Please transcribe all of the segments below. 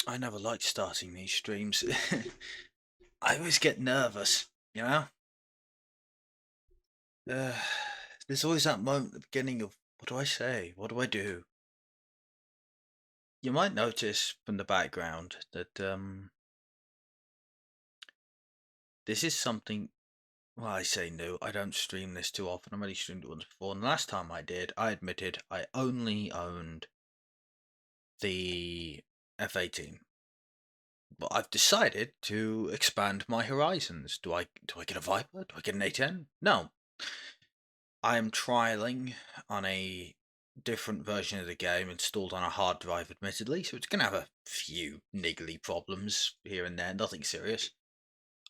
I never liked starting these streams. I always get nervous, you know? Uh, there's always that moment at the beginning of what do I say? What do I do? You might notice from the background that this is something. Well, I say new. I don't stream this too often. I've only streamed it once before, and the last time I did, I admitted I only owned the F-18. But I've decided to expand my horizons. Do I get a Viper? Do I get an A10? No. I am trialing on a different version of the game installed on a hard drive, admittedly, so it's going to have a few niggly problems here and there, nothing serious.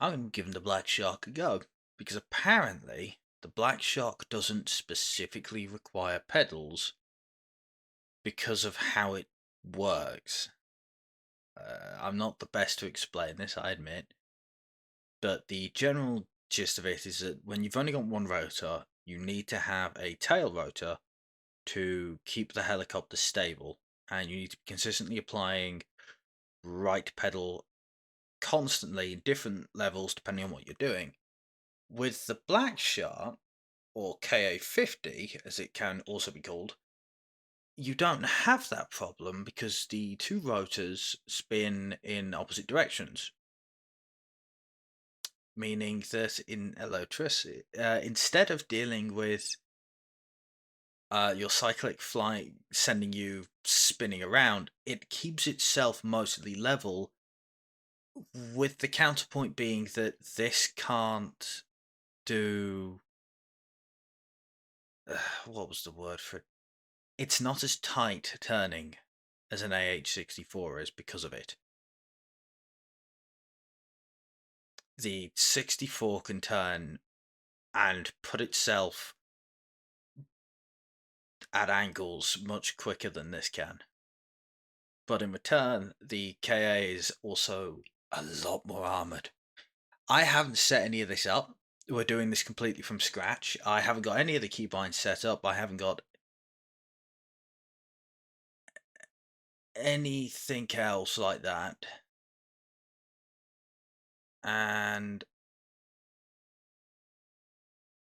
I'm giving the Black Shark a go, because apparently the Black Shark doesn't specifically require pedals because of how it works. I'm not the best to explain this, I admit, but the general gist of it is that when you've only got one rotor, you need to have a tail rotor to keep the helicopter stable, and you need to be consistently applying right pedal constantly in different levels depending on what you're doing. With the Black Shark, or KA50 as it can also be called, you don't have that problem because the two rotors spin in opposite directions, meaning that in electricity, instead of dealing with your cyclic flight sending you spinning around, it keeps itself mostly level, with the counterpoint being that this can't do. What was the word for it? It's not as tight turning as an AH-64 is because of it. The 64 can turn and put itself at angles much quicker than this can. But in return, the KA is also a lot more armoured. I haven't set any of this up. We're doing this completely from scratch. I haven't got any of the keybinds set up. I haven't got anything else like that. And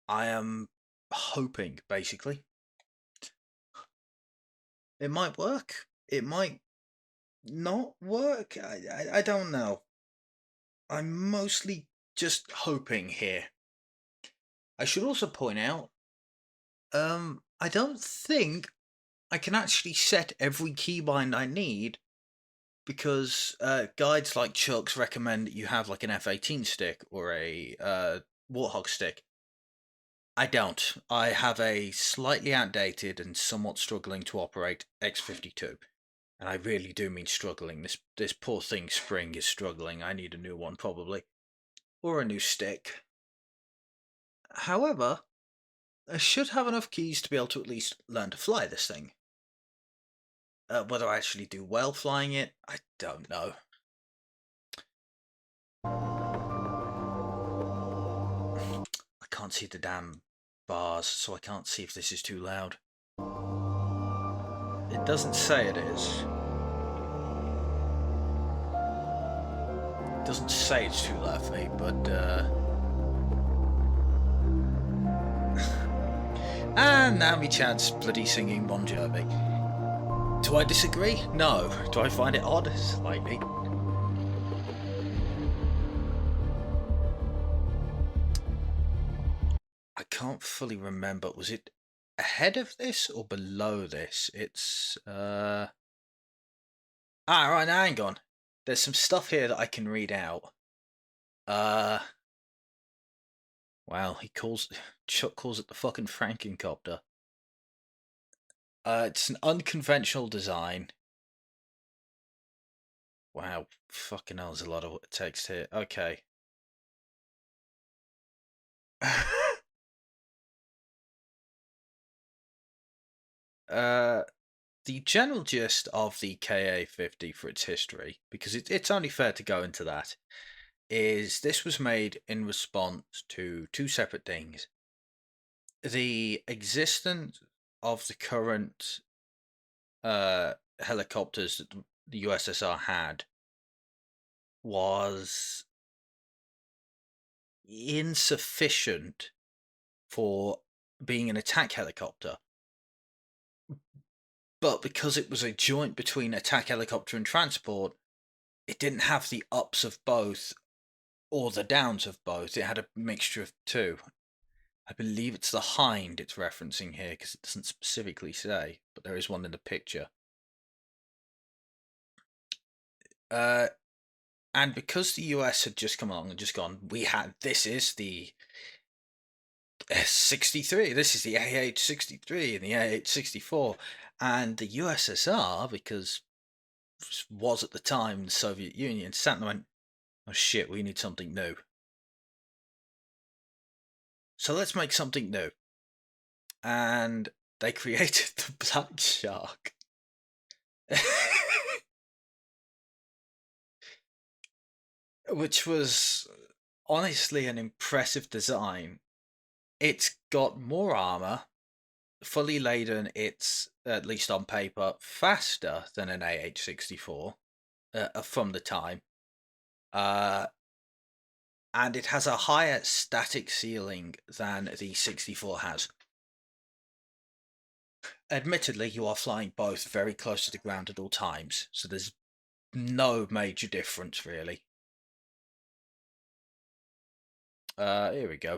I am hoping, basically, it might work. It might not work. I don't know. I'm mostly just hoping here. I should also point out, I don't think I can actually set every keybind I need, because guides like Chuck's recommend that you have like an F-18 stick or a Warthog stick. I don't. I have a slightly outdated and somewhat struggling to operate X52. And I really do mean struggling. This poor thing Spring is struggling. I need a new one probably. Or a new stick. However, I should have enough keys to be able to at least learn to fly this thing. Whether I actually do well flying it, I don't know. I can't see the damn bars, so I can't see if this is too loud. It doesn't say it is. It doesn't say it's too loud for me, but and now me chance bloody singing Bon Jovi. Do I disagree? No. Do I find it odd? Slightly. I can't fully remember. Was it ahead of this or below this? It's right, now hang on. There's some stuff here that I can read out. Wow, Chuck calls it the fucking Frankencopter. It's an unconventional design. Wow, fucking hell, there's a lot of text here. Okay. The general gist of the KA50 for its history, because it's only fair to go into that, is this was made in response to two separate things. The existence of the current helicopters that the USSR had was insufficient for being an attack helicopter. But because it was a joint between attack helicopter and transport, it didn't have the ups of both or the downs of both. It had a mixture of two. I believe it's the Hind it's referencing here because it doesn't specifically say, but there is one in the picture. And because the US had just come along and just gone, this is the S-63, this is the AH-63 and the AH-64, and the USSR, because was at the time the Soviet Union, sat and went, oh shit, we need something new. So let's make something new. And they created the Black Shark. Which was honestly an impressive design. It's got more armor, fully laden, it's, at least on paper, faster than an AH-64 from the time. And it has a higher static ceiling than the 64 has. Admittedly, you are flying both very close to the ground at all times, so there's no major difference, really. Here we go.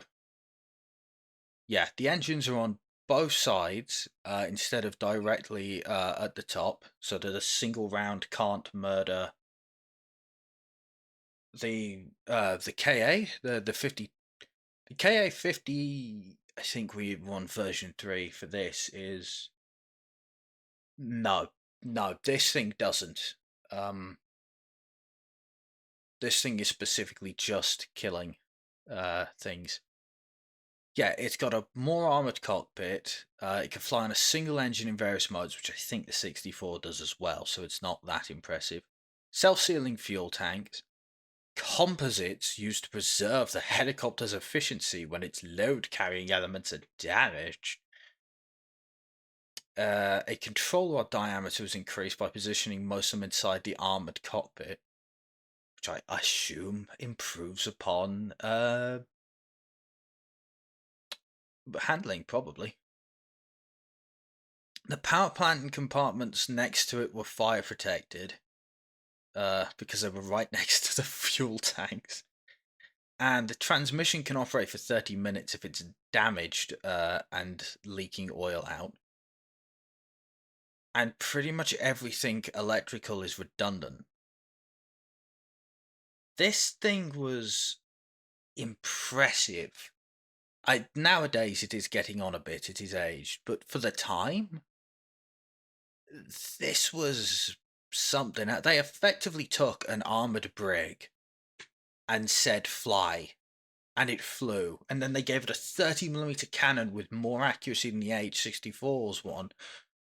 Yeah, the engines are on both sides instead of directly at the top, so that a single round can't murder the KA, the 50, the KA 50. I think we won version 3 for this. Is no, no, this thing doesn't. This thing is specifically just killing things. Yeah, it's got a more armored cockpit. It can fly on a single engine in various modes, which I think the 64 does as well, so it's not that impressive. Self-sealing fuel tanks. Composites used to preserve the helicopter's efficiency when its load-carrying elements are damaged. A control rod diameter was increased by positioning most of them inside the armored cockpit, which I assume improves upon handling, probably. The power plant and compartments next to it were fire protected, because they were right next to the fuel tanks. And the transmission can operate for 30 minutes if it's damaged and leaking oil out. And pretty much everything electrical is redundant. This thing was impressive. Nowadays it is getting on a bit, it is aged, but for the time, this was something. They effectively took an armored brig and said fly, and it flew, and then they gave it a 30mm cannon with more accuracy than the AH-64's one,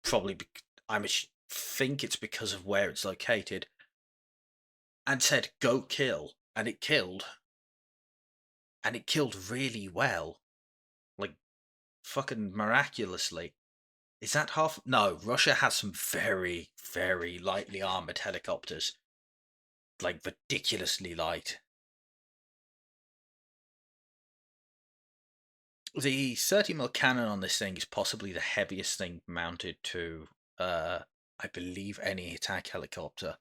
probably think it's because of where it's located, and said go kill, and it killed really well, like fucking miraculously. Is that half? No, Russia has some very, very lightly armored helicopters. Like, ridiculously light. The 30mm cannon on this thing is possibly the heaviest thing mounted to, I believe, any attack helicopter.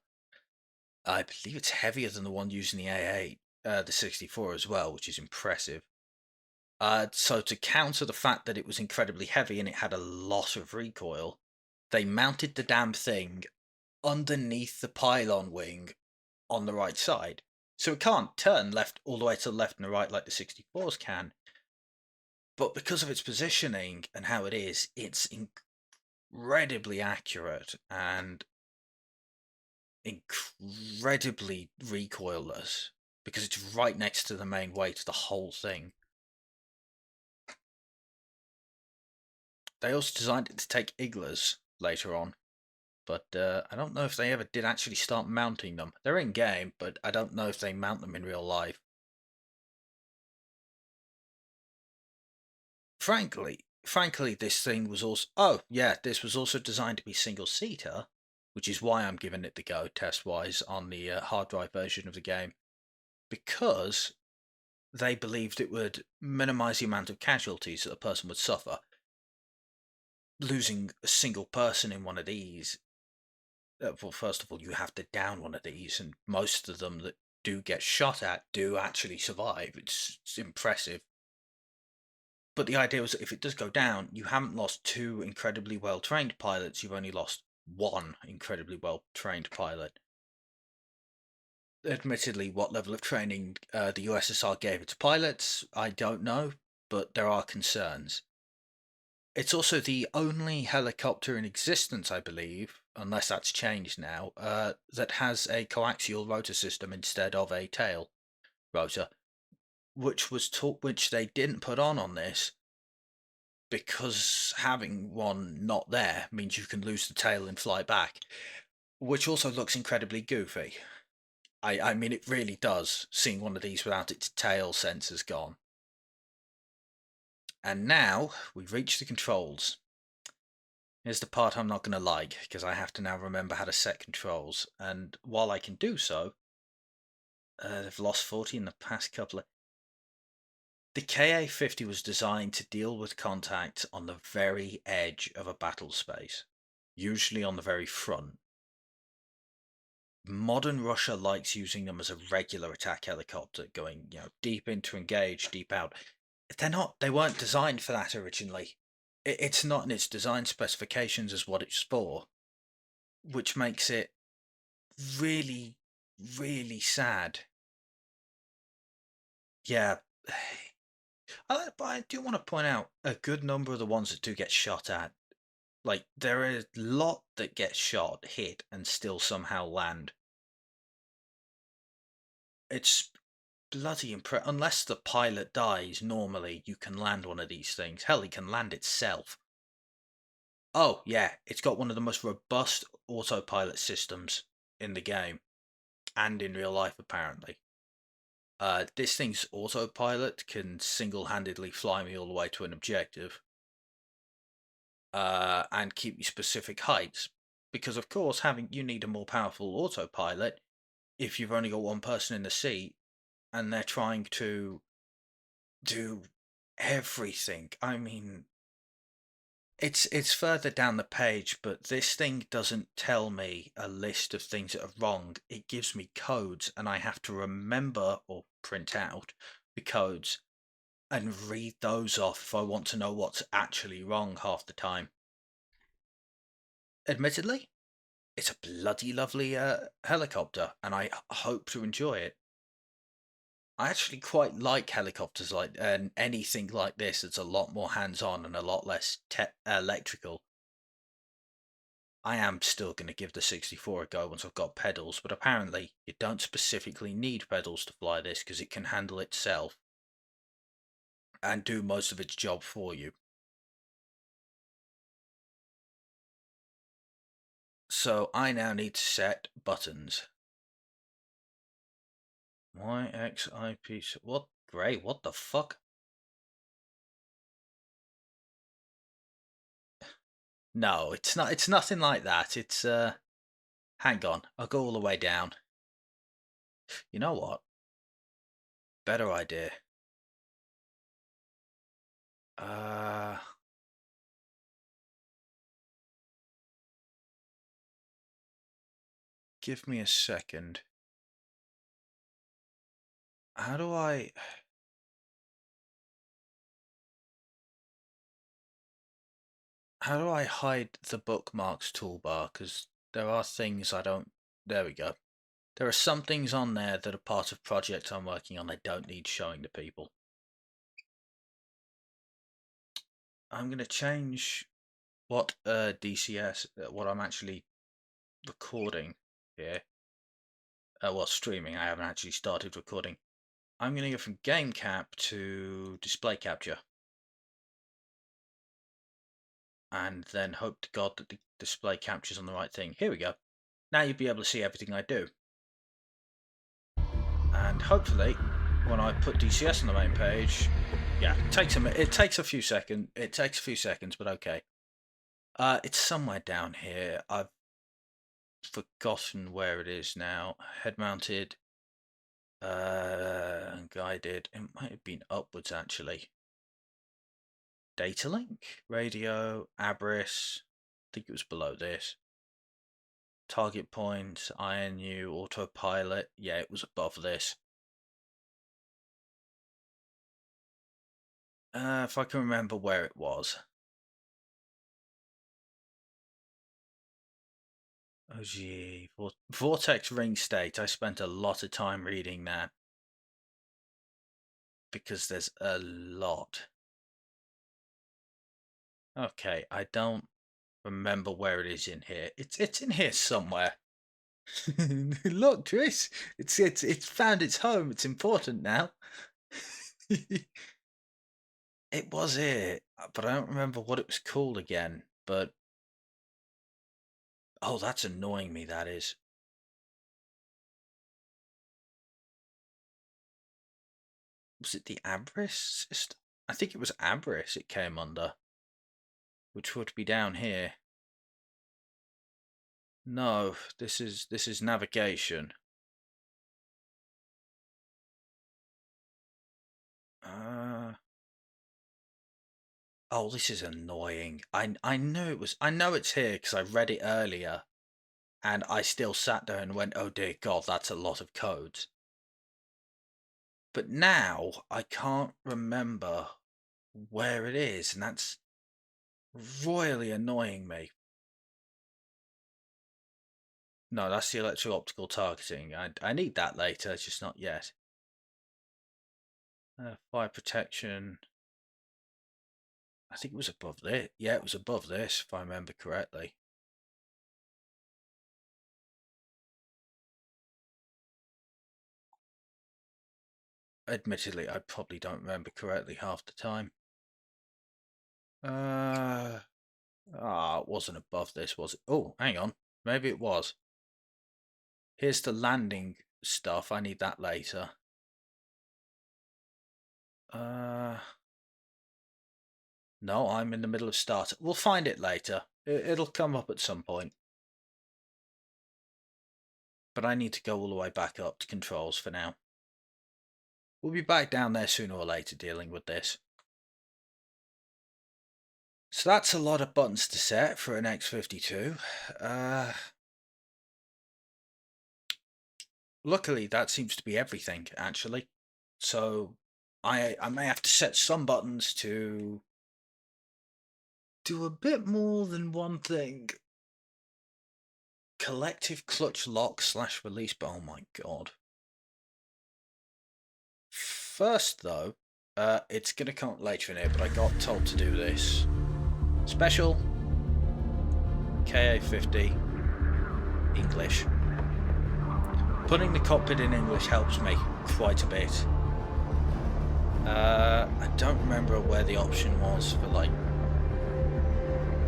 I believe it's heavier than the one using the A8, the 64 as well, which is impressive. So to counter the fact that it was incredibly heavy and it had a lot of recoil, they mounted the damn thing underneath the pylon wing on the right side. So it can't turn left all the way to the left and the right like the 64s can. But because of its positioning and how it is, it's incredibly accurate and incredibly recoilless because it's right next to the main weight of the whole thing. They also designed it to take iglas later on, but I don't know if they ever did actually start mounting them. They're in game, but I don't know if they mount them in real life. Frankly, this thing was also. Oh, yeah, this was also designed to be single-seater, which is why I'm giving it the go test-wise on the hard drive version of the game, because they believed it would minimize the amount of casualties that a person would suffer. Losing a single person in one of these, well, first of all, you have to down one of these, and most of them that do get shot at do actually survive. It's impressive. But the idea was that if it does go down, you haven't lost two incredibly well trained pilots, you've only lost one incredibly well trained pilot. Admittedly, what level of training the USSR gave its pilots, I don't know, but there are concerns. It's also the only helicopter in existence, I believe, unless that's changed now, that has a coaxial rotor system instead of a tail rotor, which they didn't put on this because having one not there means you can lose the tail and fly back, which also looks incredibly goofy. I mean, it really does, seeing one of these without its tail sensors gone. And now we've reached the controls. Here's the part I'm not going to like, because I have to now remember how to set controls. And while I can do so, they've lost 40 in the past couple of... The KA-50 was designed to deal with contact on the very edge of a battle space, usually on the very front. Modern Russia likes using them as a regular attack helicopter, going, deep in to engage, deep out. They weren't designed for that originally. It's not in its design specifications as what it's for, which makes it really, really sad. Yeah. But I do want to point out a good number of the ones that do get shot at. Like, there are a lot that get shot, hit, and still somehow land. It's bloody impressive. Unless the pilot dies, normally you can land one of these things. Hell, it can land itself. Oh, yeah, it's got one of the most robust autopilot systems in the game, and in real life, apparently. This thing's autopilot can single-handedly fly me all the way to an objective, and keep you specific heights. Because, of course, you need a more powerful autopilot if you've only got one person in the seat, and they're trying to do everything. I mean, it's further down the page, but this thing doesn't tell me a list of things that are wrong. It gives me codes, and I have to remember or print out the codes and read those off if I want to know what's actually wrong half the time. Admittedly, it's a bloody lovely helicopter, and I hope to enjoy it. I actually quite like helicopters and anything like this that's a lot more hands-on and a lot less electrical. I am still going to give the 64 a go once I've got pedals, but apparently you don't specifically need pedals to fly this because it can handle itself and do most of its job for you. So I now need to set buttons. YXIP. What? Great. What the fuck? No, it's not. It's nothing like that. It's hang on. I'll go all the way down. You know what? Better idea. Give me a second. How do I hide the bookmarks toolbar? Because there are things I don't... There we go. There are some things on there that are part of projects I'm working on. I don't need showing to people. I'm going to change what DCS, what I'm actually recording here. Well, streaming. I haven't actually started recording. I'm going to go from game cap to display capture. And then hope to God that the display captures on the right thing. Here we go. Now you'll be able to see everything I do. And hopefully, when I put DCS on the main page, yeah, it takes a few seconds. It takes a few seconds, but okay. It's somewhere down here. forgotten where it is now. Head mounted, guided. It might have been upwards actually. Data link, radio, Abris. I think it was below this. Target point, INU, autopilot. Yeah, it was above this. If I can remember where it was. Oh gee, Vortex Ring State. I spent a lot of time reading that because there's a lot. Okay, I don't remember where it is in here. It's in here somewhere. Look, Tris, it's found its home. It's important now. It was it, but I don't remember what it was called again. But oh, that's annoying me. That is. Was it the Abris system? I think it was Abris it came under, which would be down here. No, this is navigation. Oh, this is annoying. I know it's here because I read it earlier, and I still sat there and went, "Oh dear God, that's a lot of codes." But now I can't remember where it is, and that's royally annoying me. No, that's the electro-optical targeting. I need that later, just not yet. Fire protection. I think it was above this. Yeah, it was above this, if I remember correctly. Admittedly, I probably don't remember correctly half the time. It wasn't above this, was it? Oh, hang on. Maybe it was. Here's the landing stuff. I need that later. No, I'm in the middle of start. We'll find it later. It'll come up at some point. But I need to go all the way back up to controls for now. We'll be back down there sooner or later dealing with this. So that's a lot of buttons to set for an X52. Luckily, that seems to be everything, actually. So I may have to set some buttons to do a bit more than one thing. Collective clutch lock / release, but oh my god. First, though, it's going to come up later in here, but I got told to do this. Special KA50 English. Putting the cockpit in English helps me quite a bit. I don't remember where the option was for like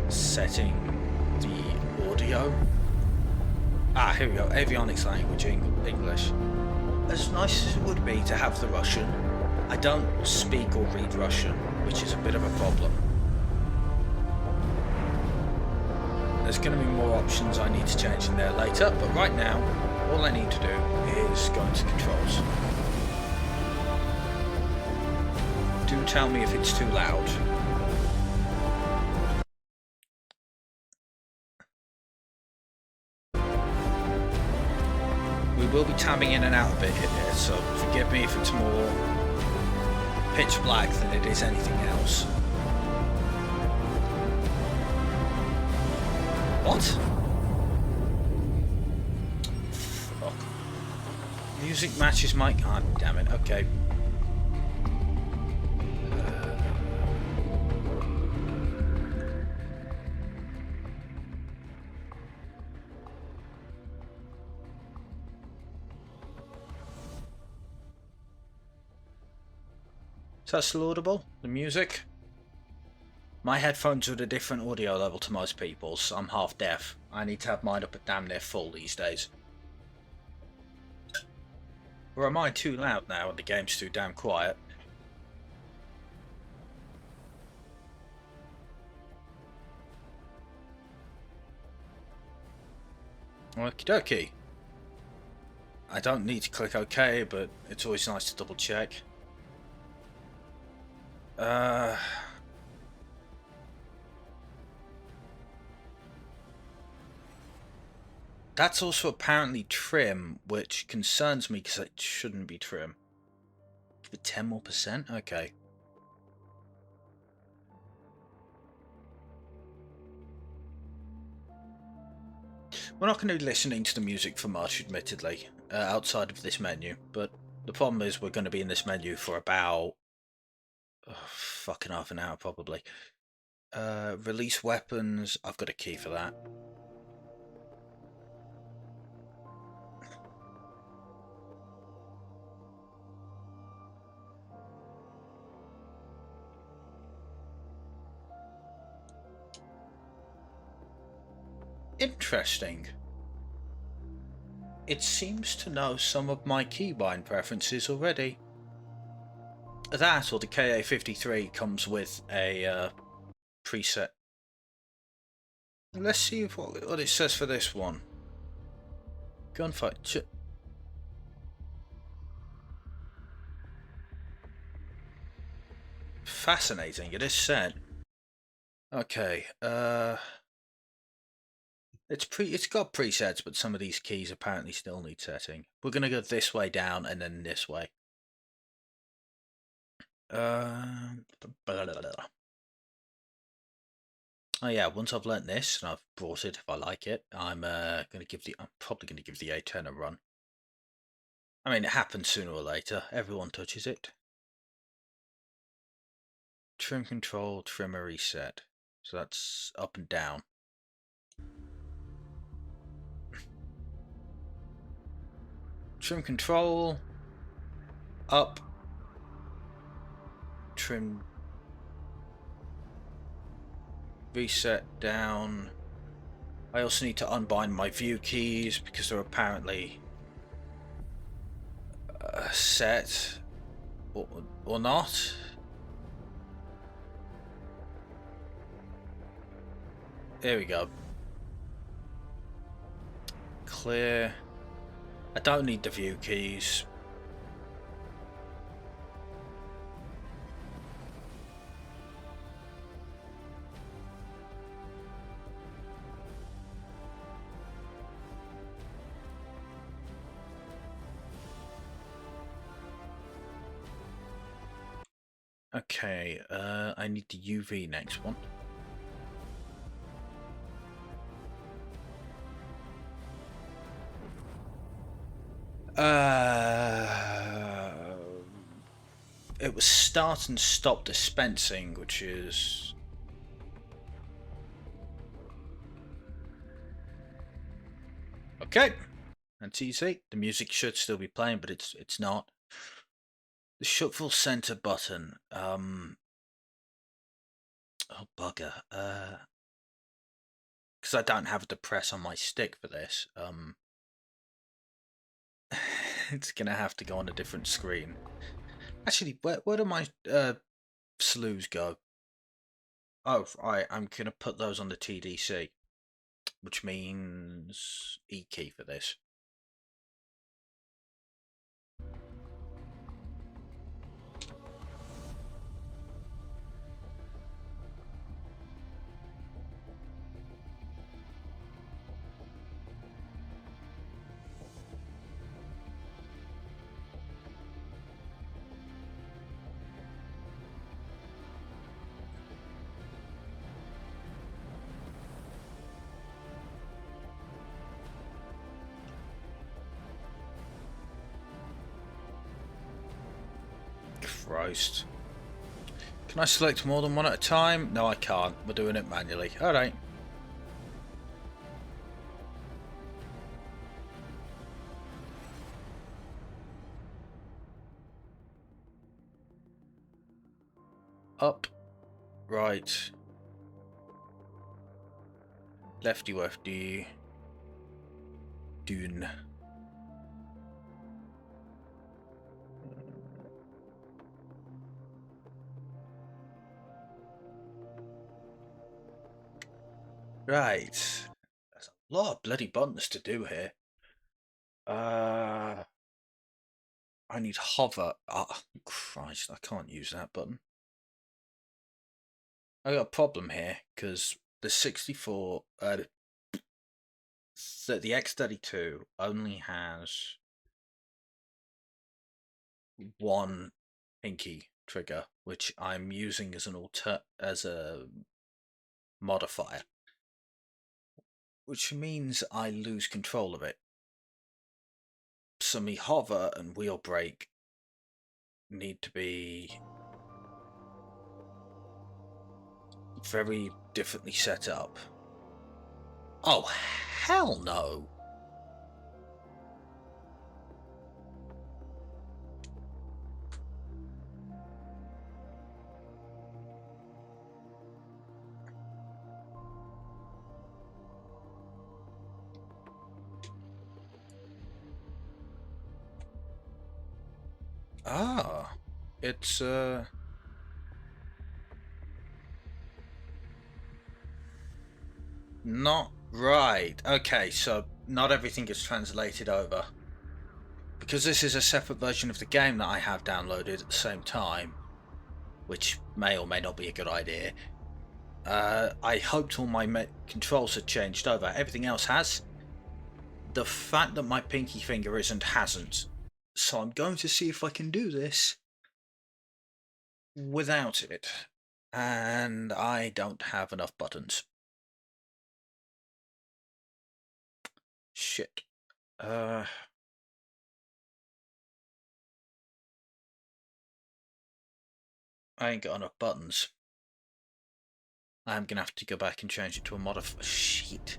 setting the audio. Here we go. Avionics language English. As nice as it would be to have the Russian, I don't speak or read Russian, which is a bit of a problem. There's going to be more options I need to change in there later, but right now, all I need to do is go into controls. Do tell me if it's too loud. We will be tabbing in and out a bit here, so forgive me if it's more pitch black than it is anything else. What? Fuck. Music matches my... God damn it, okay. Is that still audible? The music? My headphones are at a different audio level to most people's. I'm half deaf. I need to have mine up at damn near full these days. Or am I too loud now and the game's too damn quiet? Okie dokie. I don't need to click OK, but it's always nice to double check. That's also apparently trim, which concerns me because it shouldn't be trim. Give it 10 more %? Okay. We're not going to be listening to the music for much, admittedly, outside of this menu, but the problem is we're going to be in this menu for about fucking half an hour, probably. Release weapons. I've got a key for that. Interesting. It seems to know some of my keybind preferences already. That or the KA53 comes with a preset. Let's see what it says for this one. Gunfight. Fascinating, it is said. Okay, it's got presets, but some of these keys apparently still need setting. We're gonna go this way down and then this way. Blah, blah, blah. Oh yeah, once I've learnt this and I've brought it, if I like it, I'm probably gonna give the A10 a run. I mean, it happens sooner or later. Everyone touches it. Trim control, trimmer reset. So that's up and down. Trim control, up, trim, reset, down. I also need to unbind my view keys because they're apparently set or not. There we go. Clear. I don't need the view keys. Okay, I need the UV next one. It was start and stop dispensing, which is... Okay, that's easy. The music should still be playing, but it's not. The shuffle center button. Oh bugger. Because I don't have the press on my stick for this. It's gonna have to go on a different screen. Actually, where do my slews go? Oh, right, I'm gonna put those on the TDC, which means E key for this. Christ. Can I select more than one at a time? No, I can't. We're doing it manually. Alright. Up. Right. Lefty wefty. Dune. Right. There's lot of bloody buttons to do here. I need hover. Oh, Christ, I can't use that button. I got a problem here because the 64, the X32 only has one pinky trigger, which I'm using as as a modifier, which means I lose control of it. So me hover and wheel brake need to be very differently set up. Oh, hell no! Ah, it's not right. Okay, so not everything is translated over. Because this is a separate version of the game that I have downloaded at the same time, which may or may not be a good idea. I hoped all my controls had changed over. Everything else has. The fact that my pinky finger isn't hasn't. So I'm going to see if I can do this without it. And I don't have enough buttons. Shit. I ain't got enough buttons. I'm gonna have to go back and change it to a modifier. Shit.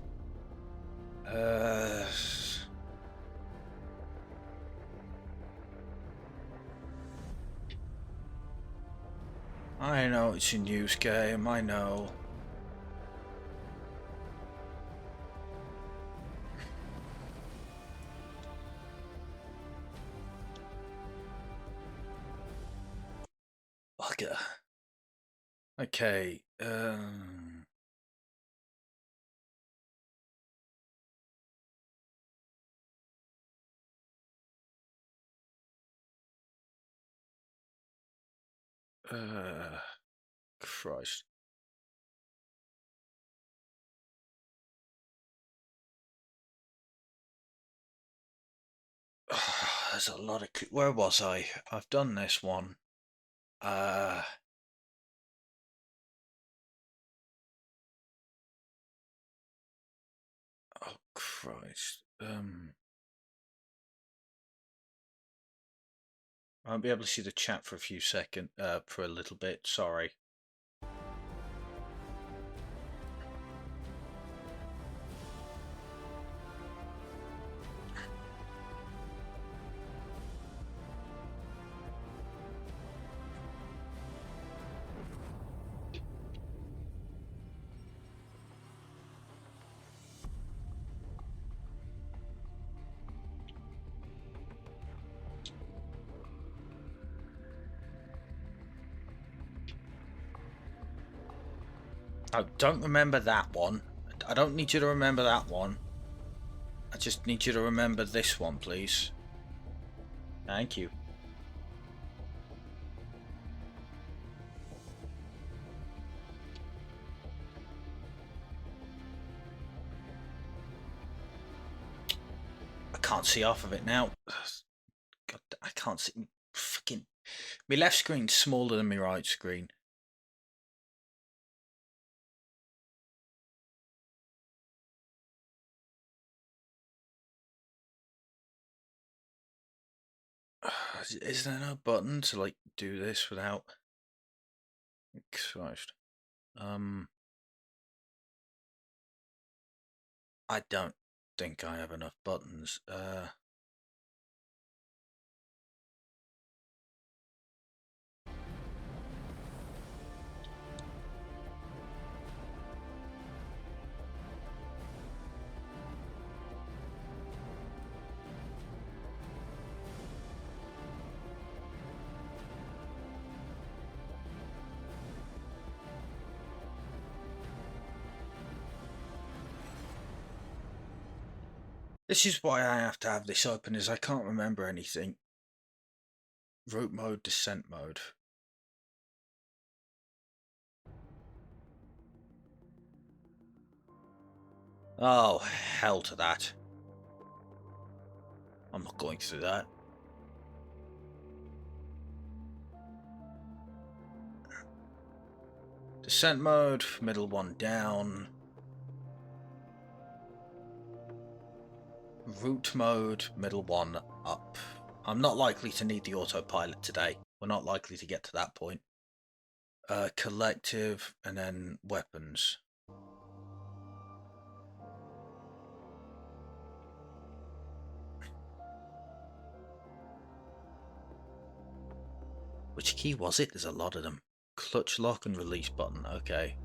I know it's a news game, I know. Bugger. Okay, Christ. There's a lot of... Where was I? I've done this one. Oh, Christ. I won't be able to see the chat for a few seconds, for a little bit, sorry. I don't remember that one. I don't need you to remember that one. I just need you to remember this one, please. Thank you. I can't see half of it now. God, I can't see. Fucking. My left screen's smaller than my right screen. Is there no button to like do this without? Christ. I don't think I have enough buttons. This is why I have to have this open, is I can't remember anything. Route mode, descent mode. Oh, hell to that. I'm not going through that. Descent mode, middle one down. Route mode, middle one up. I'm not likely to need the autopilot today. We're not likely to get to that point. Collective, and then weapons. Which key was it? There's a lot of them. Clutch, lock, and release button. Okay.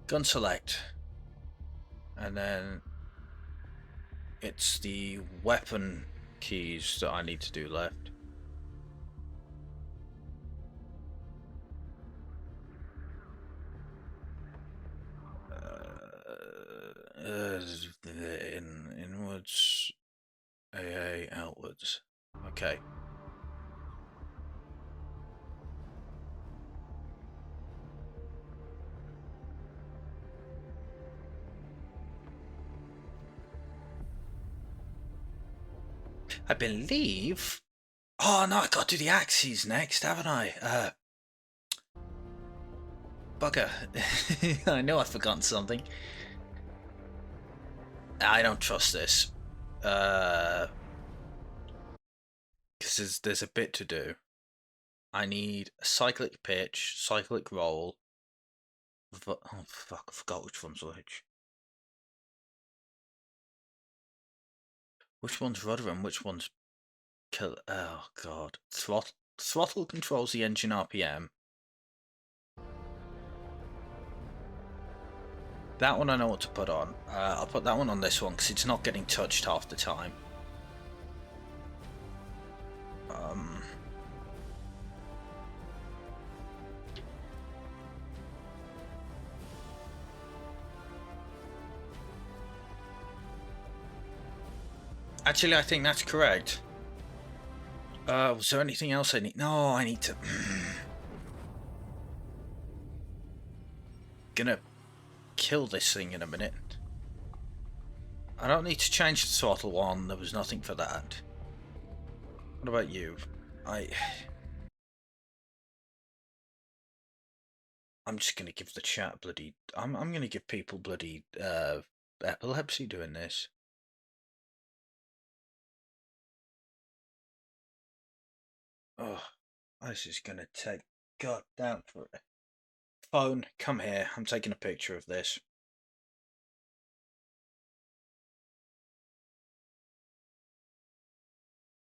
Gun select. And then it's the weapon keys that I need to do left. Inwards, AA, outwards. Okay. I believe. Oh no, I got to do the axes next, haven't I? Bugger. I know I've forgotten something. I don't trust this. Because there's a bit to do. I need a cyclic pitch, cyclic roll. Oh fuck, I forgot which one's which. Which one's rudder and which one's kill? Oh god. Throttle controls the engine RPM. That one I know what to put on. I'll put that one on this one because it's not getting touched half the time. Actually, I think that's correct. Was there anything else I need? No, I need to... Gonna kill this thing in a minute. I don't need to change the throttle one. There was nothing for that. What about you? I'm just gonna give the chat bloody... I'm gonna give people bloody epilepsy doing this. Oh, this is gonna take goddamn for it. Phone, come here. I'm taking a picture of this.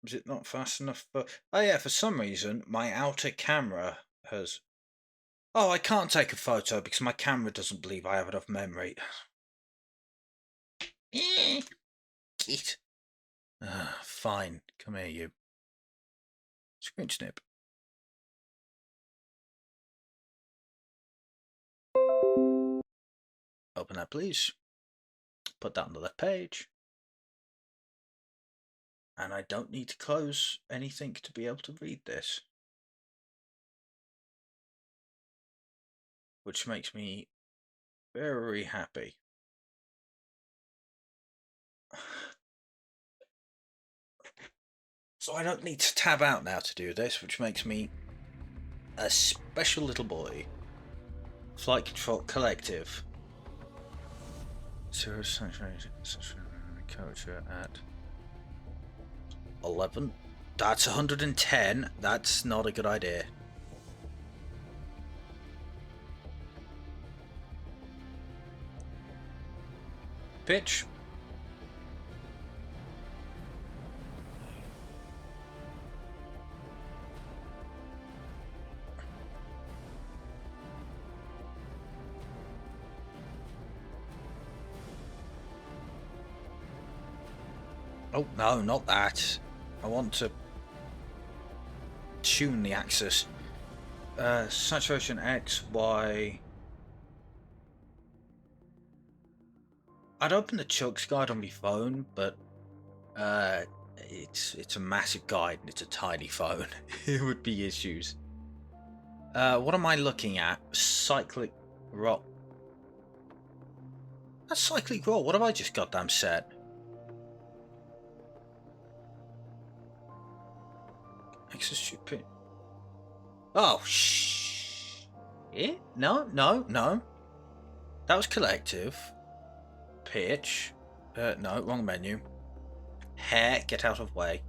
Is it not fast enough for... Oh yeah, for some reason, my outer camera has... Oh, I can't take a photo because my camera doesn't believe I have enough memory. Git. Fine. Come here, you. Screen snip. Open that, please. Put that on the left page. And I don't need to close anything to be able to read this. Which makes me very happy. So I don't need to tab out now to do this, which makes me a special little boy. Flight Control Collective. Zero character at 11. That's 110. That's not a good idea. Pitch. Oh, no, not that. I want to tune the axis. Saturation X, Y. I'd open the Chuck's guide on my phone, but uh, it's a massive guide and it's a tiny phone. It would be issues. What am I looking at? Cyclic roll. That's cyclic roll. What have I just goddamn said? Extra stupid. Oh, shh. No, no, no. That was collective. Pitch. No, wrong menu. Hair, get out of way.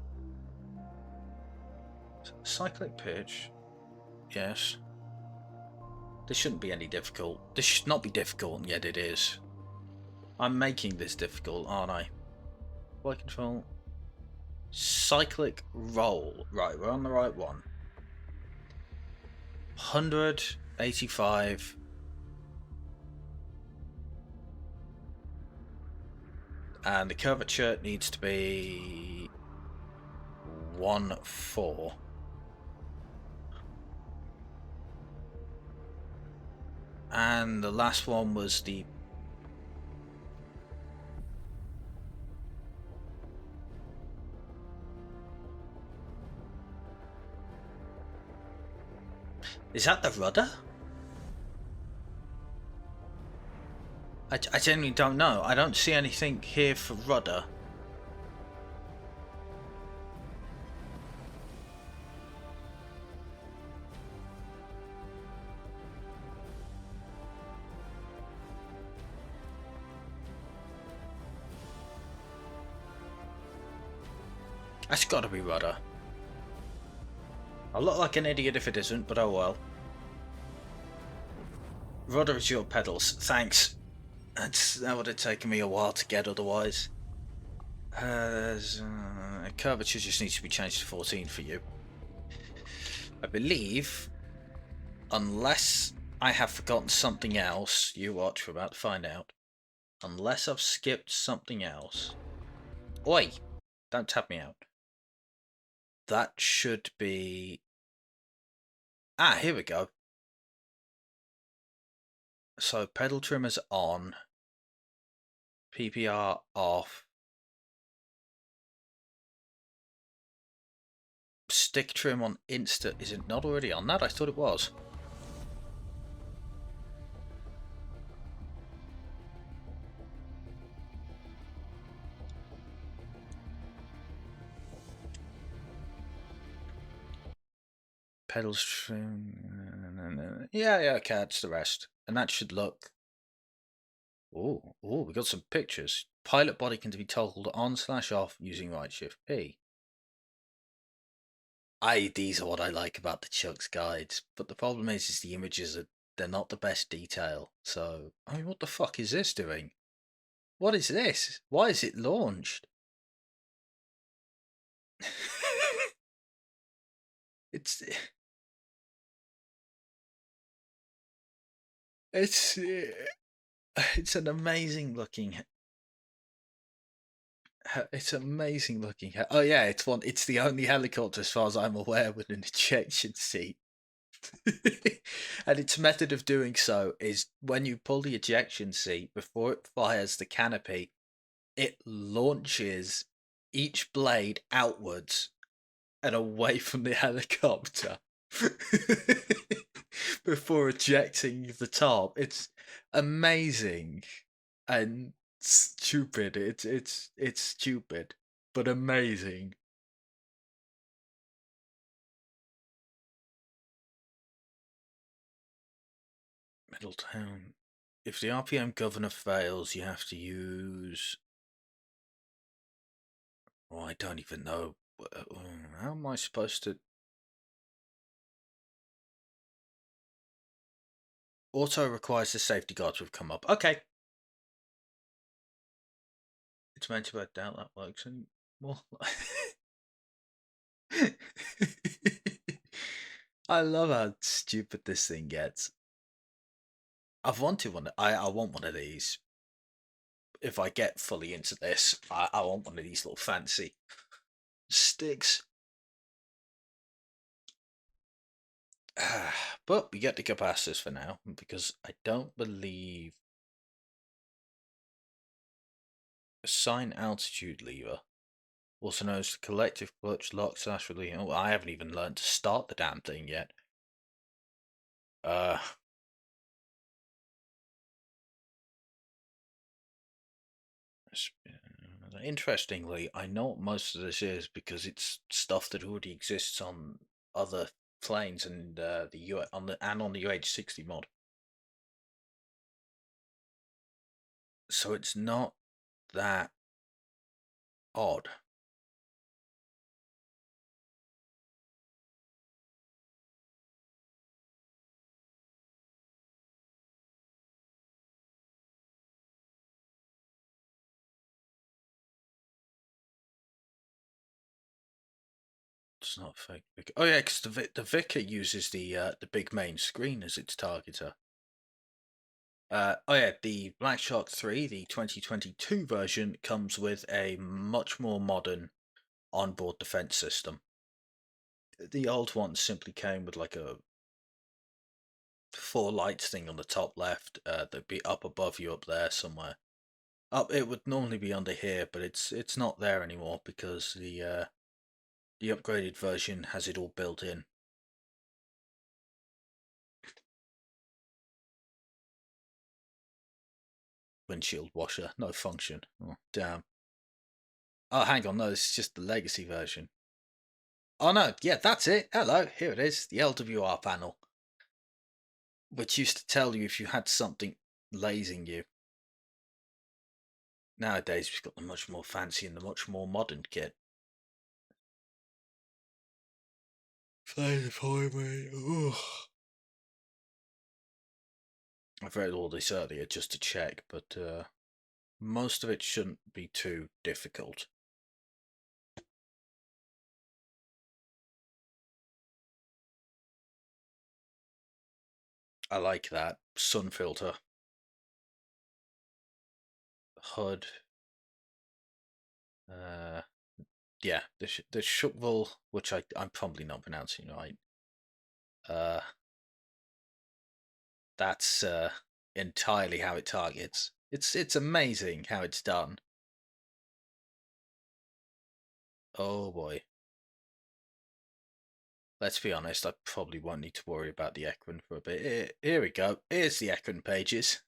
Cyclic pitch. Yes. This shouldn't be any difficult. This should not be difficult, and yet it is. I'm making this difficult, aren't I? Flight control. Cyclic roll. Right, we're on the right one. 185. And the curvature needs to be 1.4. And the last one was the... Is that the rudder? I genuinely don't know. I don't see anything here for rudder. That's gotta be rudder. I'll look like an idiot if it isn't, but oh well. Rudder is your pedals. Thanks. That would have taken me a while to get otherwise. Curvature just needs to be changed to 14 for you. I believe, unless I have forgotten something else, you watch, we're about to find out. Unless I've skipped something else. Oi! Don't tap me out. That should be... Ah, here we go. So, pedal trimmers on. PPR off. Stick trim on Insta. Is it not already on that? I thought it was. Pedals trim. Yeah, okay, that's the rest. And that should look... Oh, we got some pictures. Pilot body can be toggled on/off using right shift P. These are what I like about the Chuck's guides, but the problem is the images they're not the best detail. So, I mean, what the fuck is this doing? What is this? Why is it launched? it's it's an amazing looking. It's amazing looking. Oh yeah, it's the only helicopter, as far as I'm aware, with an ejection seat. And its method of doing so is when you pull the ejection seat before it fires the canopy, it launches each blade outwards and away from the helicopter before ejecting the top. It's amazing and stupid. It's stupid but amazing. Middletown. If the RPM governor fails, you have to use... Oh, I don't even know. How am I supposed to... Auto requires the safety guards have come up. Okay. It's meant to, I doubt that works anymore. I love how stupid this thing gets. I've wanted one. I want one of these. If I get fully into this, I want one of these little fancy Sticks. But we get the capacitors for now because I don't believe assign altitude lever, also known as the collective clutch lock slash release. Oh, I haven't even learned to start the damn thing yet. Uh, Interestingly, I know what most of this is because it's stuff that already exists on other planes and the U on the and on the UH-60 mod. So it's not that odd. It's not fake. Oh yeah, because the Vicar uses the big main screen as its targeter. Oh yeah, the Black Shark 3, the 2022 version, comes with a much more modern onboard defense system. The old one simply came with like a four lights thing on the top left that'd be up above you up there somewhere. Up, it would normally be under here, but it's not there anymore because the upgraded version has it all built in. Windshield washer, no function. Oh, damn. Oh, hang on, no, this is just the legacy version. Oh no, yeah, that's it. Hello, here it is, the LWR panel, which used to tell you if you had something lasing you. Nowadays, we've got the much more fancy and the much more modern kit. Play for me. Ugh. I've read all this earlier just to check, but most of it shouldn't be too difficult. I like that. Sun filter. HUD. Uh, yeah, the Shukval, which I'm probably not pronouncing right. Uh, that's entirely how it targets. It's amazing how it's done. Oh boy. Let's be honest, I probably won't need to worry about the Ekron for a bit. Here we go. Here's the Ekron pages.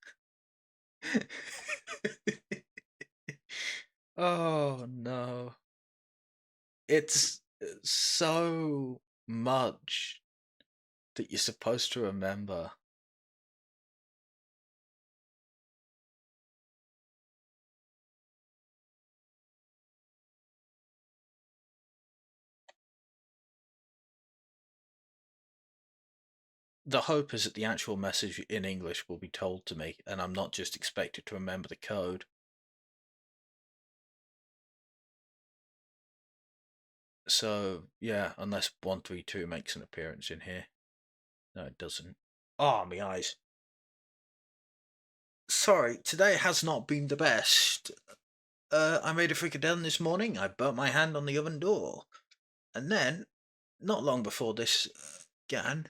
Oh no. It's so much that you're supposed to remember. The hope is that the actual message in English will be told to me, and I'm not just expected to remember the code. So, yeah, unless 132 makes an appearance in here. No, it doesn't. Ah, my eyes. Sorry, today has not been the best. I made a fricadelle this morning. I burnt my hand on the oven door. And then, not long before this began,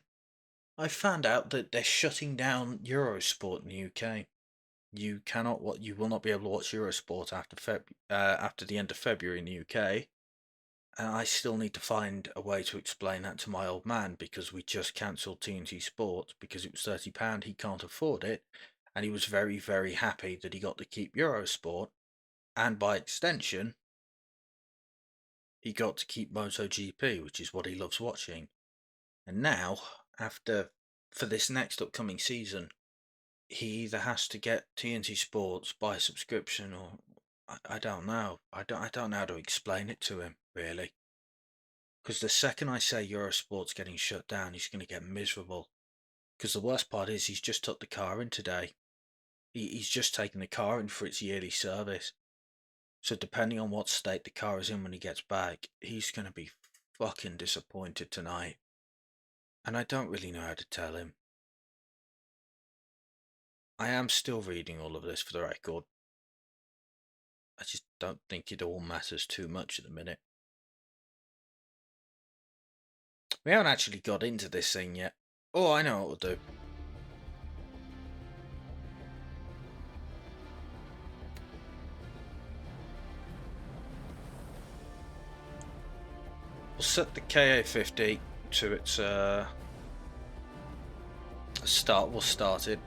I found out that they're shutting down Eurosport in the UK. You will not be able to watch Eurosport after the end of February in the UK. And I still need to find a way to explain that to my old man because we just cancelled TNT Sports because it was £30. He can't afford it, and he was very, very happy that he got to keep Eurosport, and by extension, he got to keep MotoGP, which is what he loves watching. And now, after for this next upcoming season, he either has to get TNT Sports by subscription or I don't know. I don't know how to explain it to him really. Because the second I say Eurosport's getting shut down, he's going to get miserable. Because the worst part is he's just took the car in today. He's just taken the car in for its yearly service. So depending on what state the car is in when he gets back, he's going to be fucking disappointed tonight. And I don't really know how to tell him. I am still reading all of this for the record. I just don't think it all matters too much at the minute. We haven't actually got into this thing yet. Oh, I know what we'll do. We'll set the KA-50 to its start. We'll start it.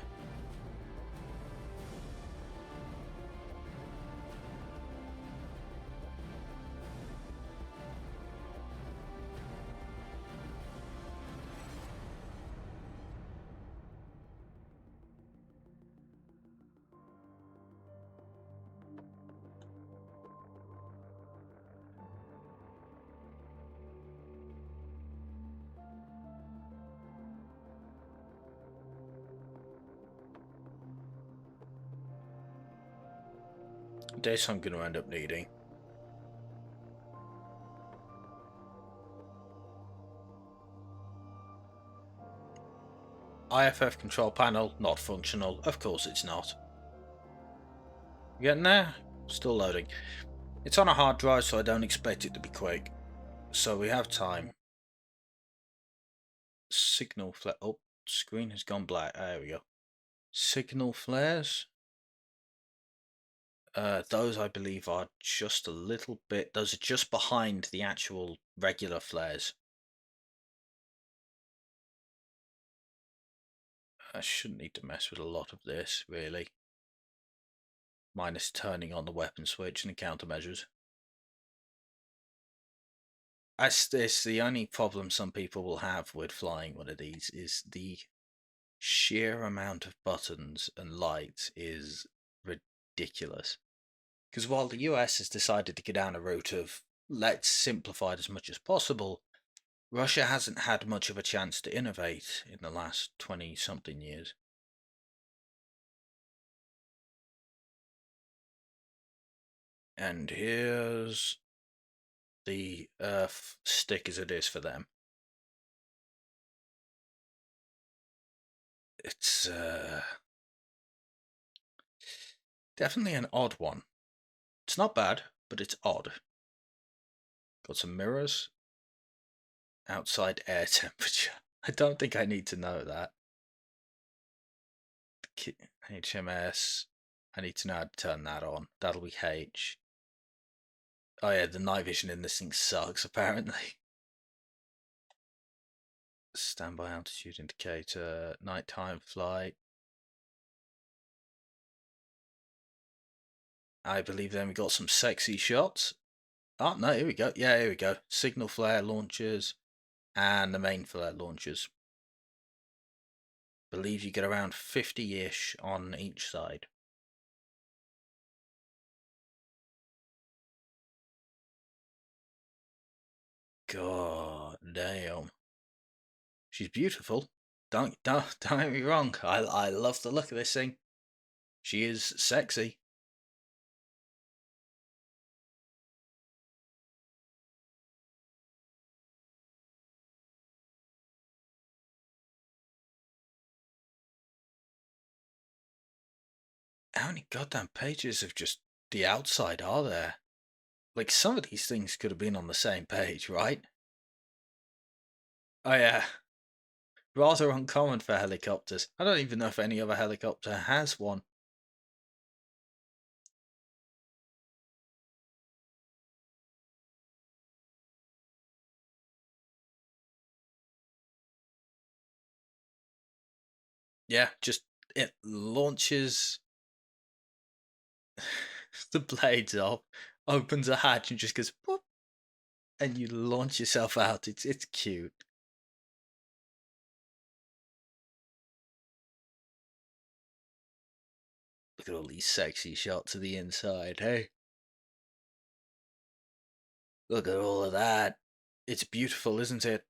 This I'm going to end up needing. IFF control panel, not functional. Of course it's not. You getting there? Still loading. It's on a hard drive, so I don't expect it to be quick. So we have time. Signal flare. Oh, screen has gone black. There we go. Signal flares. Those I believe are just a little bit. Those are just behind the actual regular flares. I shouldn't need to mess with a lot of this, really. Minus turning on the weapon switch and the countermeasures. It's the only problem some people will have with flying one of these is the sheer amount of buttons and lights is ridiculous. Because while the US has decided to go down a route of let's simplify it as much as possible, Russia hasn't had much of a chance to innovate in the last 20-something years. And here's the Earth stick as it is for them. It's definitely an odd one. It's not bad, but it's odd. Got some mirrors. Outside air temperature. I don't think I need to know that. HMS. I need to know how to turn that on. That'll be H. Oh yeah, the night vision in this thing sucks, apparently. Standby altitude indicator. Nighttime flight. I believe then we got some sexy shots. Oh, no, here we go. Yeah, here we go. Signal flare launchers and the main flare launchers. Believe you get around 50-ish on each side. God damn. She's beautiful. Don't get me wrong. I love the look of this thing. She is sexy. How many goddamn pages of just the outside are there? Like, some of these things could have been on the same page, right? Oh yeah. Rather uncommon for helicopters. I don't even know if any other helicopter has one. Yeah, just it launches the blades off, opens a hatch and just goes whoop, and you launch yourself out. It's cute. Look at all these sexy shots of the inside, hey? Look at all of that. It's beautiful, isn't it?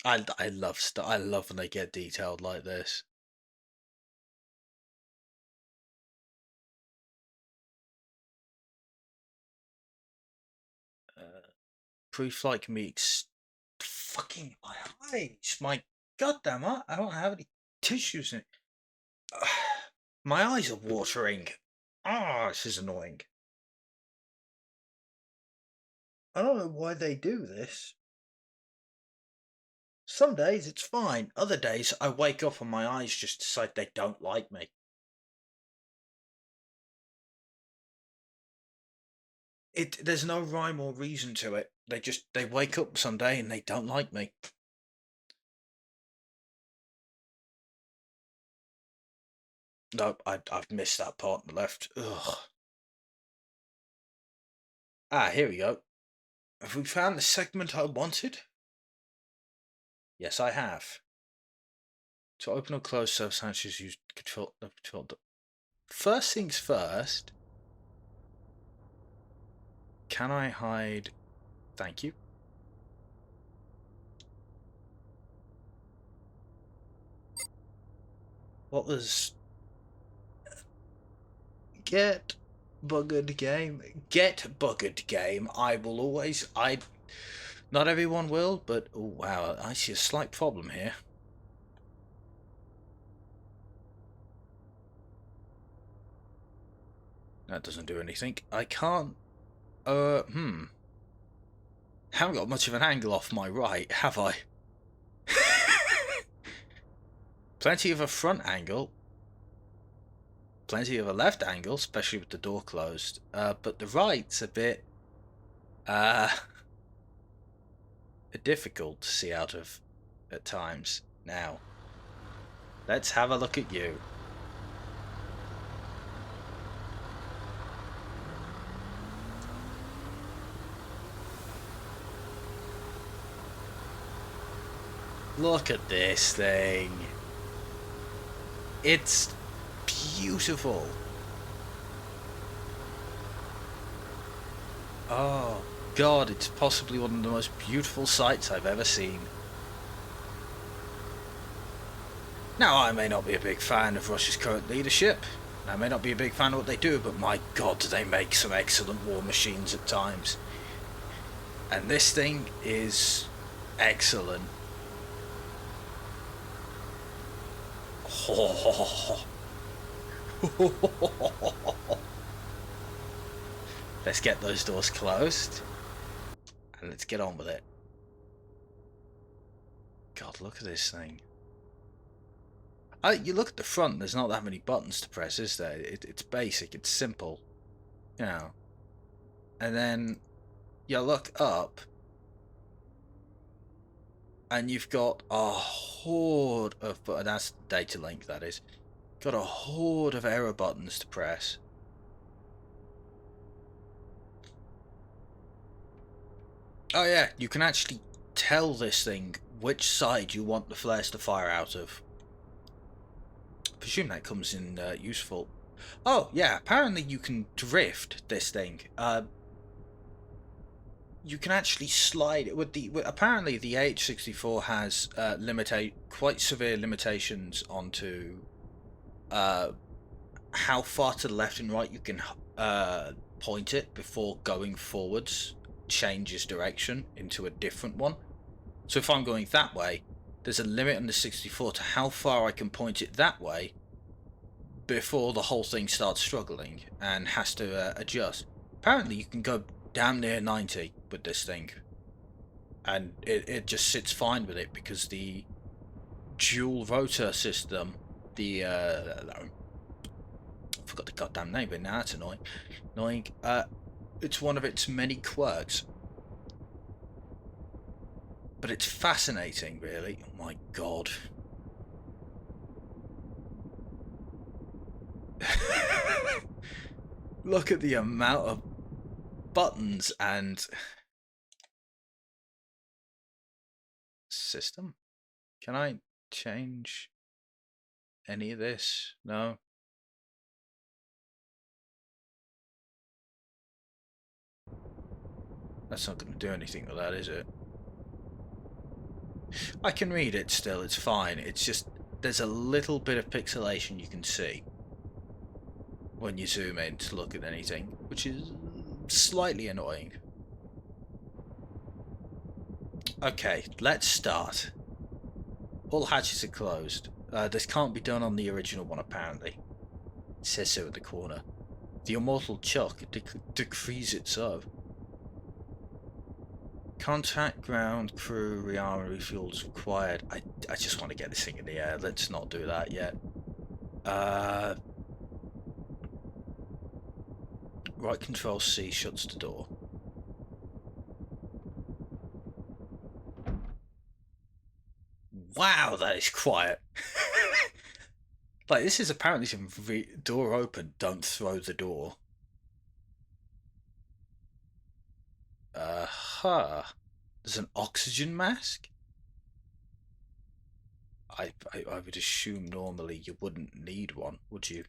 I love when they get detailed like this. Pre-flight can be fucking my eyes. My goddamn eye. I don't have any tissues in it. My eyes are watering. Ah, this is annoying. I don't know why they do this. Some days it's fine. Other days I wake up and my eyes just decide they don't like me. There's no rhyme or reason to it. They wake up someday and they don't like me. No, I've missed that part on the left. Ugh. Ah, here we go. Have we found the segment I wanted? Yes, I have. To open or close substances, use control. First things first. Can I hide? Thank you. What was? Get buggered game. Get buggered game. I will always. Not everyone will, but oh wow, I see a slight problem here. That doesn't do anything. I can't. Haven't got much of an angle off my right, have I? Plenty of a front angle. Plenty of a left angle, especially with the door closed. But the right's a bit difficult to see out of at times. Now, let's have a look at you. Look at this thing. It's beautiful. Oh God, it's possibly one of the most beautiful sights I've ever seen. Now, I may not be a big fan of Russia's current leadership. I may not be a big fan of what they do, but my God, do they make some excellent war machines at times. And this thing is excellent. Let's get those doors closed and let's get on with it. God, look at this thing. You look at the front, there's not that many buttons to press, is there? It's basic, it's simple, you know. And then you look up and you've got a horde of buttons. That's data link, that is. Got a horde of error buttons to press. Oh yeah, you can actually tell this thing which side you want the flares to fire out of. I presume that comes in useful. Oh yeah, apparently you can drift this thing. You can actually slide it with apparently the AH-64 has quite severe limitations onto how far to the left and right you can point it before going forwards changes direction into a different one. So if I'm going that way, there's a limit on the 64 to how far I can point it that way before the whole thing starts struggling and has to adjust. Apparently you can go damn near 90 with this thing, and it just sits fine with it because the dual rotor system, I forgot the goddamn name, but now it's annoying. It's one of its many quirks, but it's fascinating, really. Oh my God. Look at the amount of buttons and system. Can I change any of this? No. That's not going to do anything with that, is it? I can read it still, it's fine. It's just there's a little bit of pixelation you can see when you zoom in to look at anything, which is slightly annoying. Okay, let's start. All hatches are closed. This can't be done on the original one, apparently. It says so at the corner. The immortal Chuck decrees it so. Contact ground crew rearm refuels required. I just want to get this thing in the air. Let's not do that yet. Right control C shuts the door. Wow, that is quiet. Like, this is apparently some door open, don't throw the door. There's an oxygen mask? I would assume normally you wouldn't need one, would you?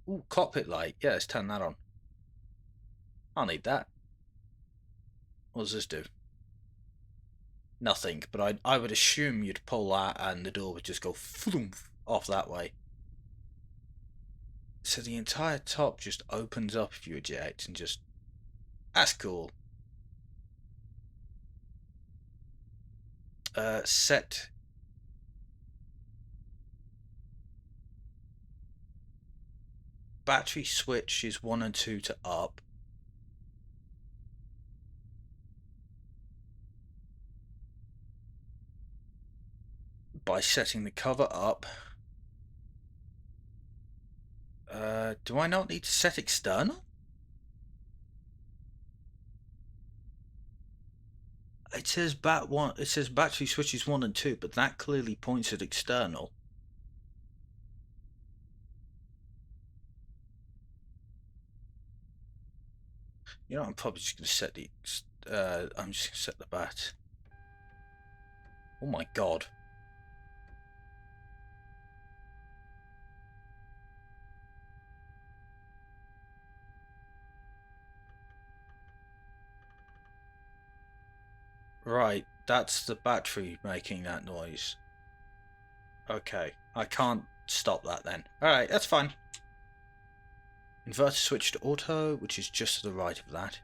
Ooh, cockpit light. Yeah, let's turn that on. I'll need that. What does this do? Nothing, but I would assume you'd pull that and the door would just go off that way. So the entire top just opens up if you eject and just... That's cool. Set... Battery switch is 1 and 2 to up. By setting the cover up. Do I not need to set external? It says it says battery switches 1 and 2, but that clearly points at external. You know, I'm probably just going to set the... I'm just going to set the bat. Oh my god. Right, that's the battery making that noise. Okay, I can't stop that then. Alright, that's fine. Inverter switch to auto, which is just to the right of that.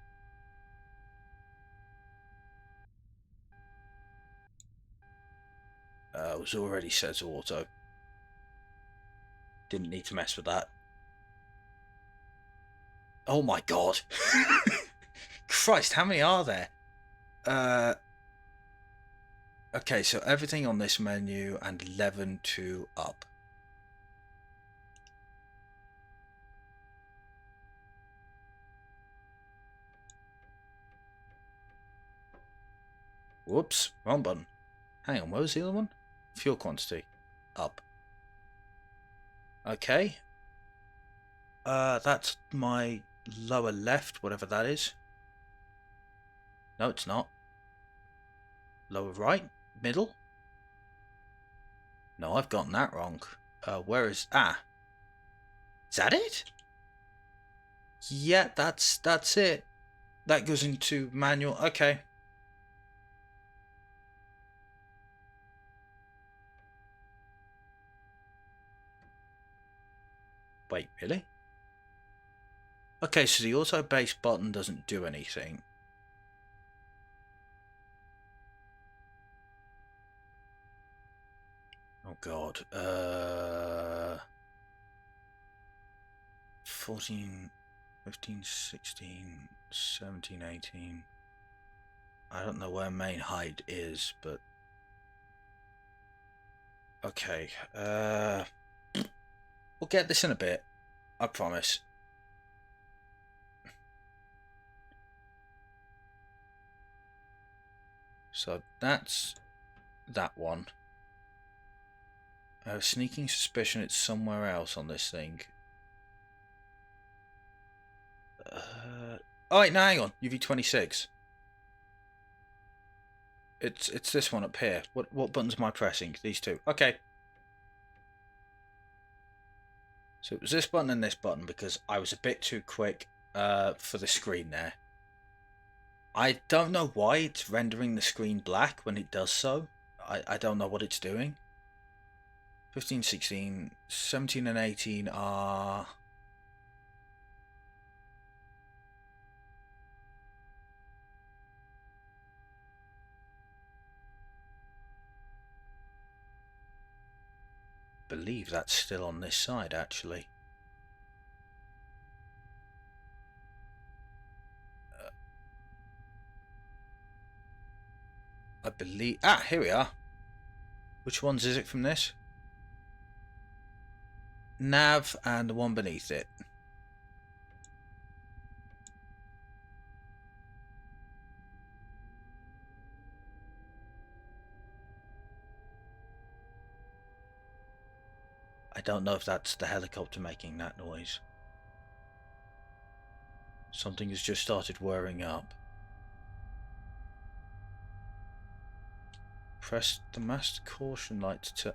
It was already set to auto. Didn't need to mess with that. Oh my god. Christ, how many are there? Okay, so everything on this menu and 11 to up. Whoops, wrong button. Hang on, what was the other one? Fuel quantity. Up. Okay. That's my lower left, whatever that is. No, it's not. Lower right? Middle? No, I've gotten that wrong. Where is... Ah. Is that it? Yeah, that's it. That goes into manual. Okay. Wait, really? Okay, so the auto base button doesn't do anything. Oh god. 14, 15, 16, 17, 18. I don't know where main height is, but... Okay, we'll get this in a bit. I promise. So that's that one. I have a sneaking suspicion it's somewhere else on this thing. Oh wait, no, hang on. UV26. It's this one up here. What buttons am I pressing? These two. Okay. So it was this button and this button because I was a bit too quick for the screen there. I don't know why it's rendering the screen black when it does so. I don't know what it's doing. 15, 16, 17 and 18 are... I believe that's still on this side, actually. I believe... Ah, here we are. Which ones is it from this? Nav and the one beneath it. I don't know if that's the helicopter making that noise. Something has just started whirring up. Press the master caution light to...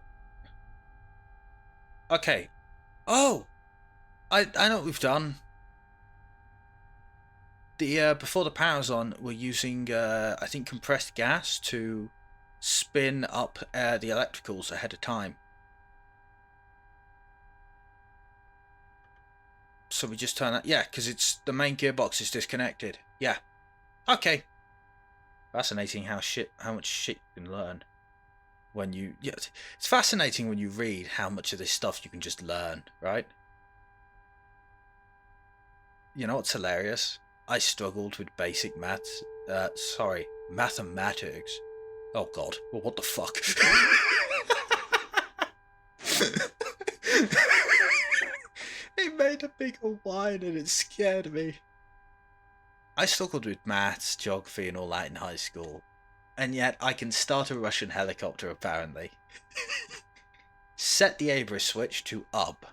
Okay. Oh! I know what we've done. The before the power's on, we're using, I think, compressed gas to spin up the electricals ahead of time. So we just turn that... Yeah, because it's the main gearbox is disconnected. Yeah. Okay. Fascinating how much shit you can learn when you... Yeah, it's fascinating when you read how much of this stuff you can just learn, right? You know what's hilarious? I struggled with basic maths. Sorry, mathematics. Oh god. Well, what the fuck? It made a big whine and it scared me. I struggled with maths, geography and all that in high school. And yet I can start a Russian helicopter apparently. Set the Abra switch to up.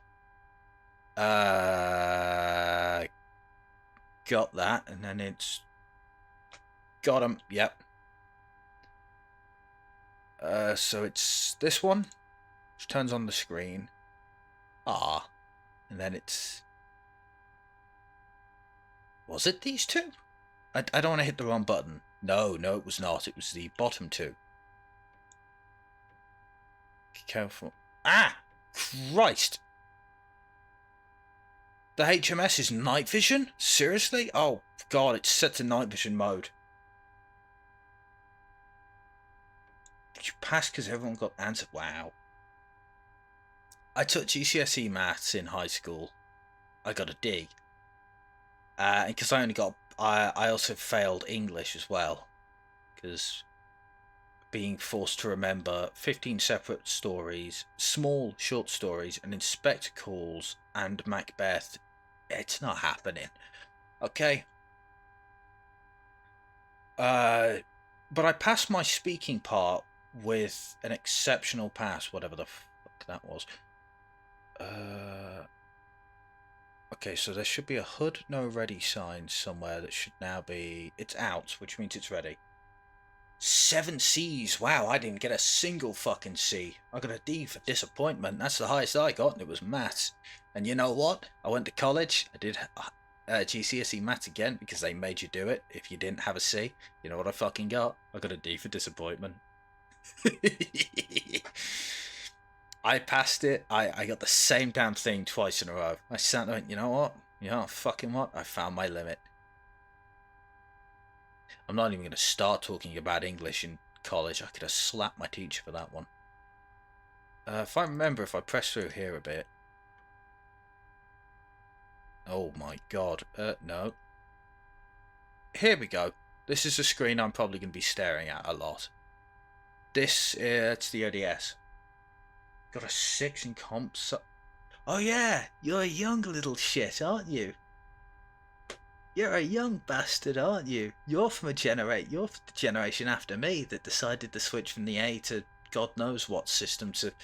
Got that, and then it's... Got him, yep. So it's this one, which turns on the screen. Ah. And then it's... Was it these two? I don't want to hit the wrong button. No, it was not. It was the bottom two. Careful. Ah! Christ! The HMS is night vision? Seriously? Oh, God, it's set to night vision mode. Did you pass because everyone got answered? Wow. I took GCSE maths in high school. I got a D. And because I only got... I also failed English as well. Because being forced to remember 15 separate stories, small short stories, and Inspector Calls and Macbeth, it's not happening. Okay? But I passed my speaking part with an exceptional pass, whatever the fuck that was. Okay, so there should be a hood no ready sign somewhere that should now be... It's out, which means it's ready. 7 C's. Wow, I didn't get a single fucking C. I got a D for disappointment. That's the highest I got, and it was maths. And you know what? I went to college. I did GCSE maths again because they made you do it if you didn't have a C. You know what I fucking got? I got a D for disappointment. I passed it. I got the same damn thing twice in a row. I sat there and went, you know what? You know fucking what? I found my limit. I'm not even going to start talking about English in college. I could have slapped my teacher for that one. If I remember, if I press through here a bit. Oh my god. No. Here we go. This is a screen I'm probably going to be staring at a lot. This, it's the ODS. Got a 6 in comps. Oh yeah, you're a young little shit, aren't you? You're a young bastard, aren't you? You're from the generation after me that decided to switch from the A to God knows what system to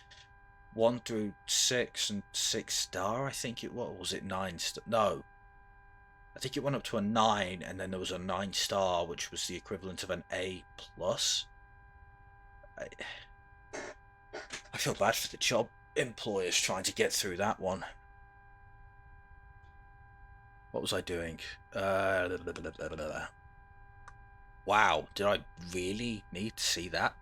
1 through 6 and 6 star. I think it was it 9 star? No, I think it went up to a 9, and then there was a 9 star, which was the equivalent of an A plus. I feel bad for the job employers trying to get through that one. What was I doing? Wow, did I really need to see that?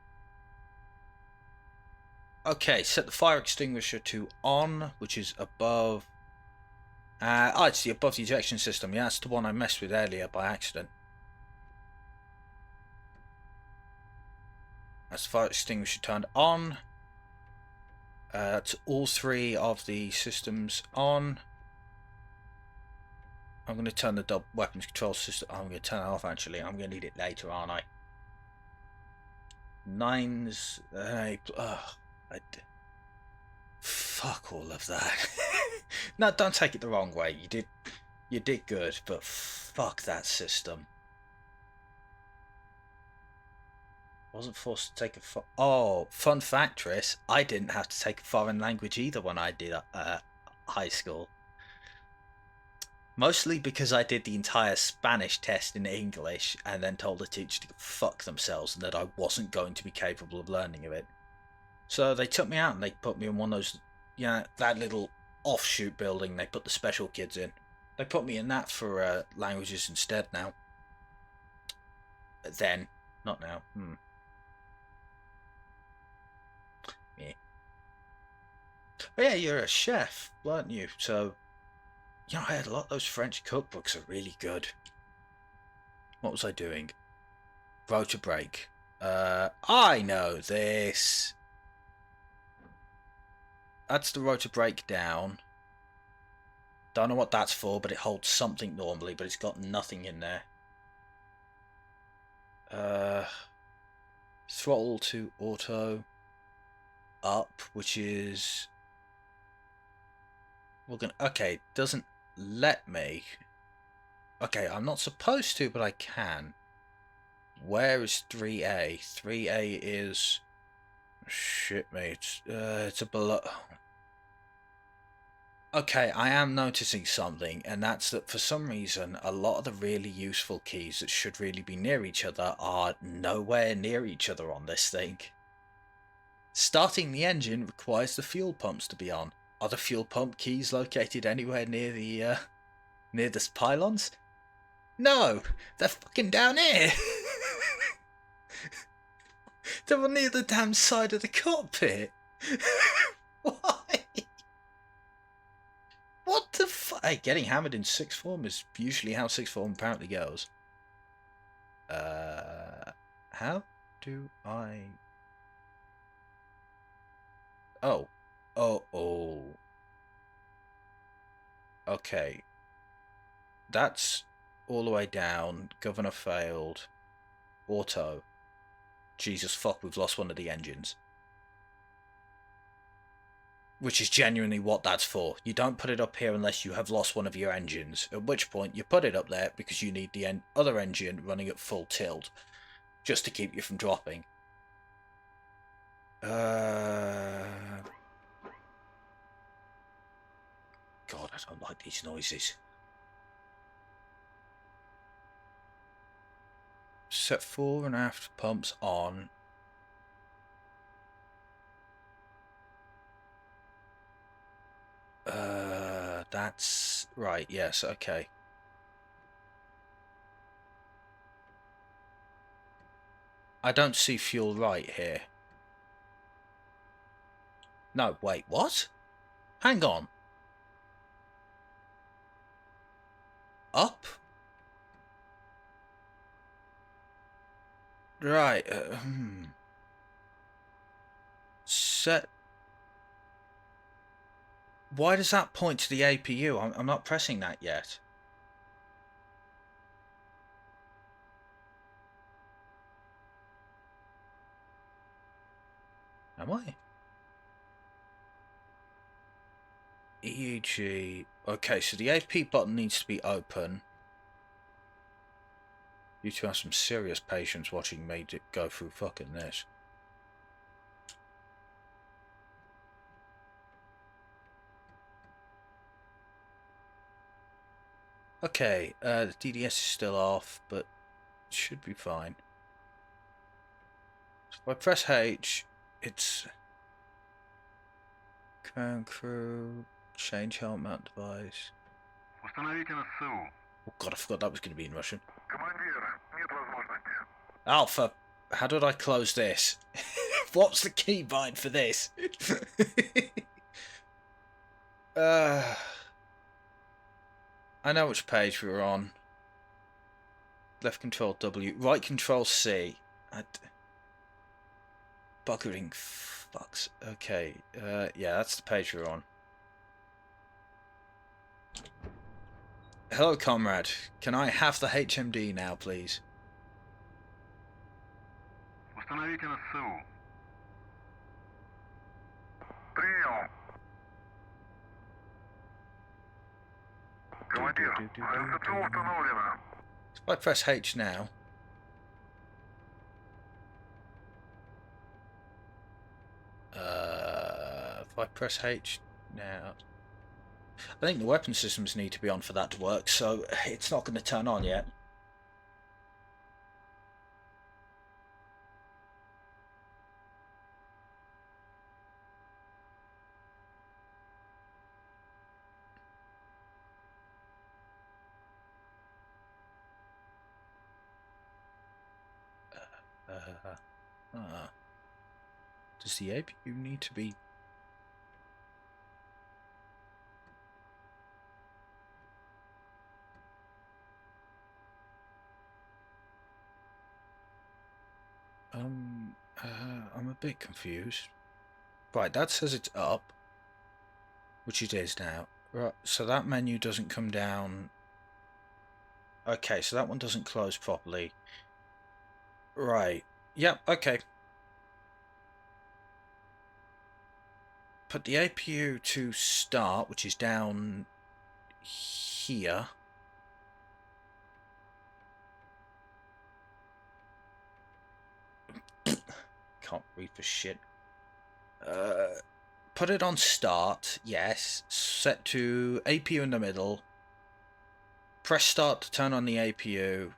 Okay, set the fire extinguisher to on, which is above... it's above the ejection system. Yeah, that's the one I messed with earlier by accident. That's the fire extinguisher turned on. That's all 3 of the systems on. I'm going to turn the weapons control system... I'm going to turn it off, actually. I'm going to need it later, aren't I? Nines. Fuck all of that. No, don't take it the wrong way. You did good, but fuck that system. Wasn't forced to take a oh, fun fact, Tris, I didn't have to take a foreign language either when I did high school. Mostly because I did the entire Spanish test in English and then told the teacher to fuck themselves and that I wasn't going to be capable of learning of it. So they took me out and they put me in one of those, that little offshoot building they put the special kids in. They put me in that for languages instead now. Then, not now. Yeah. But yeah, you're a chef, weren't you? So, I had a lot of those French cookbooks are really good. What was I doing? Rota break. I know this. That's the rota breakdown. Don't know what that's for, but it holds something normally, but it's got nothing in there. Throttle to auto up, which is okay, doesn't let me. Okay, I'm not supposed to, but I can. Where is 3A? 3A is shit, mate. It's a below. Okay, I am noticing something, and that's that for some reason, a lot of the really useful keys that should really be near each other are nowhere near each other on this thing. Starting the engine requires the fuel pumps to be on. Are the fuel pump keys located anywhere near the pylons? No, they're fucking down here. They're on near the damn side of the cockpit. Why? What the fuck? Hey, getting hammered in sixth form is usually how sixth form apparently goes. How do I... Oh. Oh. Okay. That's all the way down. Governor failed. Auto. Jesus fuck, we've lost one of the engines. Which is genuinely what that's for. You don't put it up here unless you have lost one of your engines, at which point you put it up there because you need the other engine running at full tilt, just to keep you from dropping. God, I don't like these noises. Set fore and aft pumps on. That's right, yes, okay. I don't see fuel right here. No, wait, what? Hang on. Up? Right, Set... Why does that point to the APU? I'm not pressing that yet. Am I? EEG. Okay, so the AP button needs to be open. You two have some serious patience watching me go through fucking this. Okay, the DDS is still off, but it should be fine. So if I press H, it's... Crown crew, change helmet mount device. Oh god, I forgot that was going to be in Russian. Alpha, how did I close this? What's the keybind for this? I know which page we were on. Left control W, right control C. Buggering fucks. Okay, yeah, that's the page we're on. Hello, comrade. Can I have the HMD now, please? Установите на СУ. Прием. Командир, РТЦУ установлено. If I press H now. If I press H now. I think the weapon systems need to be on for that to work, so it's not going to turn on yet. Does the APU need to be... I'm a bit confused. Right, that says it's up, which it is now. Right, so that menu doesn't come down. Okay, so that one doesn't close properly. Right. Yep, okay. Put the APU to start, which is down here. Can't read for shit. Put it on start, yes. Set to APU in the middle. Press start to turn on the APU.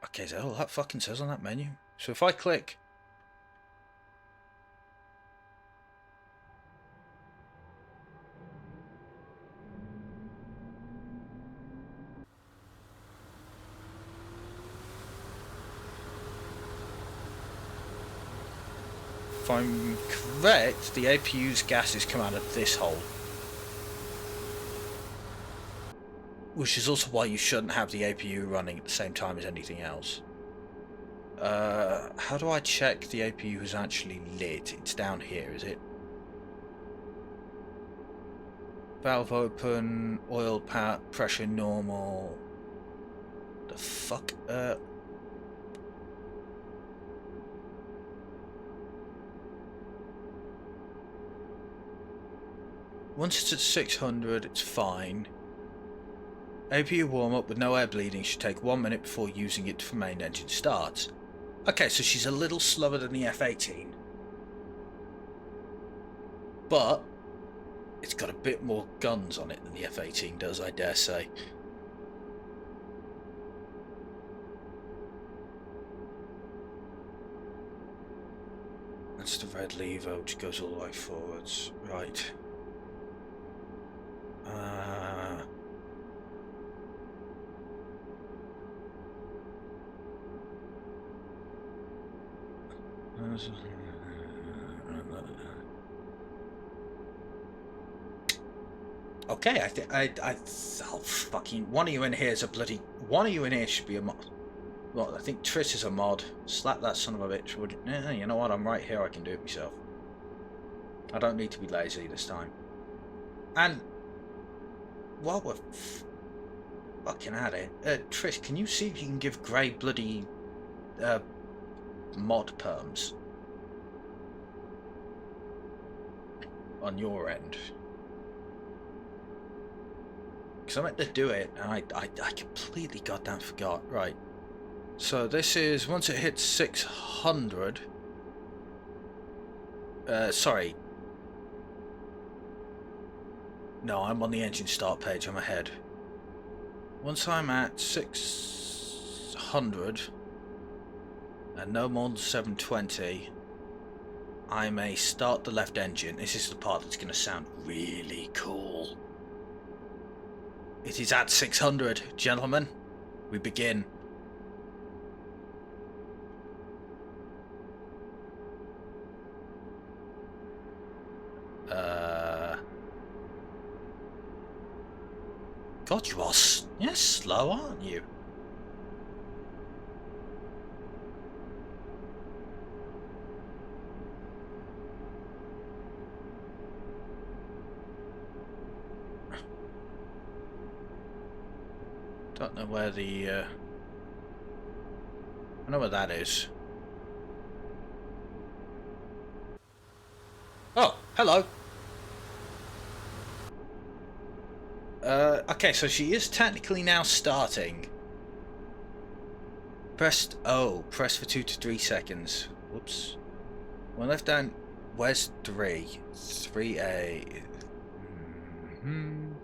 Okay, is that all that fucking says on that menu? So if I click... If I'm correct, the APU's gases come out of this hole. Which is also why you shouldn't have the APU running at the same time as anything else. How do I check the APU is actually lit? It's down here, is it? Valve open, oil pressure normal. The fuck? Once it's at 600, it's fine. APU warm-up with no air bleeding should take 1 minute before using it for main engine starts. Okay, so she's a little slower than the F-18. But it's got a bit more guns on it than the F-18 does, I dare say. That's the red lever, which goes all the way forwards. Right. Okay, oh fucking, one of you in here is a bloody, one of you in here should be a mod. Well, I think Triss is a mod. Slap that son of a bitch. You know what, I'm right here, I can do it myself. I don't need to be lazy this time. And while we're fucking at it, Trish, can you see if you can give Grey bloody mod perms on your end? Because I meant to do it and I completely goddamn forgot. Right. So this is once it hits 600. Sorry. No, I'm on the engine start page. I'm ahead. Once I'm at 600 and no more than 720, I may start the left engine. This is the part that's going to sound really cool. It is at 600, gentlemen. We begin. God, you are slow, aren't you? Don't know where the... I know where that is. Oh, hello. Okay, so she is technically now starting. Press for 2 to 3 seconds. Whoops. One left down. Where's 3? 3A. When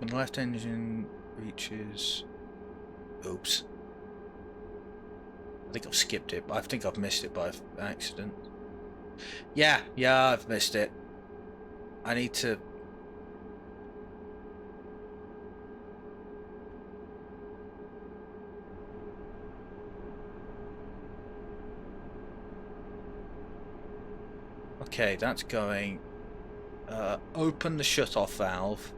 the left engine reaches... Oops. I think I've skipped it. I think I've missed it by accident. Yeah, I've missed it. I need to... Okay, that's going... open the shut-off valve.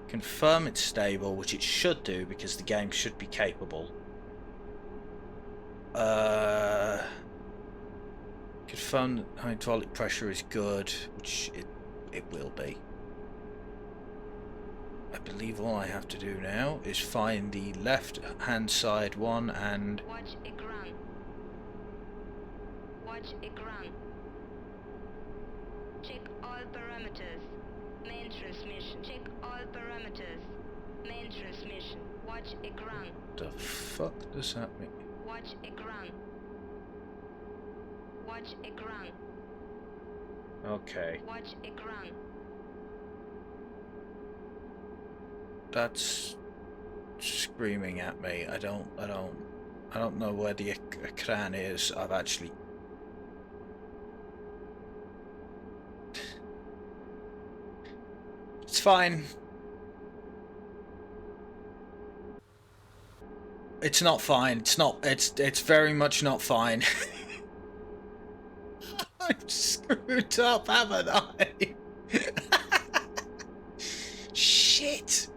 Confirm it's stable, which it should do because the game should be capable. Confirm that hydraulic pressure is good, which it will be. I believe all I have to do now is find the left-hand side one and... Watch ekran. Watch ekran. Check all parameters. Main transmission. Check all parameters. Main transmission. Watch ekran. The fuck does that mean? Watch ekran. Watch ekran. Okay. Watch ekran. That's screaming at me. I don't know where the ekran is. I've actually... It's fine. It's not fine. It's not. It's very much not fine. I've screwed up, haven't I? Shit.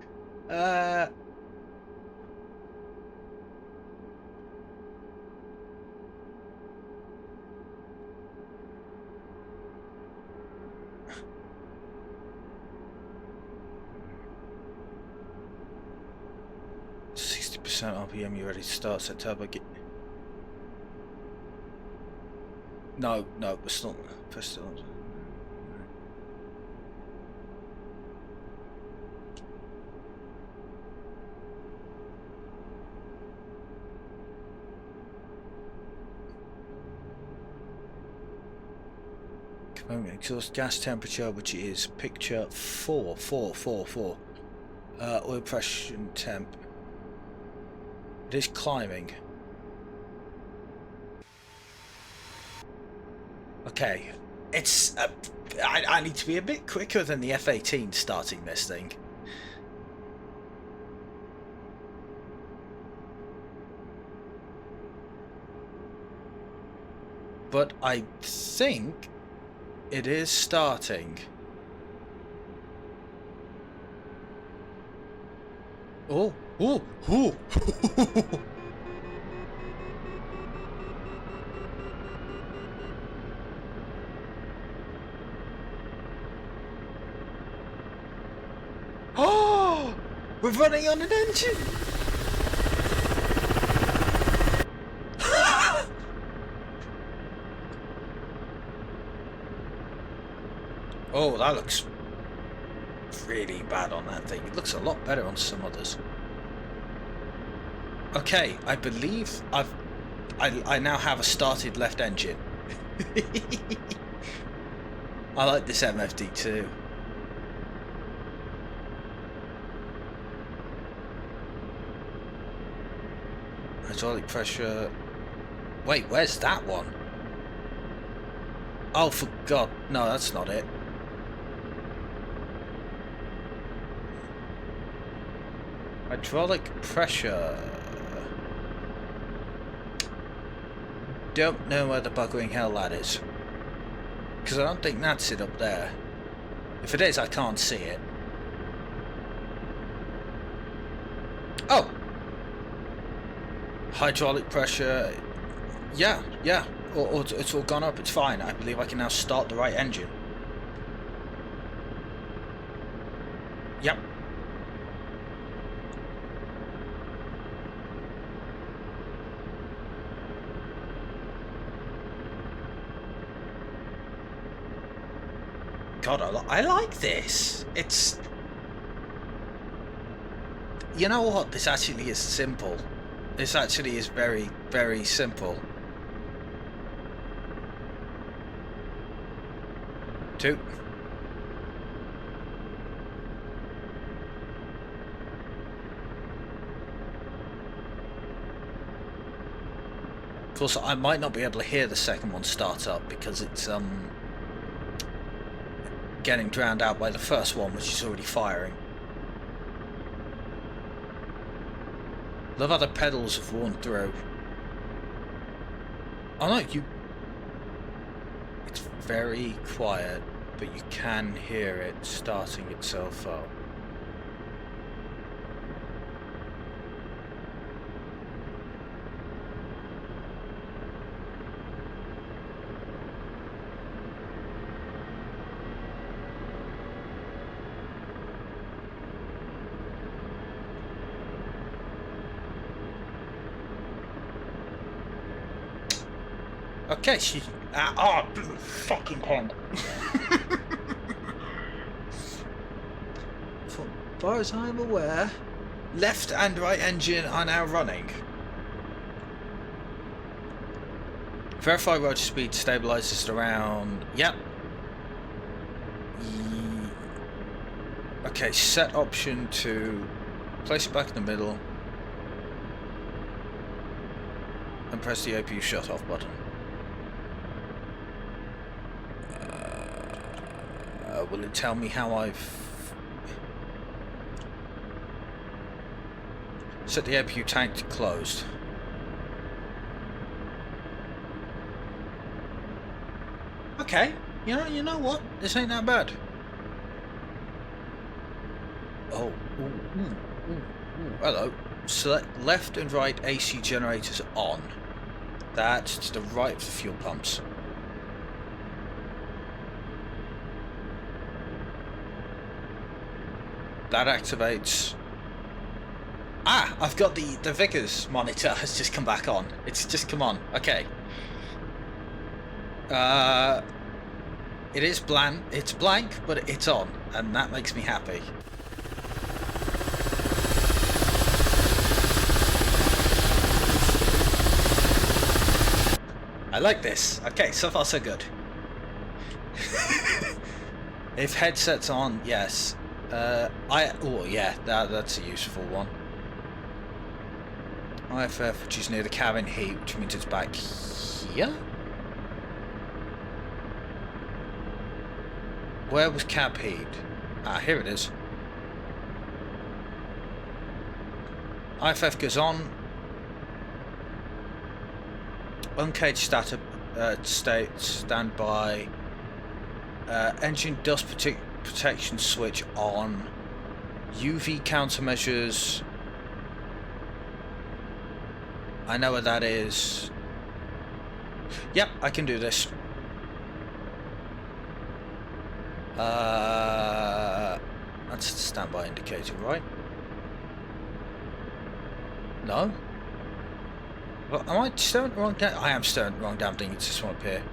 60% RPM, you ready to start? Set turbo. No, it's not. Press it on. Exhaust gas temperature, which is picture 4. Oil pressure and temp. It is climbing. Okay, it's... I need to be a bit quicker than the F-18 starting this thing. But I think it is starting. Oh. Oh, we're running on an engine. Oh, that looks really bad on that thing. It looks a lot better on some others. Okay, I believe I now have a started left engine. I like this MFD too. Hydraulic pressure. Wait, where's that one? Oh, for God. No, that's not it. Hydraulic pressure. Don't know where the buggering hell that is. Because I don't think that's it up there. If it is, I can't see it. Oh! Hydraulic pressure. Yeah. Or it's all gone up. It's fine. I believe I can now start the right engine. Yep. God, I like this. It's... You know what? This actually is simple. This actually is very, very simple. 2. Of course, I might not be able to hear the second one start up because it's getting drowned out by the first one, which is already firing. Love how the pedals have worn through. Oh no, you... It's very quiet, but you can hear it starting itself up. Okay, she... oh, fucking hand. As far as I'm aware, left and right engine are now running. Verify rotor speed stabilizes around... Yep. Okay, set option to place it back in the middle. And press the APU shut off button. Will it tell me how I've set the APU tank to closed? Okay, you know what? This ain't that bad. Oh, hello. Select left and right AC generators on. That's to the right of the fuel pumps. That activates... Ah! I've got the Vickers monitor has just come back on. It's just come on. Okay. It is blank. It's blank, but it's on. And that makes me happy. I like this. Okay, so far so good. If headset's on, yes. Oh yeah, that's a useful one. IFF, which is near the cabin heat, which means it's back here. Where was cab heat? Ah, here it is. IFF goes on. Uncaged state standby. Engine dust protection switch on. UV countermeasures. I know where that is. Yep, I can do this. That's the standby indicator, right? No? Well, am I staring at the wrong damn... I am staring at the wrong damn thing, it's this one up here.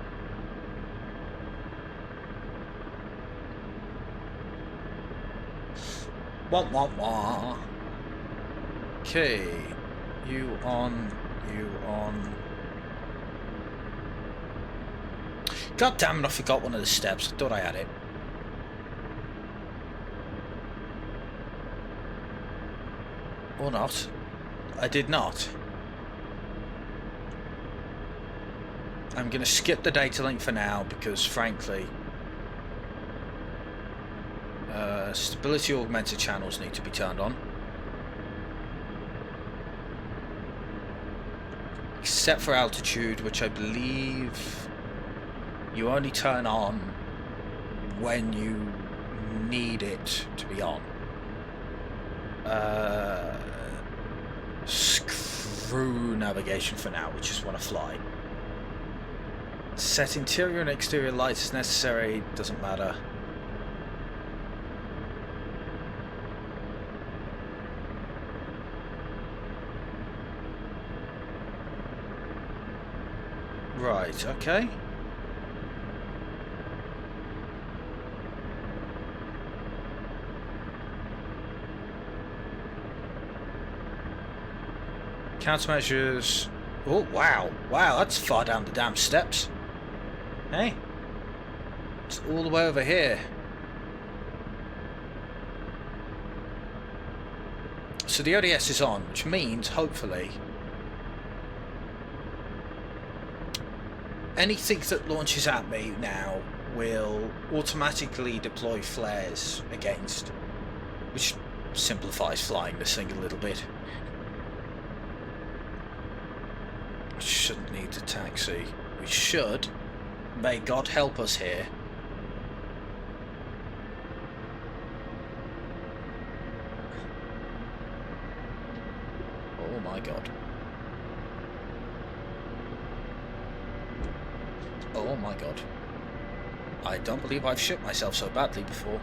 Wah wah wah. Okay. You on. God damn it, I forgot one of the steps. I thought I had it. Or not. I did not. I'm going to skip the data link for now because, frankly, stability augmented channels need to be turned on. Except for altitude, which I believe you only turn on when you need it to be on. Screw navigation for now, we just want to fly. Set interior and exterior lights as necessary, doesn't matter. Right, okay. Countermeasures. Oh, wow. Wow, that's far down the damn steps. Hey? It's all the way over here. So the ODS is on, which means, hopefully, anything that launches at me now will automatically deploy flares against, which simplifies flying this thing a little bit. Shouldn't need a taxi. We should. May God help us here. Oh my God. Oh my God. I don't believe I've shit myself so badly before.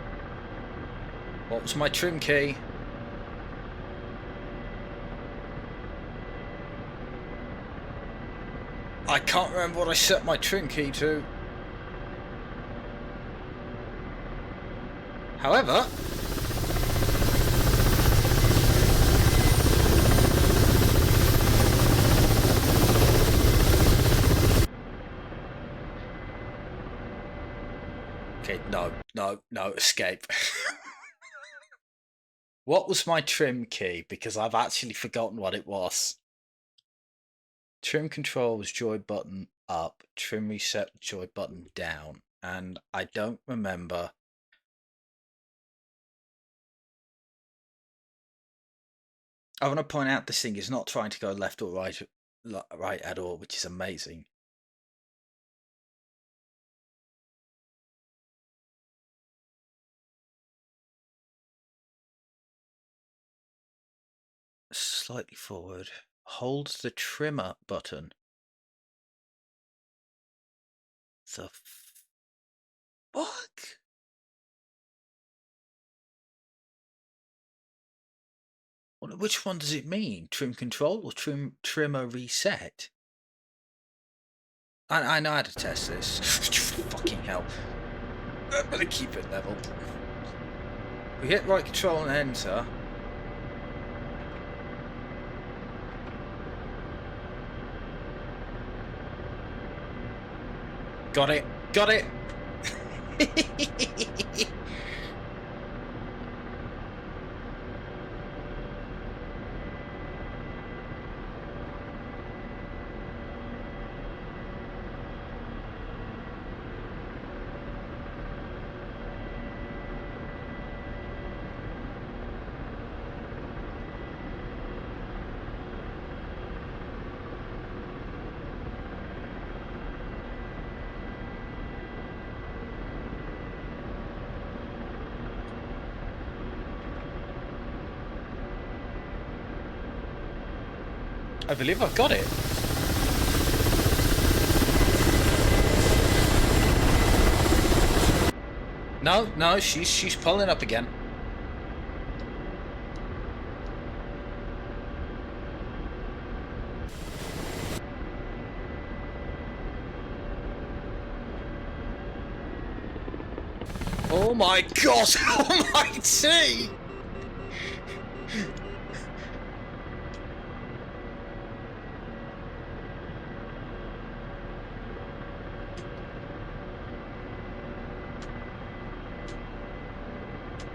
What was my trim key? I can't remember what I set my trim key to. However, okay, no, escape. What was my trim key? Because I've actually forgotten what it was. Trim control was joy button up, trim reset joy button down, and I don't remember. I want to point out this thing is not trying to go left or right at all, which is amazing. Slightly forward. Hold the trimmer button. The fuck? Which one does it mean? Trim control or trimmer reset? I know how to test this. Fucking hell. I'm gonna keep it level. We hit right control and enter. Got it. Got it. I believe I've got it. No, she's pulling up again. Oh my God! Almighty!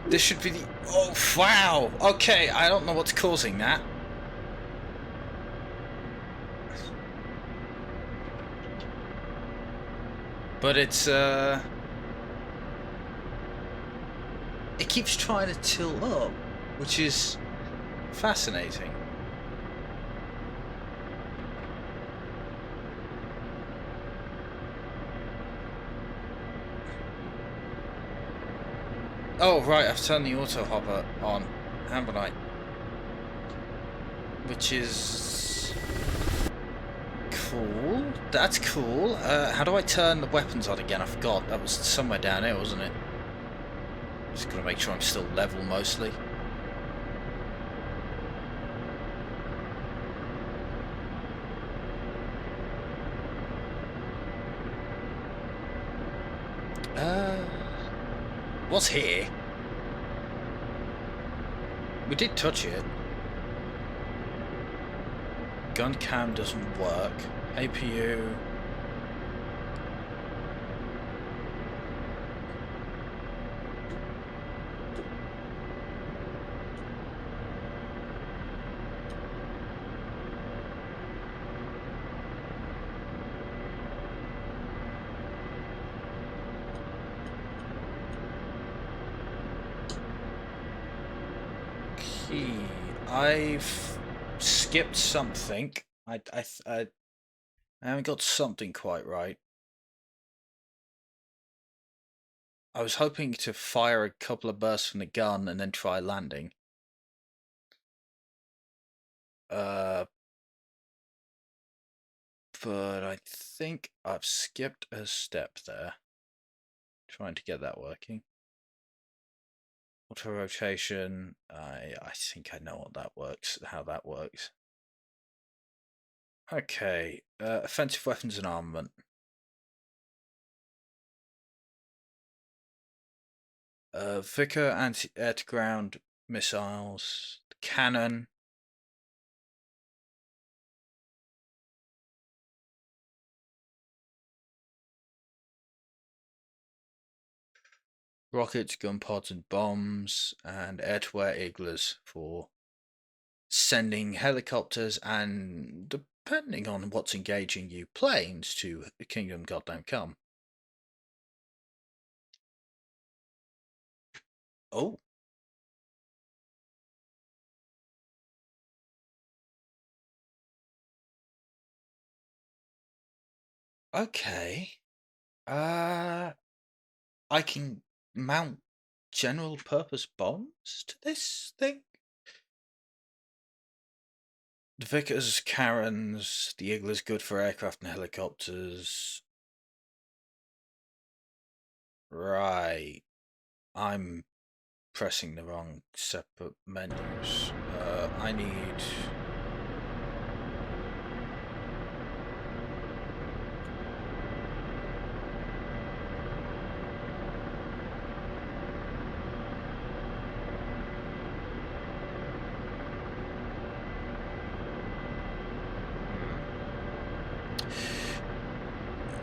This should be the... Oh, wow! Okay, I don't know what's causing that. But it's, it keeps trying to tilt up, which is fascinating. Oh, right, I've turned the auto hopper on, haven't I? Which is... cool. That's cool. How do I turn the weapons on again? I forgot. That was somewhere down here, wasn't it? Just gotta make sure I'm still level, mostly. What's here? We did touch it. gun cam doesn't work. APU. I've skipped something. I haven't got something quite right. I was hoping to fire a couple of bursts from the gun and then try landing. But I think I've skipped a step there. Trying to get that working. Auto rotation. I think I know what that works. How that works. Okay. Offensive weapons and armament. Vickers anti-air-to-ground missiles. Cannon. Rockets, gun pods, and bombs, and air-to-air igloos for sending helicopters and, depending on what's engaging you, planes to Kingdom Goddamn Come. Oh. Okay. I can mount general purpose bombs to this thing? The Vickers, Karens, the Igla's good for aircraft and helicopters. Right. I'm pressing the wrong separate menus. I need...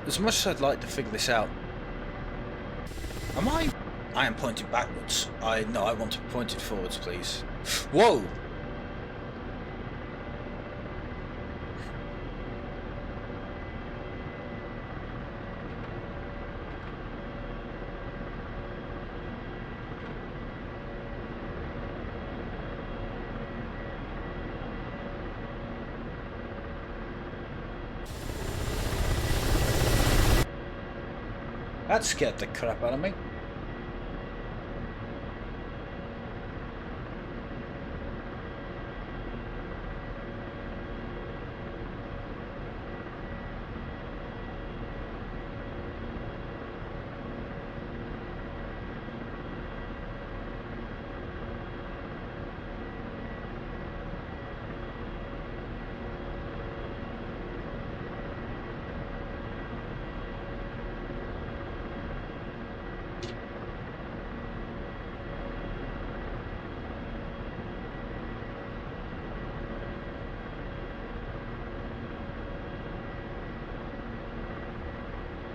As much as I'd like to figure this out, I am pointing backwards. No, I want to be pointed forwards, please. Whoa! That scared the crap out of me.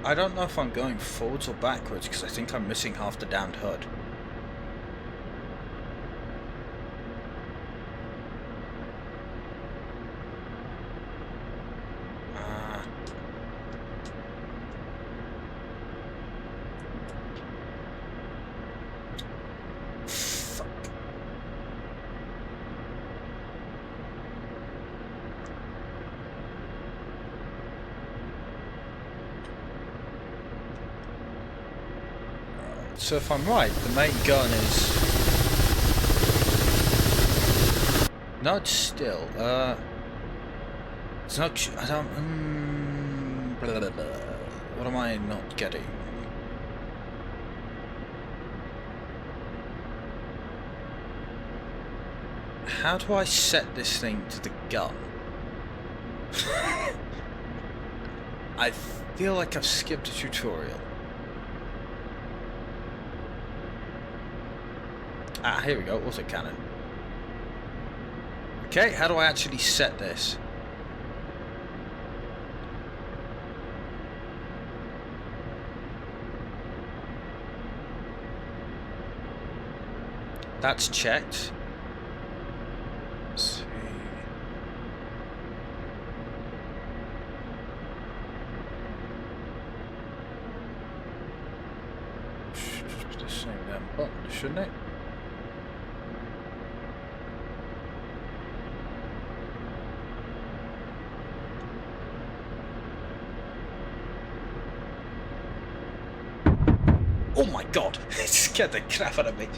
I don't know if I'm going forwards or backwards because I think I'm missing half the damned hood. Fuck. So if I'm right, the main gun is... No, it's still, it's not... I don't... blah, blah, blah. What am I not getting? How do I set this thing to the gun? I feel like I've skipped a tutorial. Ah, here we go, autocannon. Okay, how do I actually set this? That's checked. Let's see. Should just be the same damn button, shouldn't it? Oh my god! It scared the crap out of me.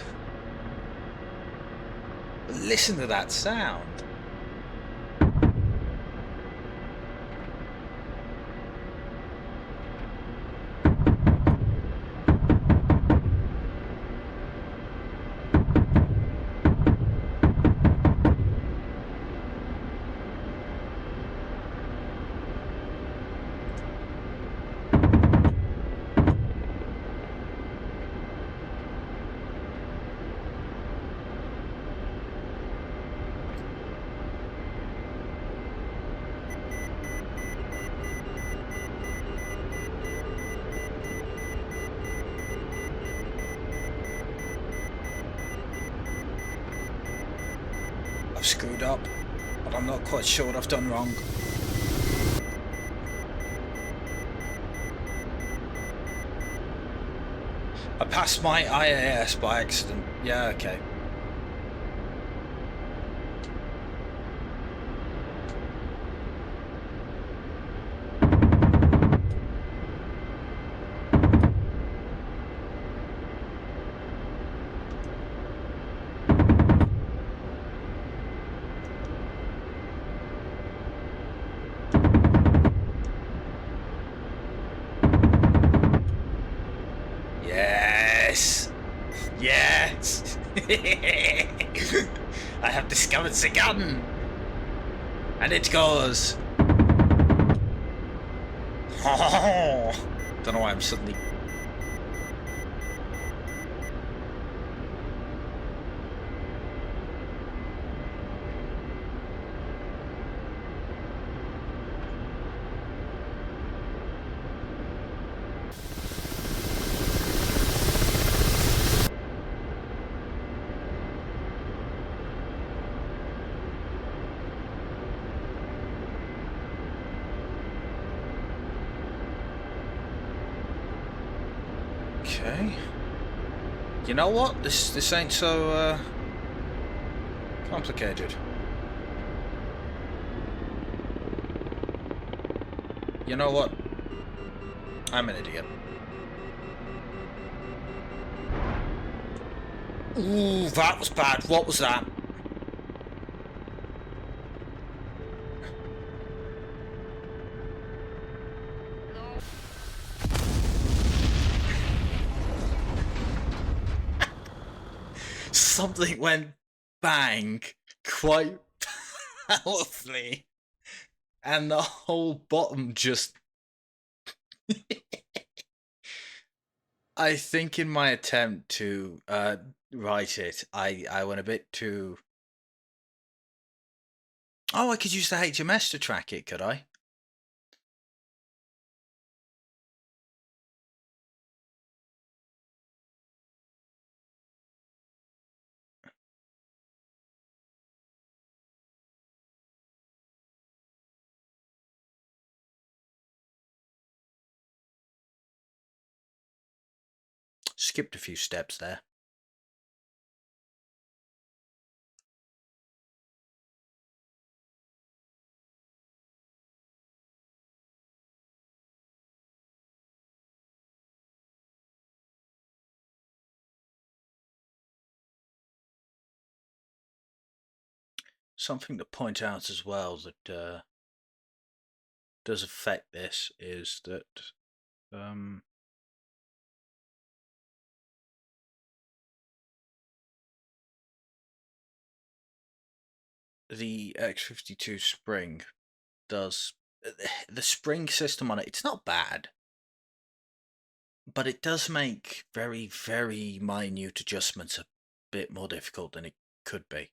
Listen to that sound. I've screwed up, but I'm not quite sure what I've done wrong. I passed my IAS by accident. Yeah, okay. Yes! Yes! I have discovered the gun! And it goes... Don't know why I'm suddenly... Okay. You know what? This ain't so complicated. You know what? I'm an idiot. Ooh, that was bad. What was that? Something went bang quite powerfully, and the whole bottom just... I think in my attempt to write it, I went a bit too... Oh, I could use the HMS to track it, could I? Skipped a few steps there. Something to point out as well that does affect this is that the X52 spring does... The spring system on it, it's not bad, but it does make very, very minute adjustments a bit more difficult than it could be.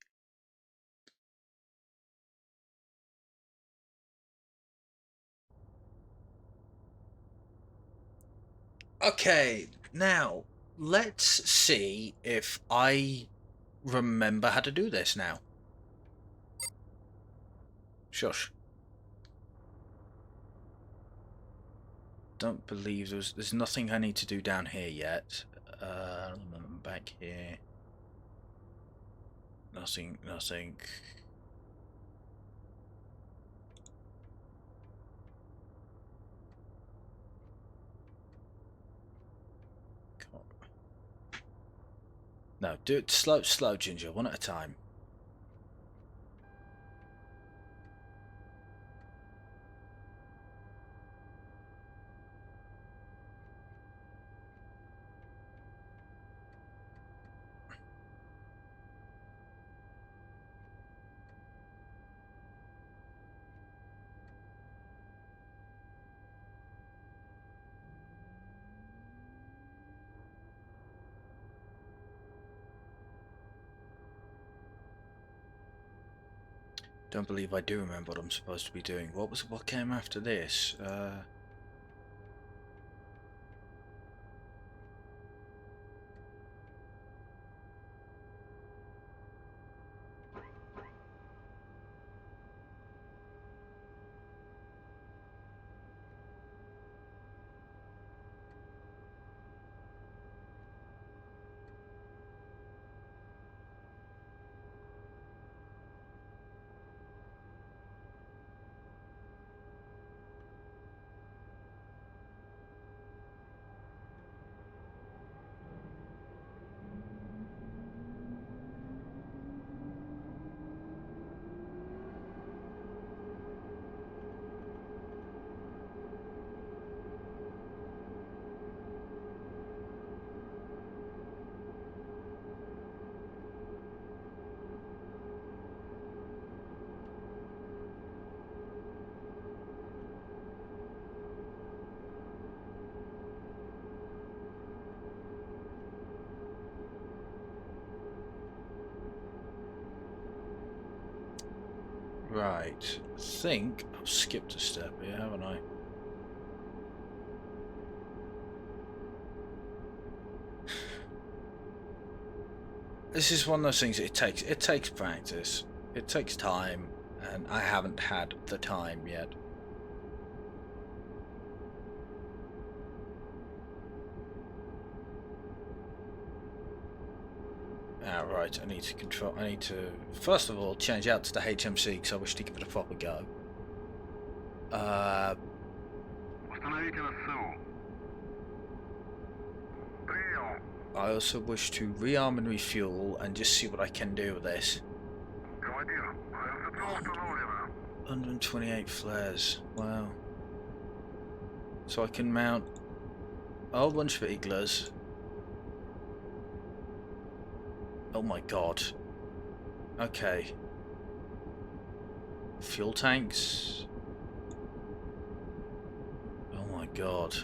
Okay, now let's see if I remember how to do this now. Shush. Don't believe there's nothing I need to do down here yet. Back here. Nothing. No, do it slow, Ginger, one at a time. Don't believe I do remember what I'm supposed to be doing. What came after this? Right. I think I've skipped a step here, haven't I? This is one of those things. It takes practice. It takes time, and I haven't had the time yet. Right, I need to first of all change out to the HMC because I wish to give it a proper go. Установите на СУ. Прием. I also wish to rearm and refuel and just see what I can do with this. Командир, РЦП установлено. 128 flares, wow. So I can mount a whole bunch of iglas. Oh my god. Okay. Fuel tanks. Oh my god.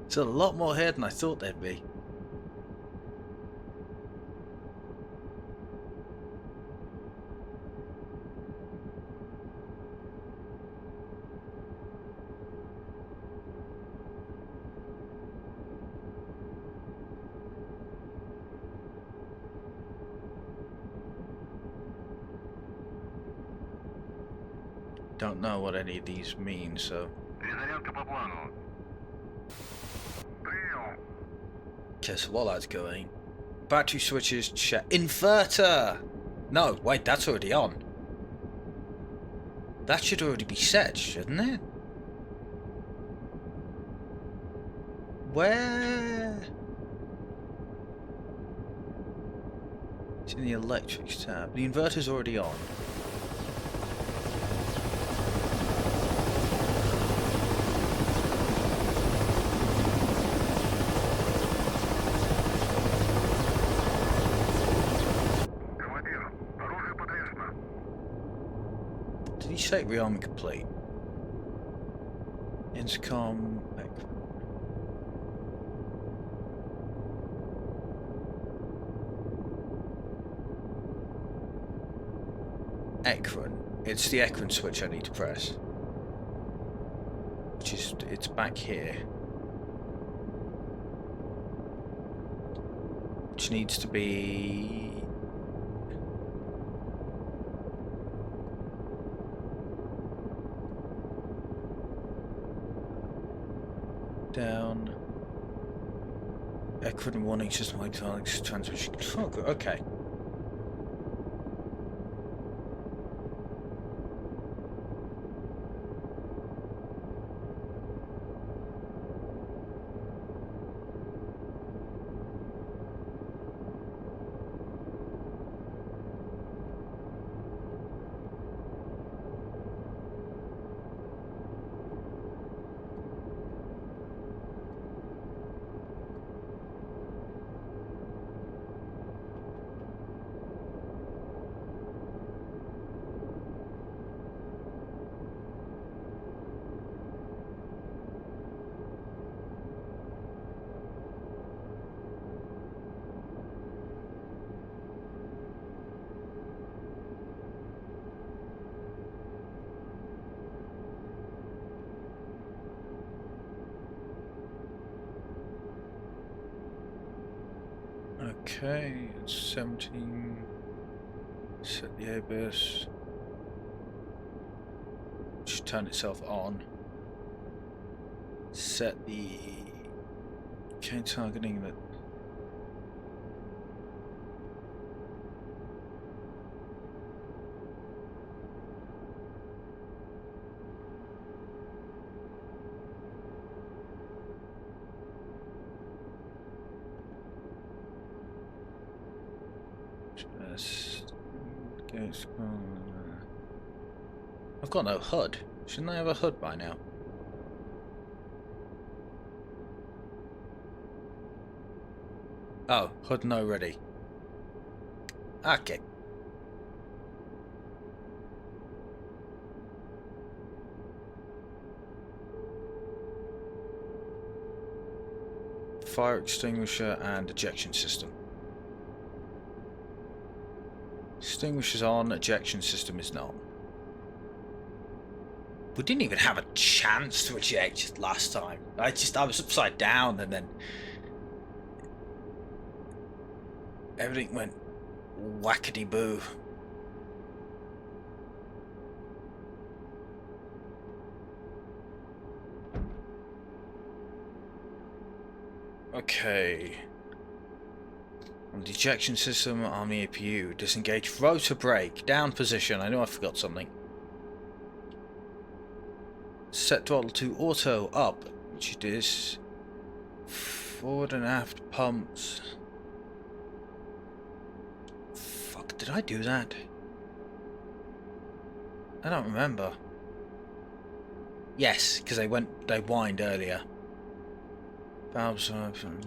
It's a lot more here than I thought there'd be. Don't know what any of these mean, so. Перезарядка по плану. Прием. Okay, so while that's going, battery switches check. Inverter! No, wait, that's already on. That should already be set, shouldn't it? Where? It's in the electrics tab. The inverter's already on. Командир, оружие подвешено. Did he say rearming complete? Intercom. Ekron. It's the Ekron switch I need to press. Which is, it's back here. Which needs to be... down. Ekron warning system electronics transmission. Oh, okay. Okay, it's 17. Set the ABS. Should turn itself on. Set the K targeting that. I've got no HUD. Shouldn't I have a HUD by now? Oh, HUD no ready. Okay. Fire extinguisher and ejection system. Extinguisher's on, ejection system is not. We didn't even have a chance to eject last time. I was upside down and then everything went whackety boo. Okay. On the ejection system, on the APU, disengage rotor brake, down position. I know I forgot something. Set throttle to auto up, which it is. Forward and aft pumps. Fuck, did I do that? I don't remember. Yes, because they whined earlier. Valves open.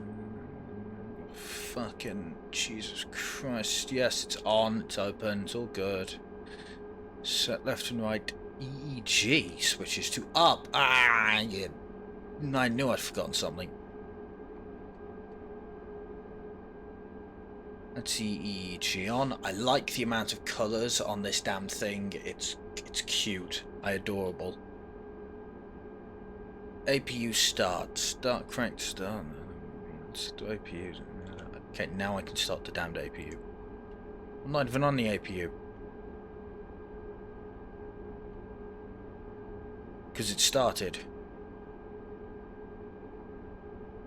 Fucking Jesus Christ. Yes, it's on, it's open, it's all good. Set left and right EEG switches to up. Ah, yeah. I knew I'd forgotten something. Let's see EEG on. I like the amount of colours on this damn thing. It's cute. Adorable. APU start. Start crank start. APU. Okay, now I can start the damned APU. I'm not even on the APU. Because it started.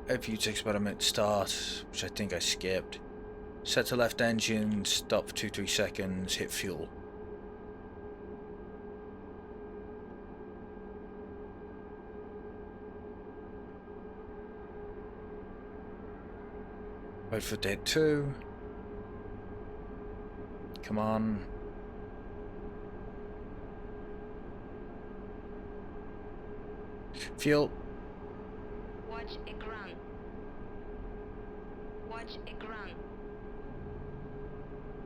APU takes about a minute to start, which I think I skipped. Set to left engine, stop for 2-3 seconds, hit fuel. Wait for dead 2. Come on. Fuel. Watch Ekran. Watch Ekran.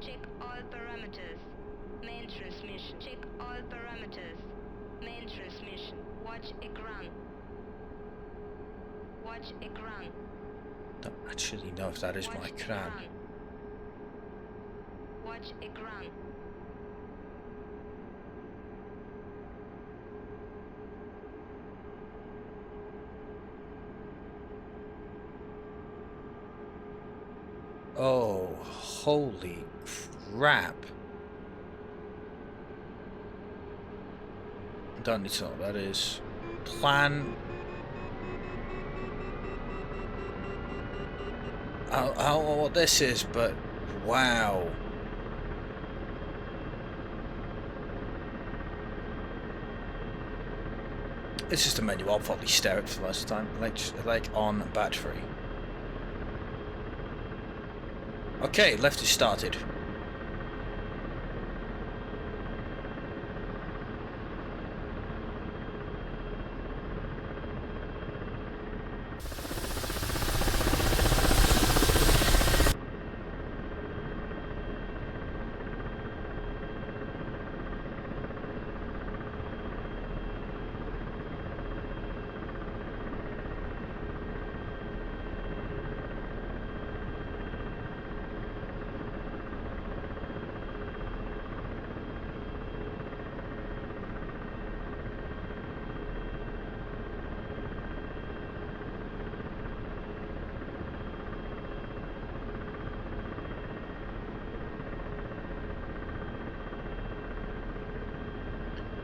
Check all parameters. Main transmission. Check all parameters. Main transmission. Watch Ekran. Watch Ekran. Don't actually know if that is my cran. Watch Ekran. Oh, holy crap. Don't need to know what that is. Plan. I don't know what this is, but wow. It's just a menu. I'll probably stare at it for the last time. Like on battery. Okay, left is started.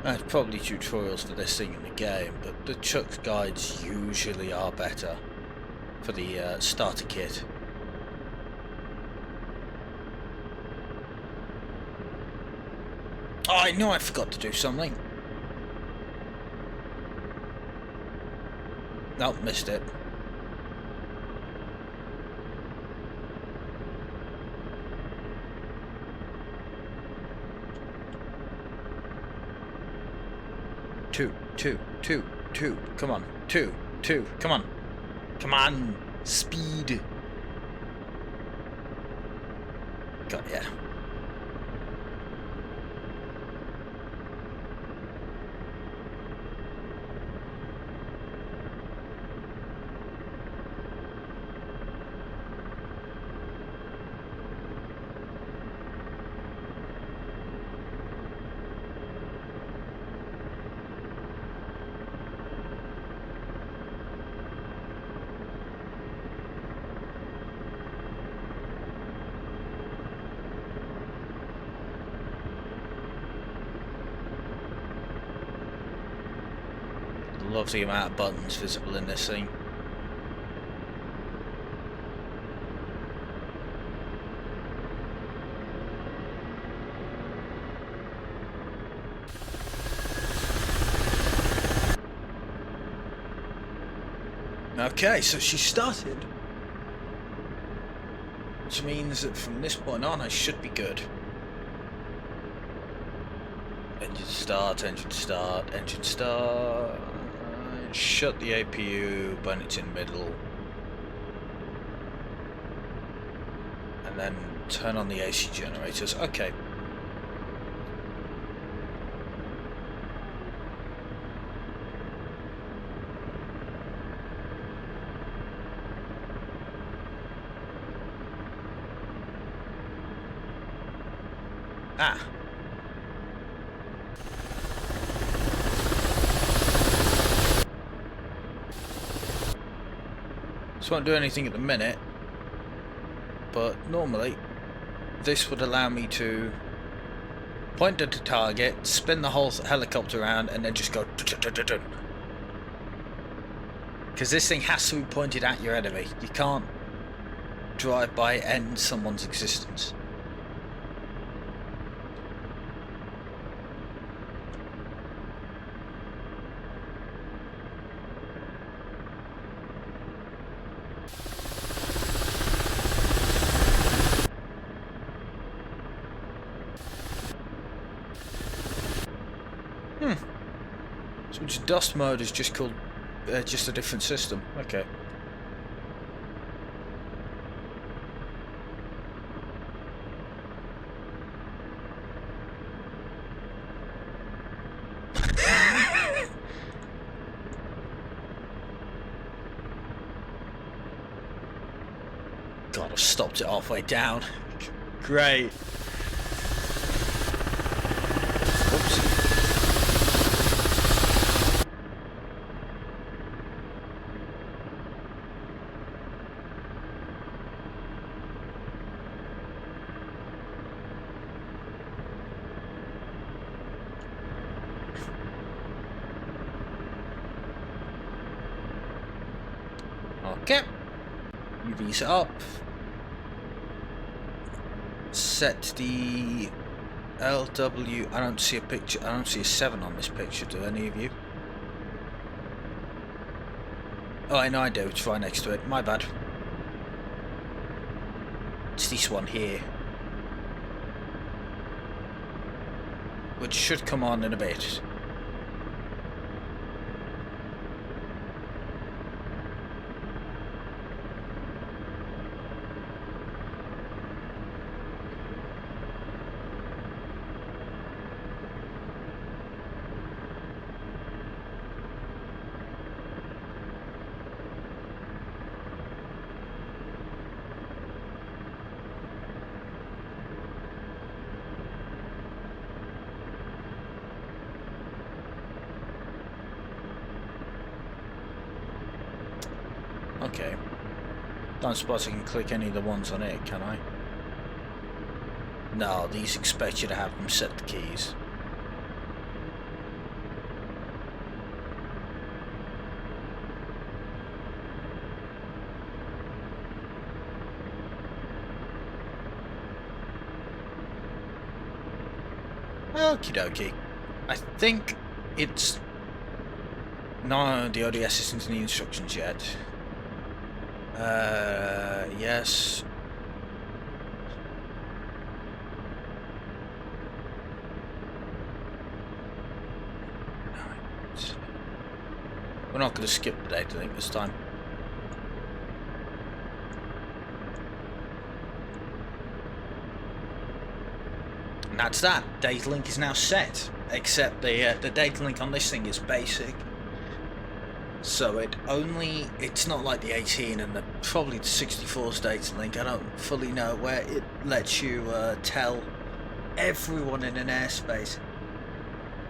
There's probably tutorials for this thing in the game, but the Chuck's guides usually are better for the starter kit. Oh, I know I forgot to do something. Nope, missed it. Two. Come on. Two. Come on. Come on. Speed. Got ya. Love the amount of buttons visible in this thing. Okay, so she started. Which means that from this point on I should be good. Engine start, engine start, engine start. Shut the APU when it's in middle. And then turn on the AC generators. Okay. Ah. This won't do anything at the minute, but normally this would allow me to point at a target, spin the whole helicopter around, and then just go. Because this thing has to be pointed at your enemy. You can't drive by end someone's existence. So which dust mode is just called just a different system. Okay. God, I've stopped it halfway down. Great. Oops. Okay. UV's up. Set the LW. I don't see a picture. I don't see a 7 on this picture. Do any of you? Oh, I know I do. It's right next to it. My bad. It's this one here, which should come on in a bit. Okay. Don't suppose I can click any of the ones on it, can I? No, these expect you to have them set the keys. Okie dokie. I think it's... No, the ODS isn't in the instructions yet. Yes. We're not going to skip the data link this time. And that's that. Data link is now set. Except the data link on this thing is basic. So it's not like the 18 and probably the 64's data link. I don't fully know where it lets you tell everyone in an airspace.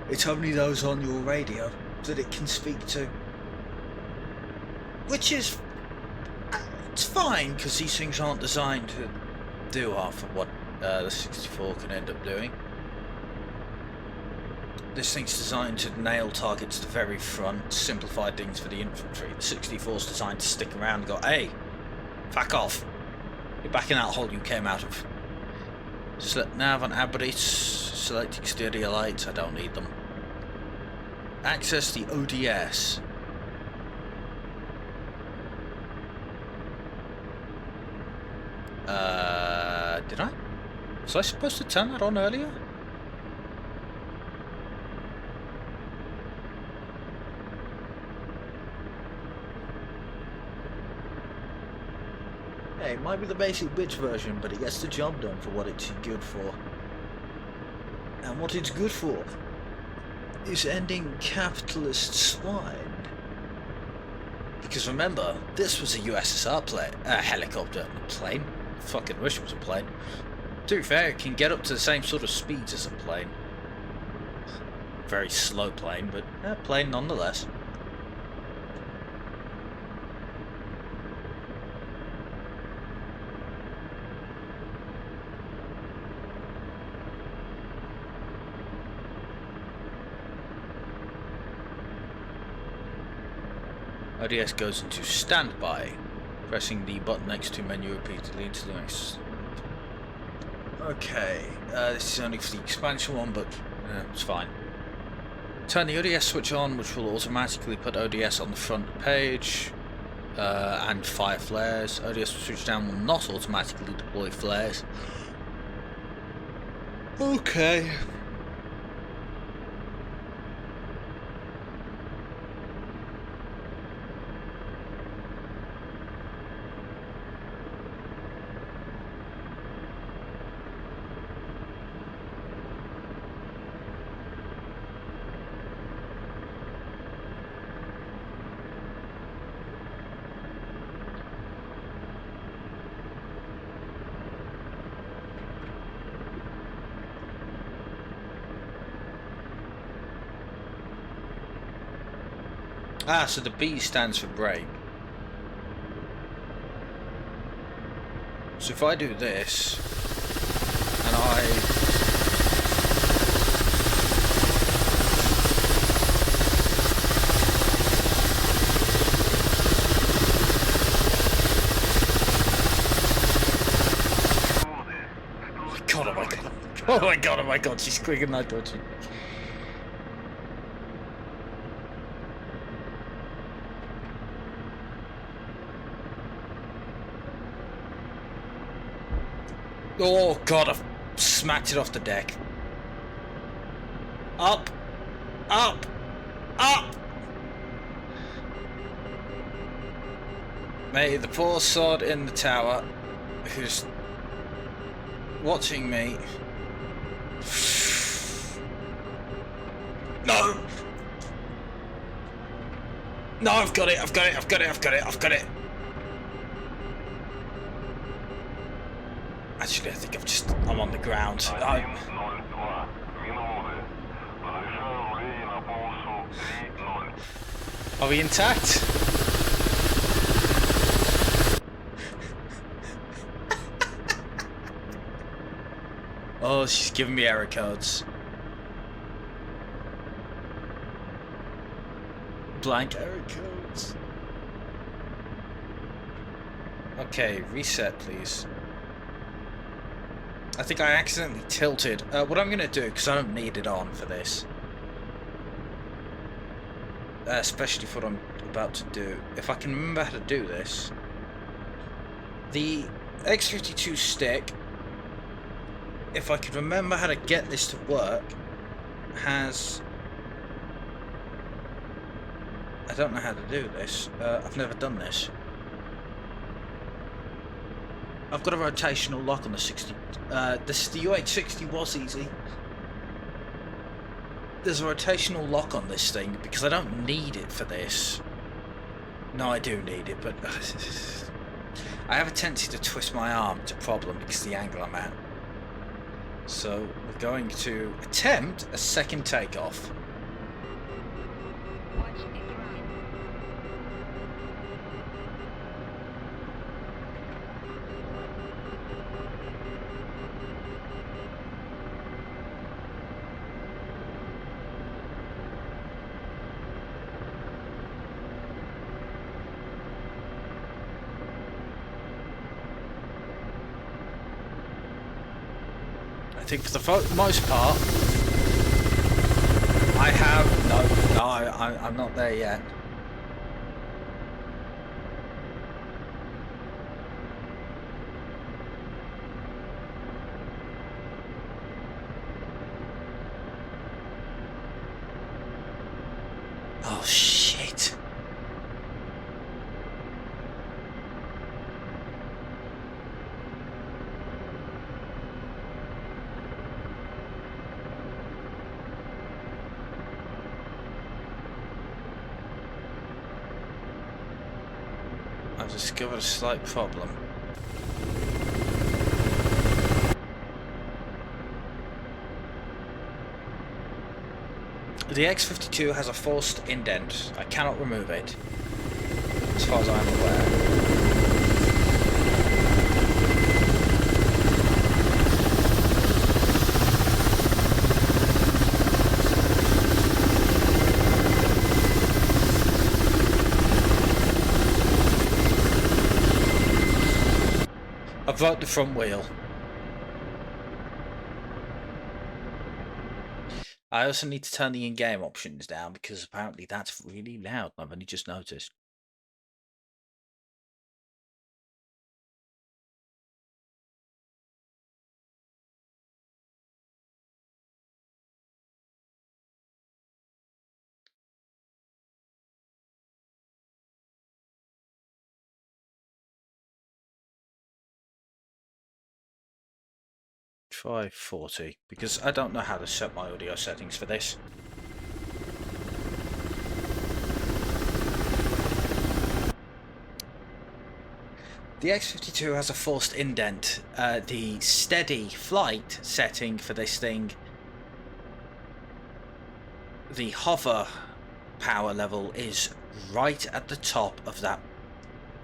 It's only those on your radio that it can speak to. Which is... it's fine, because these things aren't designed to do half of what the 64 can end up doing. This thing's designed to nail targets to the very front, simplify things for the infantry. The 64's designed to stick around and go, hey, fuck off. You're back in that hole you came out of. Select nav on Aberdeen, select exterior lights, I don't need them. Access the ODS. Did I? Was I supposed to turn that on earlier? Hey, it might be the basic bitch version, but it gets the job done for what it's good for. And what it's good for is ending capitalist swine. Because remember, this was a USSR plane, helicopter, a plane. Fucking wish it was a plane. To be fair, it can get up to the same sort of speeds as a plane. Very slow plane, but a plane nonetheless. ODS goes into standby, pressing the button next to menu repeatedly into the next. Okay, this is only for the expansion one, but it's fine. Turn the ODS switch on, which will automatically put ODS on the front page and fire flares. ODS switch down will not automatically deploy flares. Okay. Ah, so the B stands for brake. So if I do this, and oh my god, she's quicker than I thought she. Oh god, I've smacked it off the deck. Up! Up! Up! Mate, the poor sod in the tower who's watching me. No! No, I've got it, I've got it, I've got it, I've got it, I've got it! Actually, I think I'm on the ground. 102. Минуты. Разрешаю влияние на полосу 3-0. Are we intact? Oh, she's giving me error codes. Blank error codes. Okay, reset please. I think I accidentally tilted. What I'm gonna do, because I don't need it on for this, especially for what I'm about to do, if I can remember how to do this, the X52 stick, if I could remember how to get this to work, has... I don't know how to do this. I've never done this. I've got a rotational lock on the 60. The UH-60 was easy. There's a rotational lock on this thing because I don't need it for this. No, I do need it, but I have a tendency to twist my arm. It's a problem because of the angle I'm at. So we're going to attempt a second takeoff. Watch a ground. I think for the most part, I have no, I'm not there yet. Oh shit. I've discovered a slight problem. The X52 has a forced indent. I cannot remove it, as far as I'm aware. I broke the front wheel. I also need to turn the in-game options down because apparently that's really loud. I've only just noticed. Try 40 because I don't know how to set my audio settings for this. The X52 has a forced indent. The steady flight setting for this thing, the hover power level is right at the top of that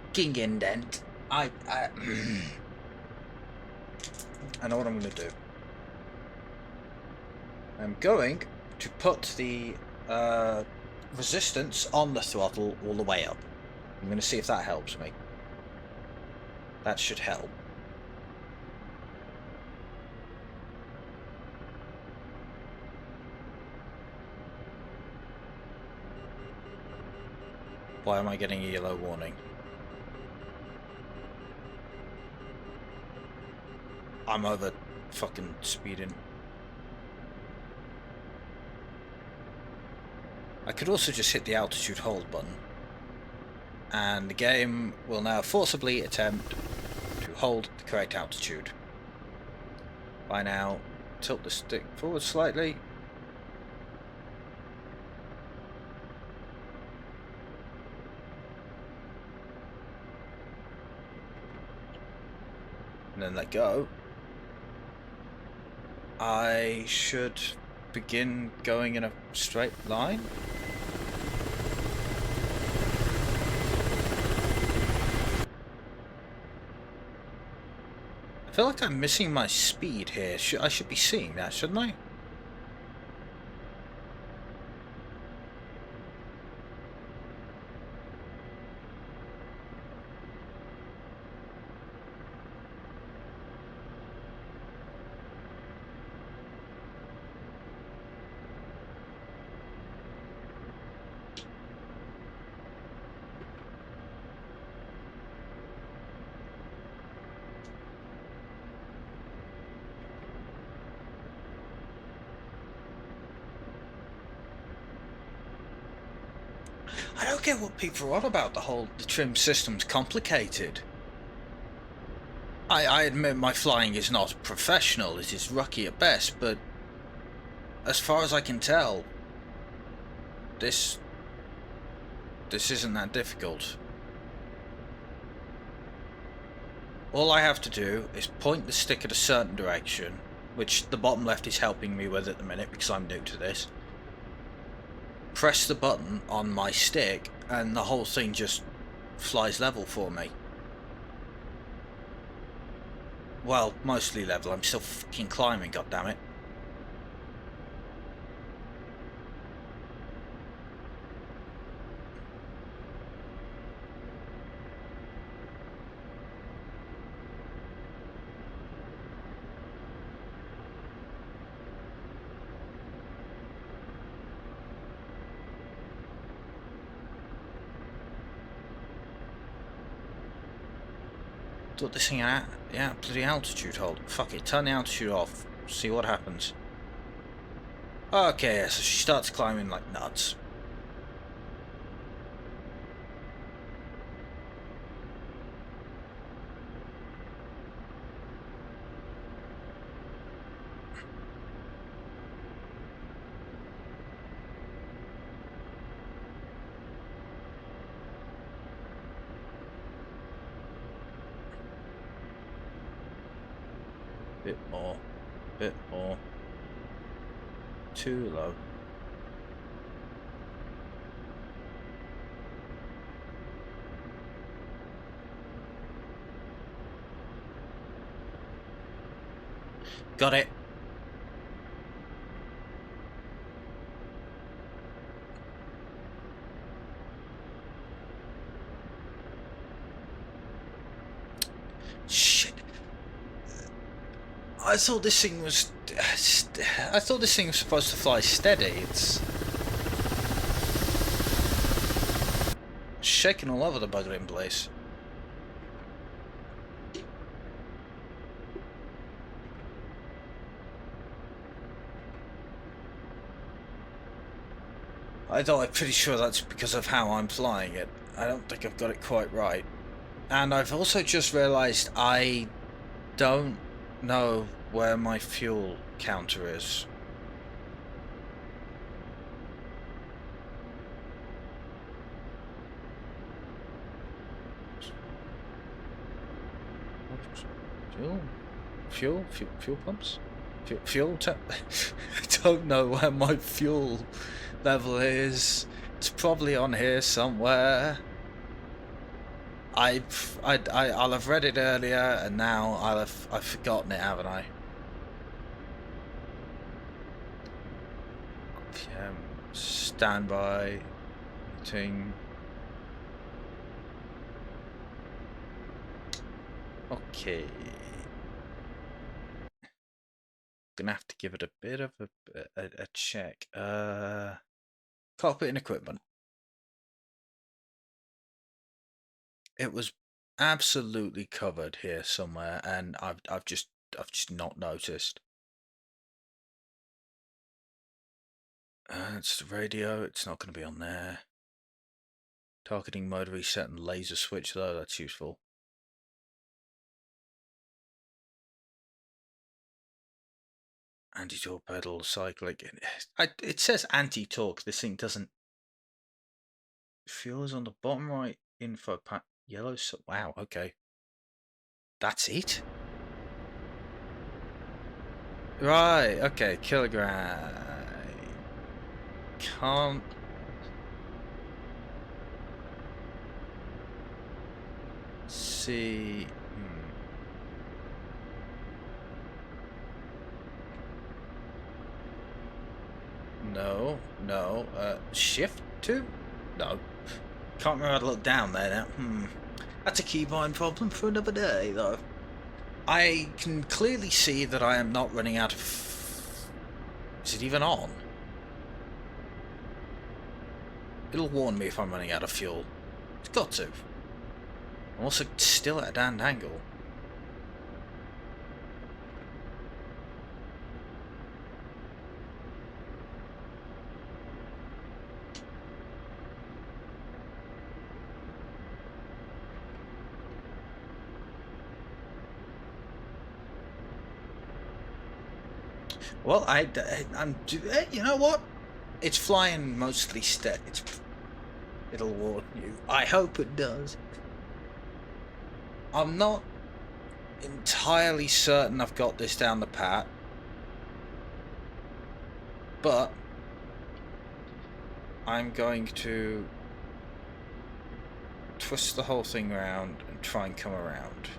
fucking indent. I know what I'm going to do. I'm going to put the resistance on the throttle all the way up. I'm going to see if that helps me. That should help. Why am I getting a yellow warning? I'm over fucking speeding. I could also just hit the altitude hold button. And the game will now forcibly attempt to hold the correct altitude. By now, tilt the stick forward slightly. And then let go. I should begin going in a straight line. I feel like I'm missing my speed here. I should be seeing that, shouldn't I? I don't get what people are on about. The trim system's complicated. I admit my flying is not professional. It is rookie at best, but as far as I can tell, this isn't that difficult. All I have to do is point the stick at a certain direction, which the bottom left is helping me with at the minute because I'm new to this. Press the button on my stick and the whole thing just flies level for me. Well, mostly level. I'm still fucking climbing, goddammit. Do this thing at, yeah, bloody altitude hold. Fuck it, turn the altitude off. See what happens. Okay, so she starts climbing like nuts. Bit more. Bit more. Too low. Got it. Shit. I thought this thing was... I thought this thing was supposed to fly steady. It's... shaking all over the buggering place. Although I'm pretty sure that's because of how I'm flying it. I don't think I've got it quite right. And I've also just realised I don't know where my fuel counter is. Fuel pumps? I don't know where my fuel level is. It's probably on here somewhere. I'll have read it earlier, and now I've forgotten it, haven't I? PM standby meeting. Okay. Gonna have to give it a bit of a check. Cockpit and equipment. It was absolutely covered here somewhere, and I've just not noticed. It's the radio. It's not going to be on there. Targeting mode reset and laser switch though. That's useful. Anti-torpedo cyclic. It says anti-torque. This thing doesn't. Fuel is on the bottom right. Info pack. Yellow. So wow. Okay. That's it. Right. Okay. Kilogram. Can't see. No. No. Shift 2? No. Can't remember how to look down there now. That's a keybind problem for another day, though. I can clearly see that I am not running out of... Is it even on? It'll warn me if I'm running out of fuel. It's got to. I'm also still at a damned angle. Well, I'm. You know what? It's flying mostly steady. It'll warn you. I hope it does. I'm not entirely certain I've got this down the pat, but I'm going to twist the whole thing around and try and come around.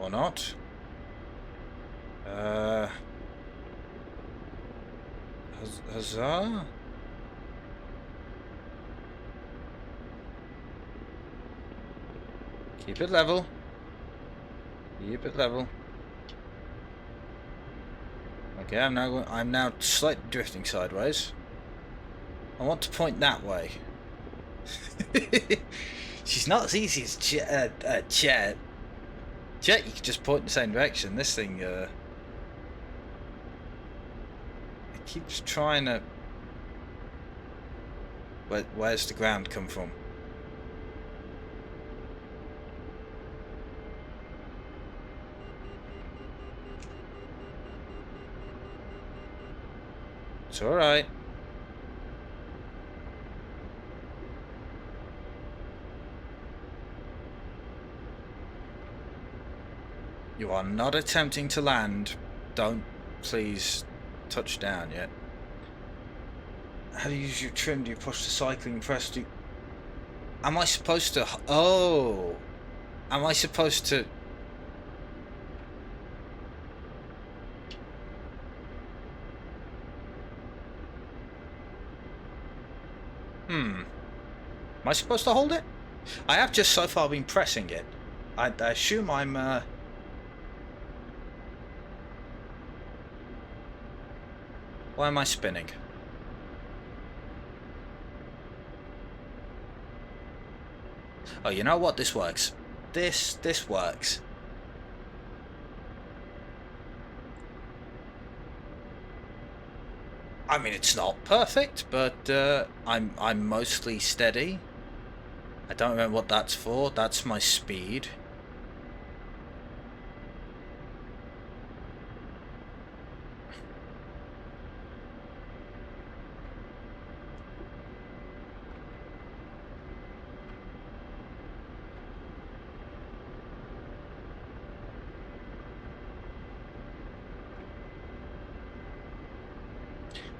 Or not. Huzzah? Keep it level. Keep it level. Okay, I'm now slightly drifting sideways. I want to point that way. She's not as easy as Chet. Chet, you can just point in the same direction. This thing, it keeps trying to... Where's the ground come from? It's alright. You are not attempting to land. Don't please touch down yet. How do you use your trim? Do you push the cycling press? Am I supposed to... Oh! Am I supposed to... Am I supposed to hold it? I have just so far been pressing it. I assume I'm... Why am I spinning? Oh, you know what? This works. This works. I mean, it's not perfect, but I'm mostly steady. I don't remember what that's for. That's my speed.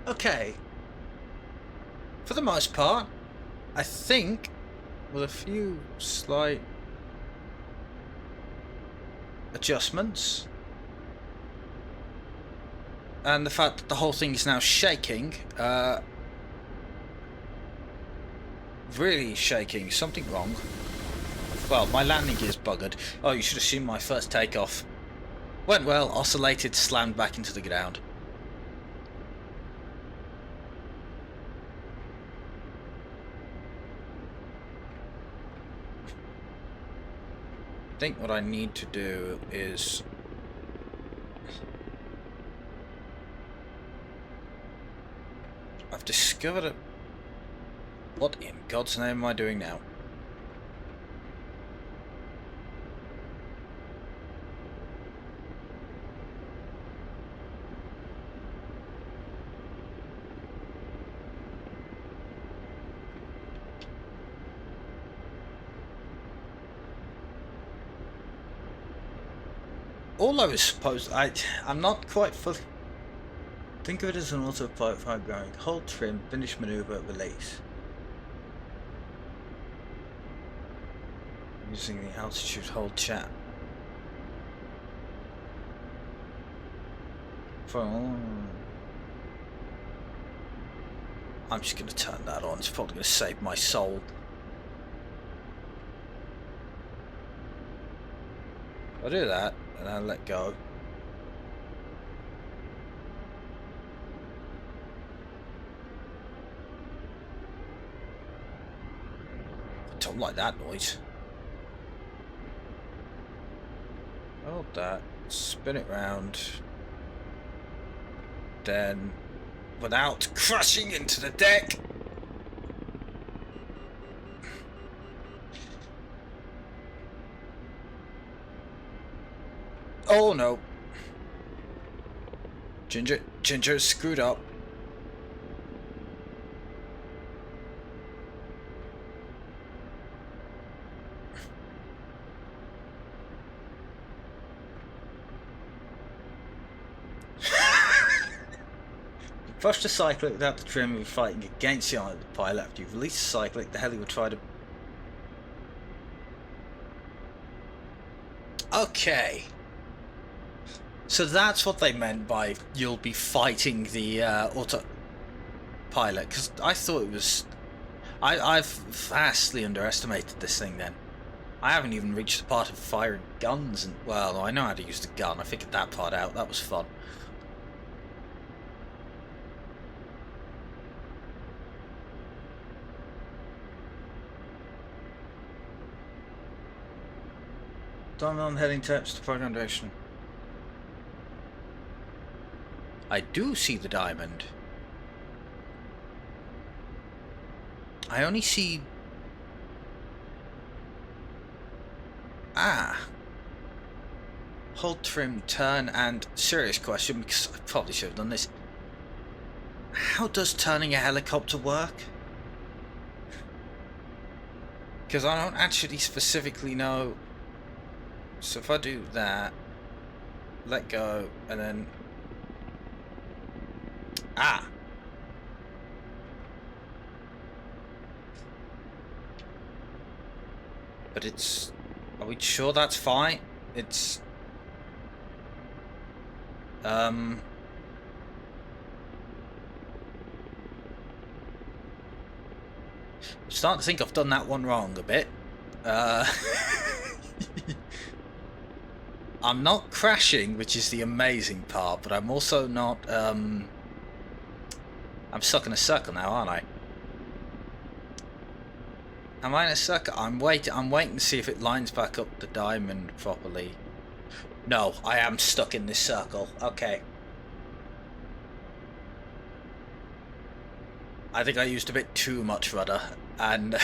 Okay. For the most part, I think, with a few slight adjustments, and the fact that the whole thing is now shaking, really shaking, something wrong. Well, my landing gear's buggered. Oh, you should have seen my first takeoff. Went well, oscillated, slammed back into the ground. I think what I need to do is... I've discovered a... What in God's name am I doing now? All I was supposed... I'm not quite fully... Think of it as an autopilot going. Hold trim, finish maneuver, release. Using the altitude hold chat. I'm just going to turn that on. It's probably going to save my soul. I'll do that and I'll let go. I don't like that noise. Hold that. Spin it round. Then, without crashing into the deck. Oh no. Ginger screwed up. Push the cyclic without the trim will be fighting against the pilot. After you've released the cyclic, the heli will try to... Okay. So that's what they meant by you'll be fighting the autopilot, because I thought it was... I've vastly underestimated this thing then. I haven't even reached the part of firing guns, and well, I know how to use the gun. I figured that part out. That was fun. Diamond heading taps to program direction. I do see the diamond. I only see... Ah. Hold trim, turn, and serious question, because I probably should have done this. How does turning a helicopter work? Because I don't actually specifically know. So if I do that, let go, and then... Ah! But it's... Are we sure that's fine? It's... I'm starting to think I've done that one wrong a bit. I'm not crashing, which is the amazing part, but I'm also not, I'm stuck in a circle now, aren't I? Am I in a circle? I'm waiting to see if it lines back up the diamond properly. No, I am stuck in this circle. Okay. I think I used a bit too much rudder, and...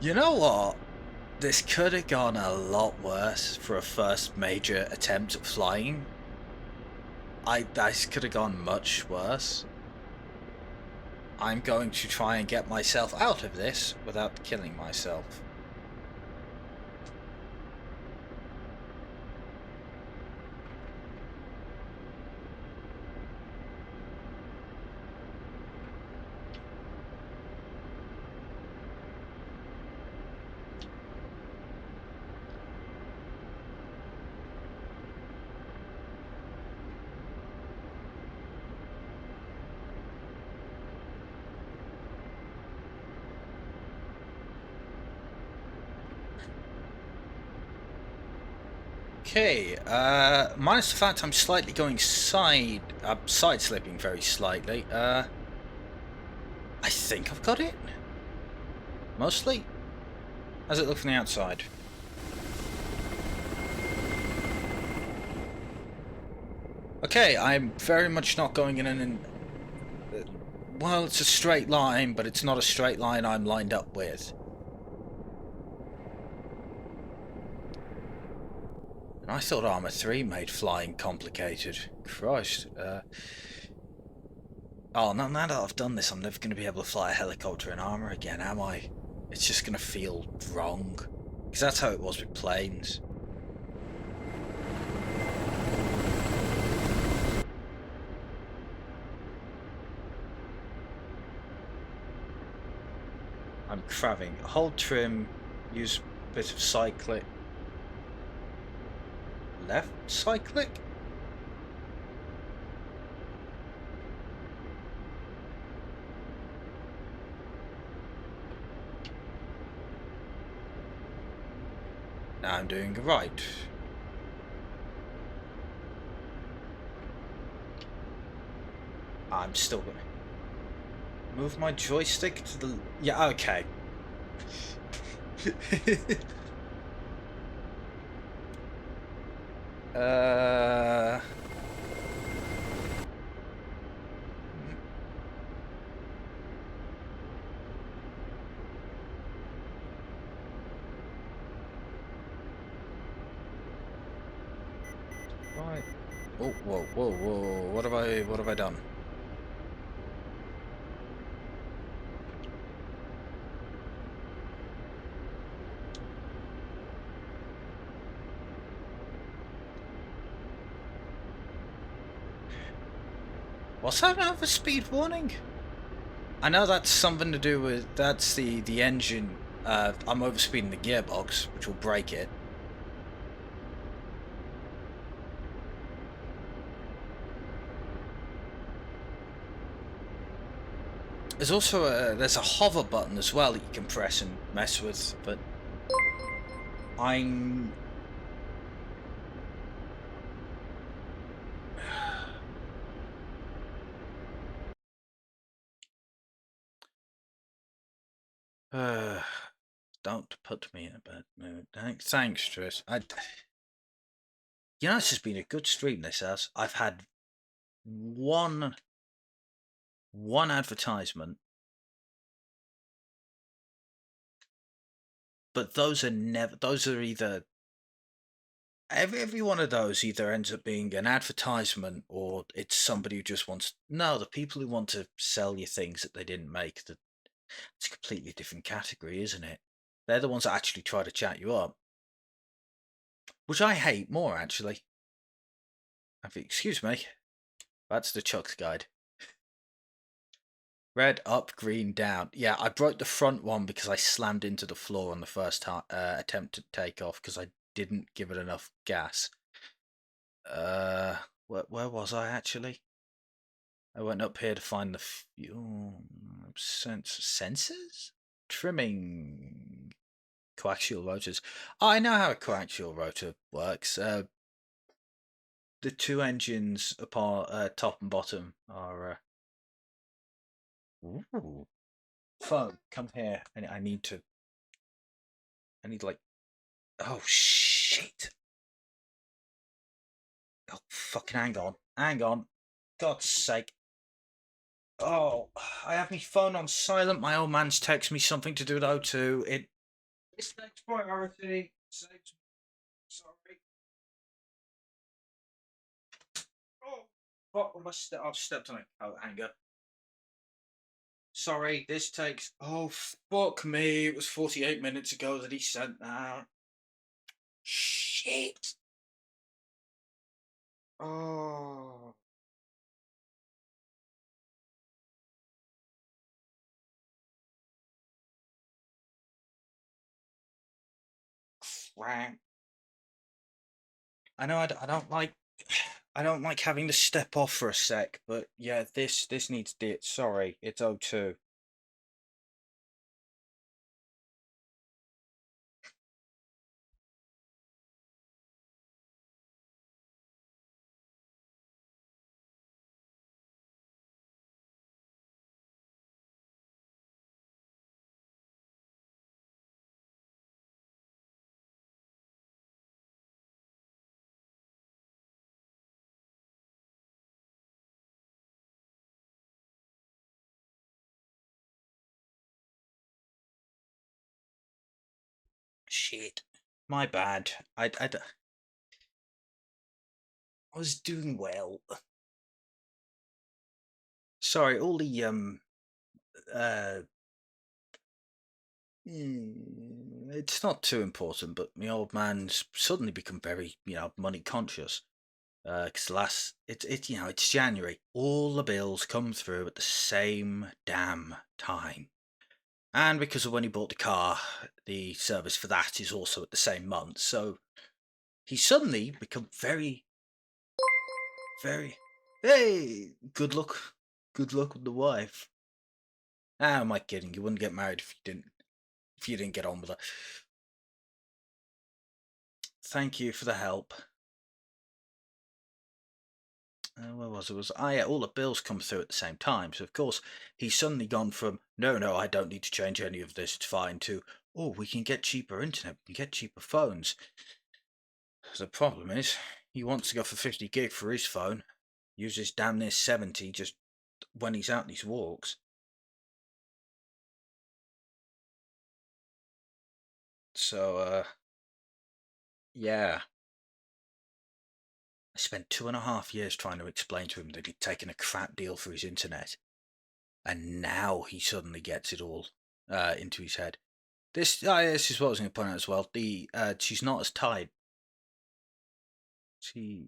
You know what? This could have gone a lot worse for a first major attempt at flying. This could have gone much worse. I'm going to try and get myself out of this without killing myself. Okay, minus the fact I'm slightly going side slipping very slightly. I think I've got it. Mostly. How's it look from the outside? Okay, I'm very much not going in well, it's a straight line, but it's not a straight line I'm lined up with. And I thought Armour 3 made flying complicated. Christ. Oh, no, now that I've done this, I'm never going to be able to fly a helicopter in armour again, am I? It's just going to feel wrong. Because that's how it was with planes. I'm crabbing. Hold trim, use a bit of cyclic. Left cyclic? Now I'm doing right. I'm still going to move my joystick to the... Yeah, okay. uh... Right. Oh, whoa, whoa, whoa! What have I done? What's that over speed warning? I know that's something to do with that's the engine. I'm overspeeding the gearbox, which will break it. There's also there's a hover button as well that you can press and mess with, but I'm don't put me in a bad mood. Thanks, Tris. You know, this has been a good stream. This has. I've had one advertisement, but those are never. Those are either every one of those either ends up being an advertisement or it's somebody who just wants. No, the people who want to sell you things that they didn't make. It's a completely different category, isn't it? They're the ones that actually try to chat you up, which I hate more actually. Excuse me. That's the Chuck's guide. Red up, green down. Yeah, I broke the front one because I slammed into the floor on the first attempt to take off because I didn't give it enough gas. Where was I actually? I went up here to find the fuel sensors, trimming, coaxial rotors. Oh, I know how a coaxial rotor works. The two engines apart, top and bottom, are. Ooh. Phone, come here. I need to. I need like. Oh shit! Oh fucking hang on, hang on. God's sake! Oh, I have my phone on silent. My old man's text me something to do with O2. It's next priority. Sorry. Oh, what am I? I've stepped on a coat hanger. Sorry, this takes. Oh fuck me! It was 48 minutes ago that he sent that. Shit. Oh. Crap. I know I don't like I don't like having to step off for a sec, but yeah, this needs dit. Sorry, it's O2. shit. My bad. I was doing well. Sorry, all the uh it's not too important, but my old man's suddenly become very, money conscious. Because it's January. All the bills come through at the same damn time. And because of when he bought the car, the service for that is also at the same month. So he suddenly become very, very, hey, good luck. Good luck with the wife. Ah, am I kidding? You wouldn't get married if you didn't get on with her. Thank you for the help. Where was it? Yeah, all the bills come through at the same time. So of course he's suddenly gone from no, I don't need to change any of this. It's fine to we can get cheaper internet, we can get cheaper phones. The problem is he wants to go for 50 gig for his phone, uses damn near 70 just when he's out on these walks. So yeah. I spent 2.5 years trying to explain to him that he'd taken a crap deal for his internet, and now he suddenly gets it all into his head. This is what I was going to point out as well. She's not as tight. She,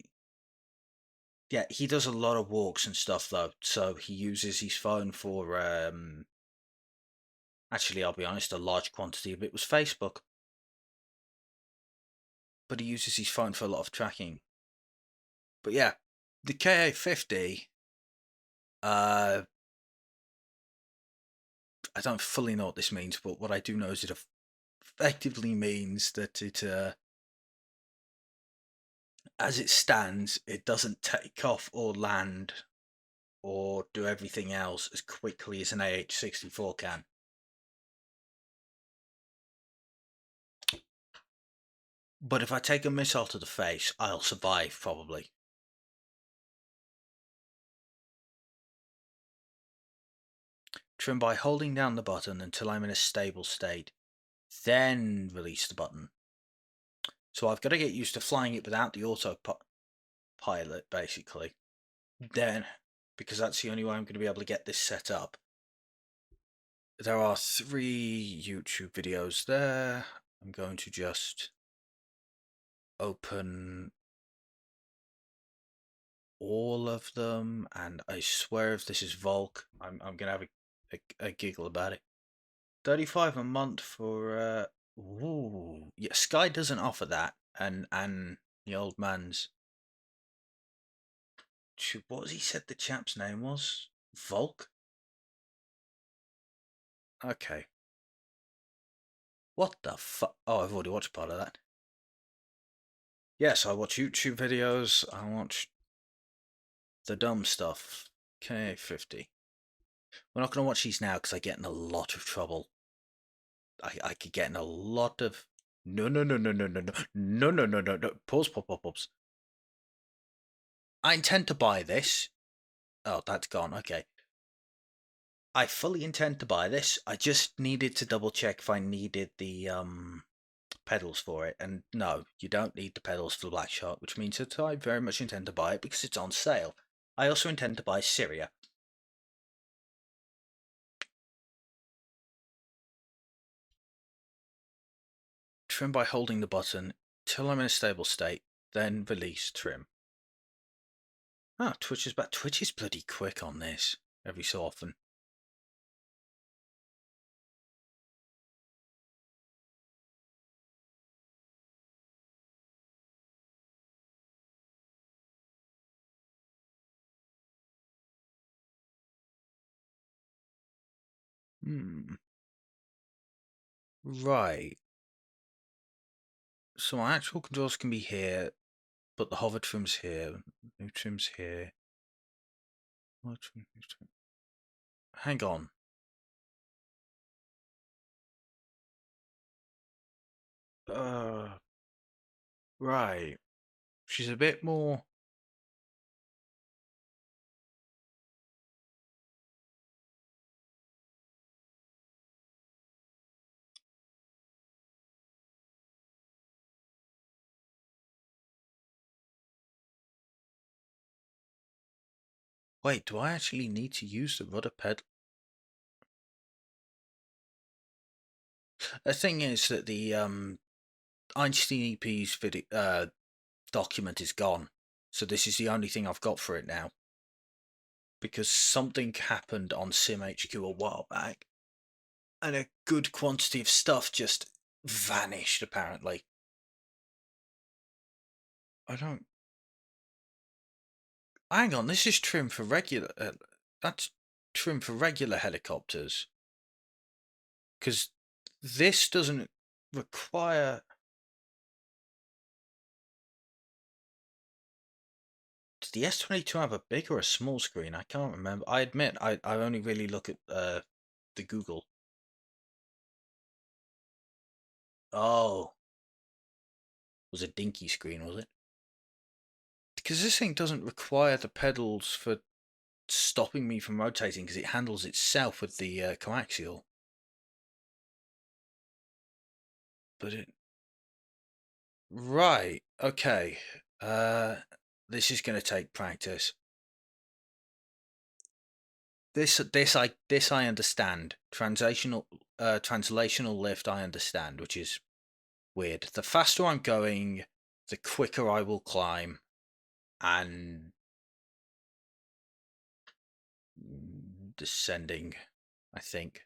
yeah, he does a lot of walks and stuff though, so he uses his phone for. Actually, I'll be honest, a large quantity of it was Facebook, but he uses his phone for a lot of tracking. But yeah, the KA50. I don't fully know what this means, but what I do know is it effectively means that as it stands, it doesn't take off or land or do everything else as quickly as an AH-64 can. But if I take a missile to the face, I'll survive, probably. Trim by holding down the button until I'm in a stable state, then release the button. So I've got to get used to flying it without the autopilot, basically. Then, because that's the only way I'm going to be able to get this set up. There are 3 YouTube videos there. I'm going to just open all of them, and I swear if this is Volk, I'm gonna have a giggle about it. 35 a month for ooh, yeah, Sky doesn't offer that, and the old man's, what was he said the chap's name was? Volk? Okay. What the fuck? Oh, I've already watched part of that. Yes, I watch YouTube videos. I watch the dumb stuff. K50. We're not going to watch these now because I get in a lot of trouble. I could get in a lot of no. Pause, pop. I intend to buy this. Oh, that's gone. Okay. I fully intend to buy this. I just needed to double check if I needed the pedals for it. And no, you don't need the pedals for the Black Shark, which means that I very much intend to buy it because it's on sale. I also intend to buy Syria. Trim by holding the button till I'm in a stable state, then release trim. Ah, Twitch is back. Twitch is bloody quick on this every so often. Right. So my actual controls can be here, but the hover trim's here. New trim's here. Hang on. Right. She's a bit more. Wait, do I actually need to use the rudder pedal? The thing is that the Einstein EP's video document is gone, so this is the only thing I've got for it now. Because something happened on SimHQ a while back, and a good quantity of stuff just vanished, apparently. I don't... Hang on, this is trim for regular... that's trim for regular helicopters. Because this doesn't require... Does the S22 have a big or a small screen? I can't remember. I admit, I only really look at the Google. Oh. Was a dinky screen, was it? Because this thing doesn't require the pedals for stopping me from rotating, because it handles itself with the coaxial. But it... Right, okay. This is going to take practice. This I understand. Translational lift I understand, which is weird. The faster I'm going, the quicker I will climb, and descending, I think.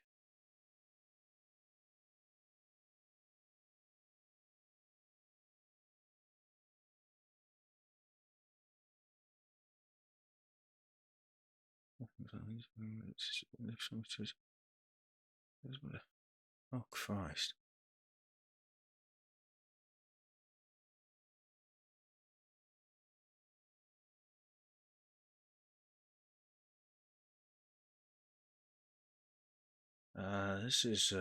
Oh, Christ. This is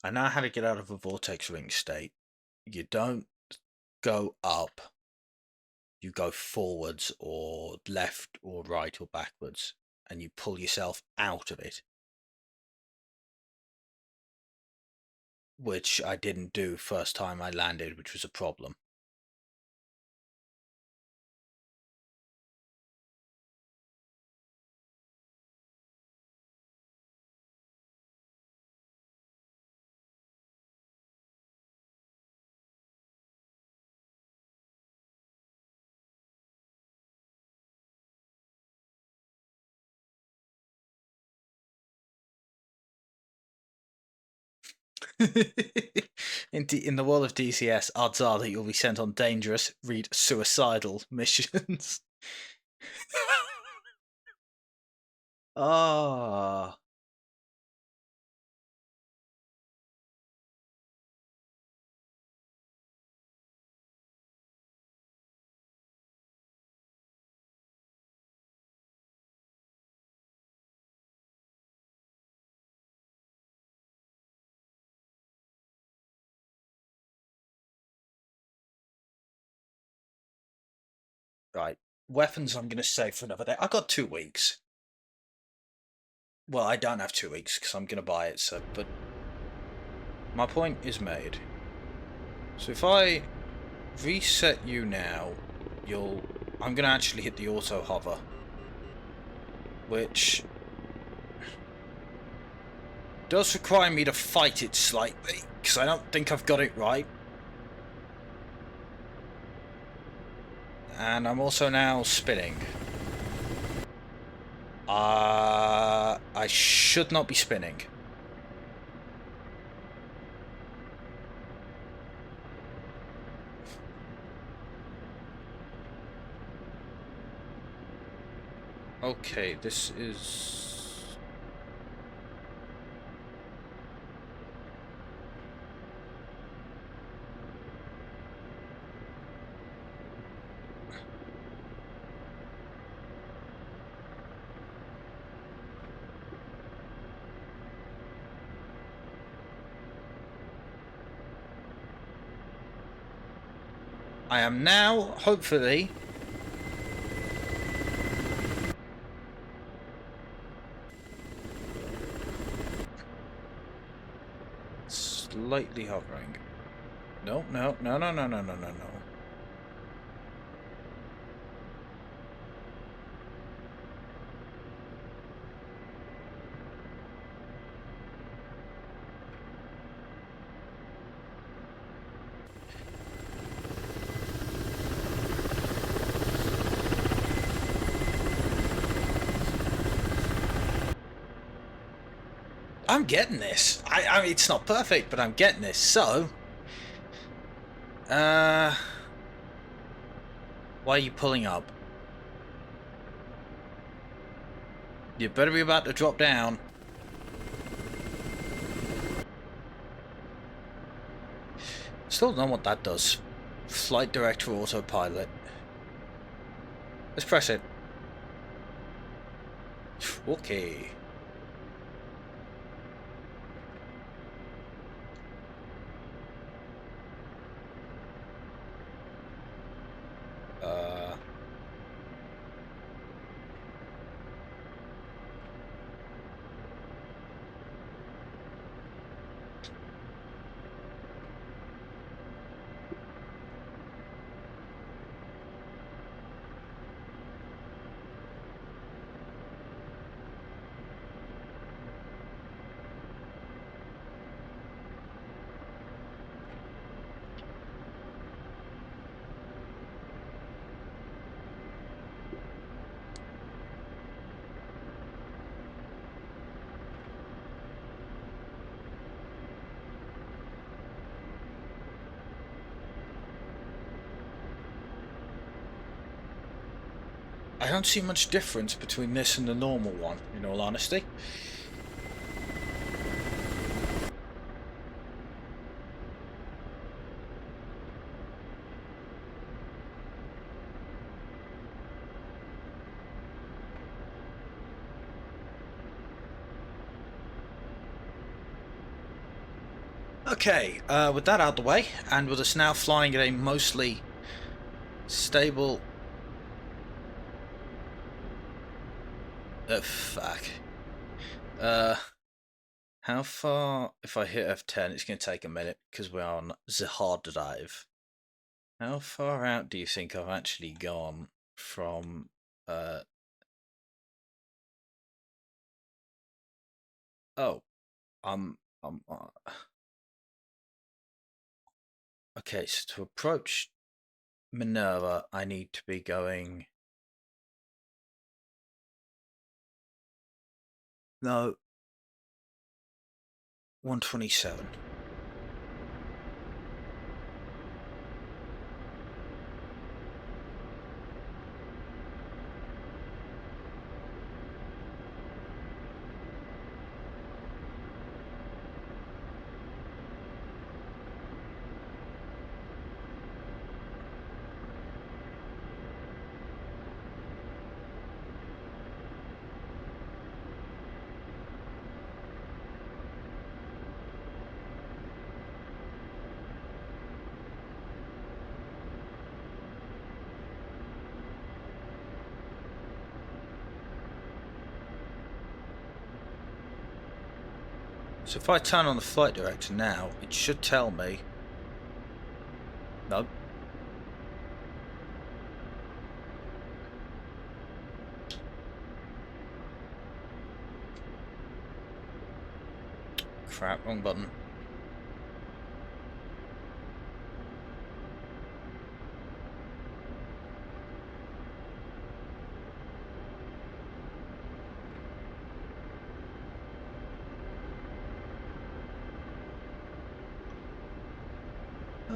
I know how to get out of a vortex ring state. You don't go up. You go forwards or left or right or backwards, and you pull yourself out of it. Which I didn't do first time I landed, which was a problem. In the world of DCS, odds are that you'll be sent on dangerous, read suicidal missions. Ah. Right. Weapons I'm going to save for another day. I got 2 weeks. Well, I don't have 2 weeks because I'm going to buy it, so... But my point is made. So if I reset you now, I'm going to actually hit the auto hover. Which does require me to fight it slightly, because I don't think I've got it right. And I'm also now spinning. I should not be spinning. Okay, this is... I am now, hopefully... lightly hovering. No, no, no, no, no, no, no, no, no. I'm getting this. I mean, it's not perfect, but I'm getting this. So, why are you pulling up? You better be about to drop down. Still don't know what that does. Flight director autopilot. Let's press it. Okay. Uh. I don't see much difference between this and the normal one, in all honesty. Okay, with that out of the way, and with us now flying at a mostly stable... fuck. How far... If I hit F10, it's going to take a minute, because we're on the hard drive. How far out do you think I've actually gone from... Oh, okay, so to approach Minerva, I need to be going... No. 127. So if I turn on the flight director now, it should tell me... No. Crap, wrong button.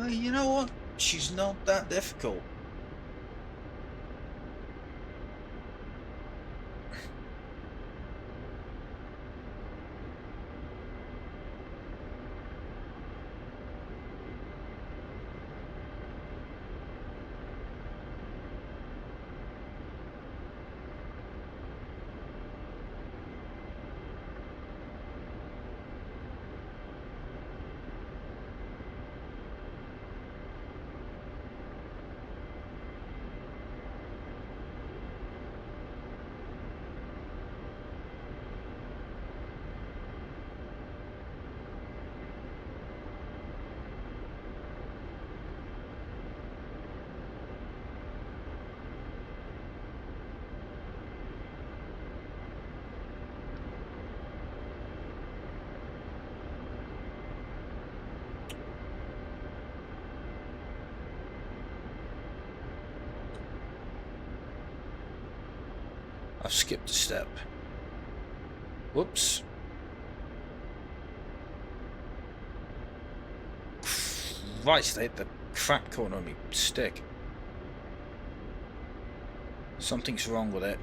You know what? She's not that difficult. I've skipped a step. Whoops. Christ, they hit the crap corner of me stick. Something's wrong with it.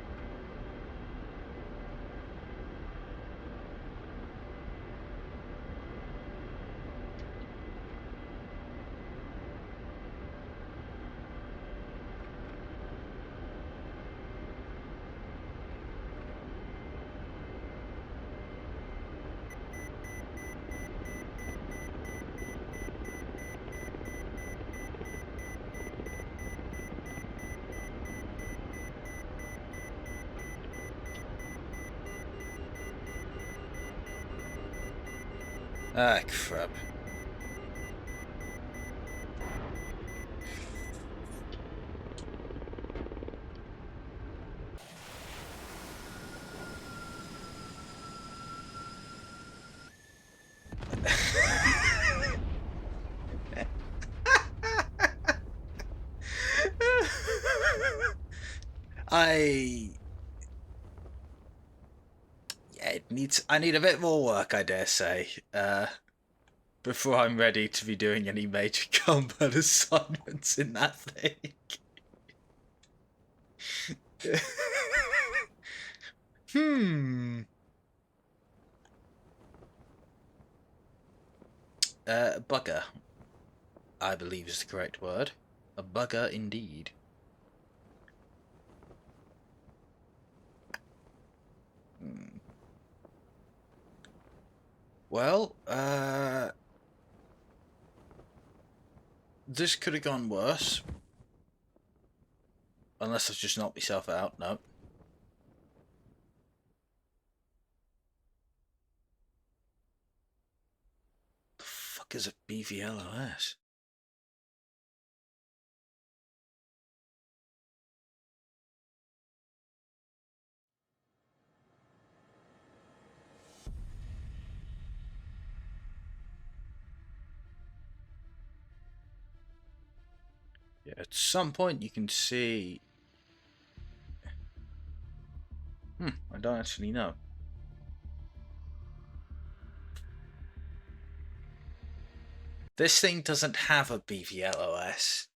Ah, crap. Yeah, I need a bit more work, I dare say, before I'm ready to be doing any major combat assignments in that thing. Hmm. Bugger, I believe is the correct word. A bugger indeed. Hmm. Well, this could have gone worse. Unless I've just knocked myself out. No. The fuck is a BVLOS? Yeah, at some point you can see... I don't actually know. This thing doesn't have a BVLOS.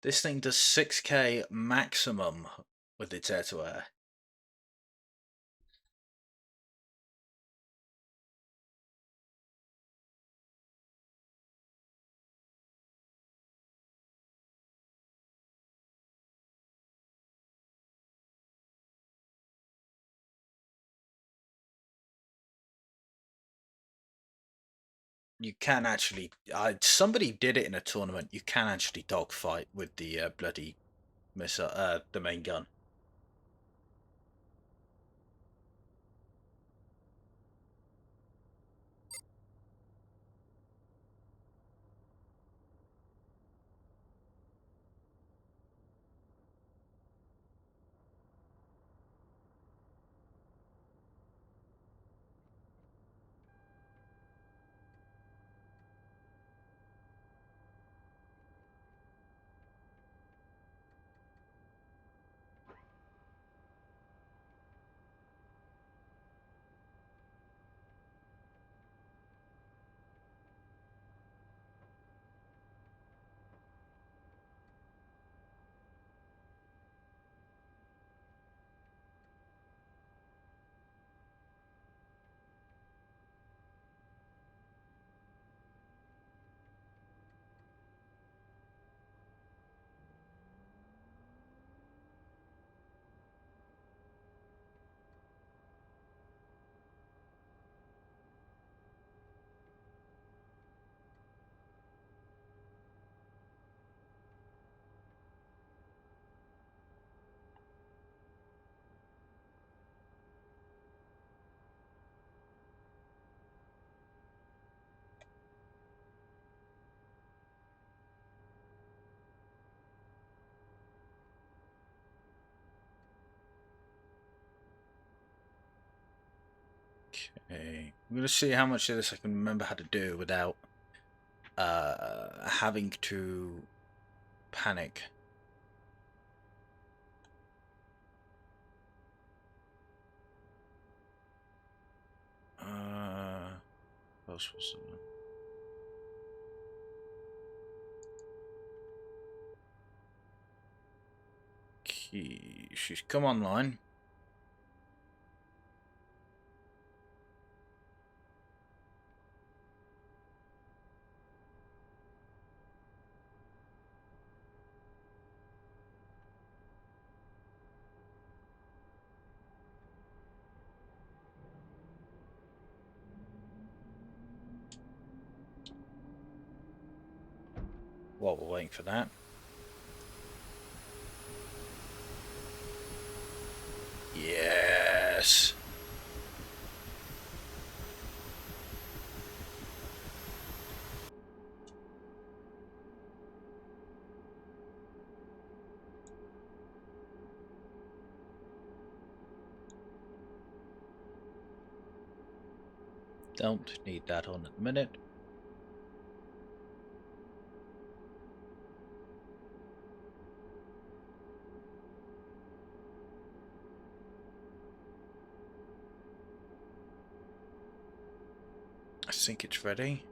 This thing does 6K maximum with its air-to-air. You can actually... somebody did it in a tournament. You can actually dogfight with the bloody missile, the main gun. Okay. I'm going to see how much of this I can remember how to do without having to panic. What else was there? Key. She's come online. While we're waiting for that. Yes. Don't need that on at the minute. I think it's ready.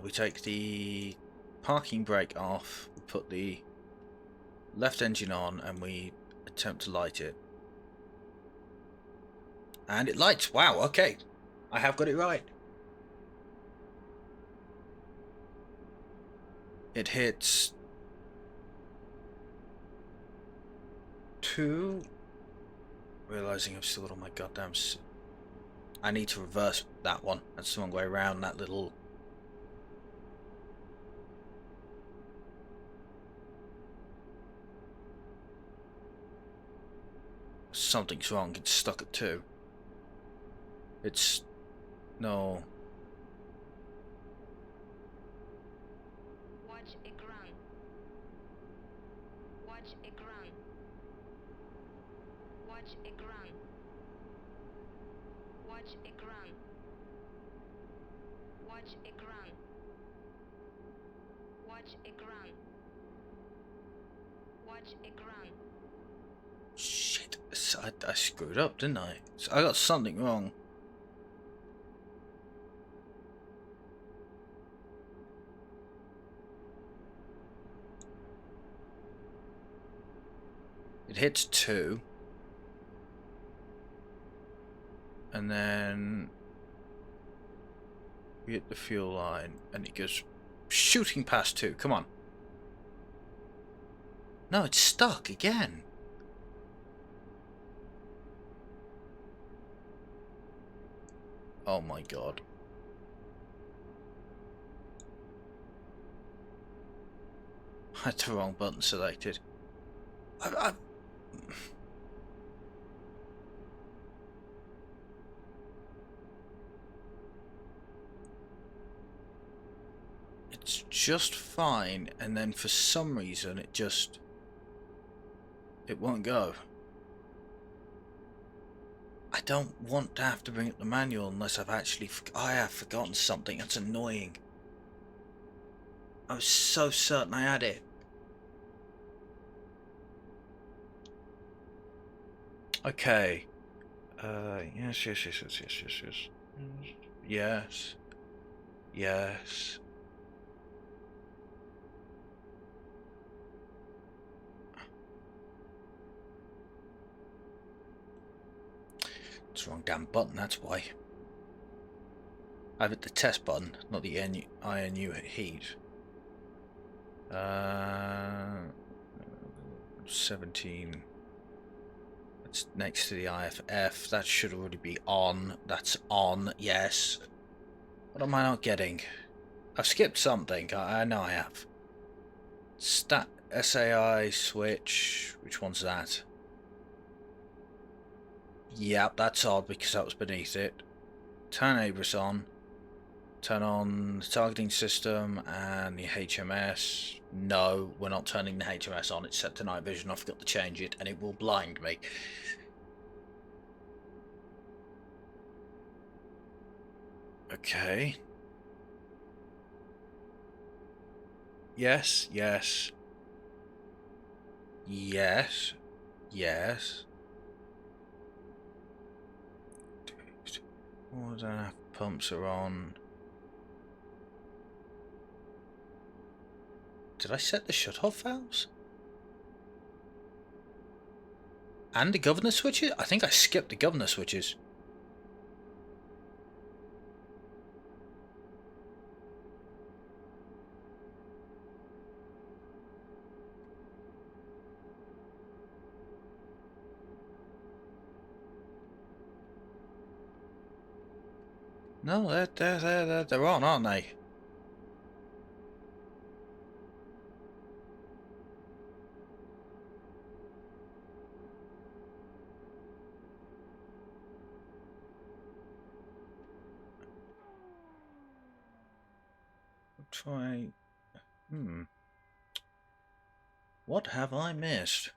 We take the parking brake off, we put the left engine on, and we attempt to light it. And it lights. Wow, okay. I have got it right. It hits 2. Realizing I'm still on my goddamn... I need to reverse that one. That's the wrong way around. That little... Something's wrong. It's stuck at 2. It's... No. Watch ekran. Watch ekran. Watch ekran. Watch ekran. Watch ekran. Watch ekran. Watch ekran. Shit. I screwed up, didn't I? I got something wrong. It hits 2. And then we hit the fuel line and it goes shooting past 2. Come on. No, it's stuck again. Oh my god. I had the wrong button selected. It's just fine, and then for some reason it won't go. I don't want to have to bring up the manual unless I have forgotten something. That's annoying. I was so certain I had it. Okay. Yes. Yes. Yes. It's the wrong damn button, that's why. I have hit the test button, not the INU heat. 17. It's next to the IFF. That should already be on. That's on, yes. What am I not getting? I've skipped something. I know I have. Stat SAI switch. Which one's that? Yep, that's odd because that was beneath it. Turn Abris on. Turn on the targeting system and the HMS. No, we're not turning the HMS on. It's set to night vision. I forgot to change it and it will blind me. Okay. Yes. Yes. Water and half pumps are on. Did I set the shut-off valves? And the governor switches? I think I skipped the governor switches. No, they're on, aren't they? Try. What have I missed?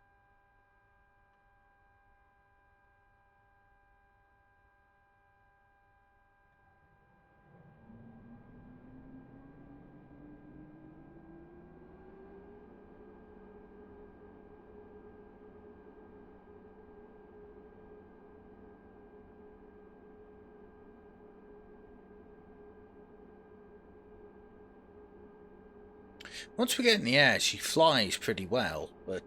Once we get in the air, she flies pretty well, but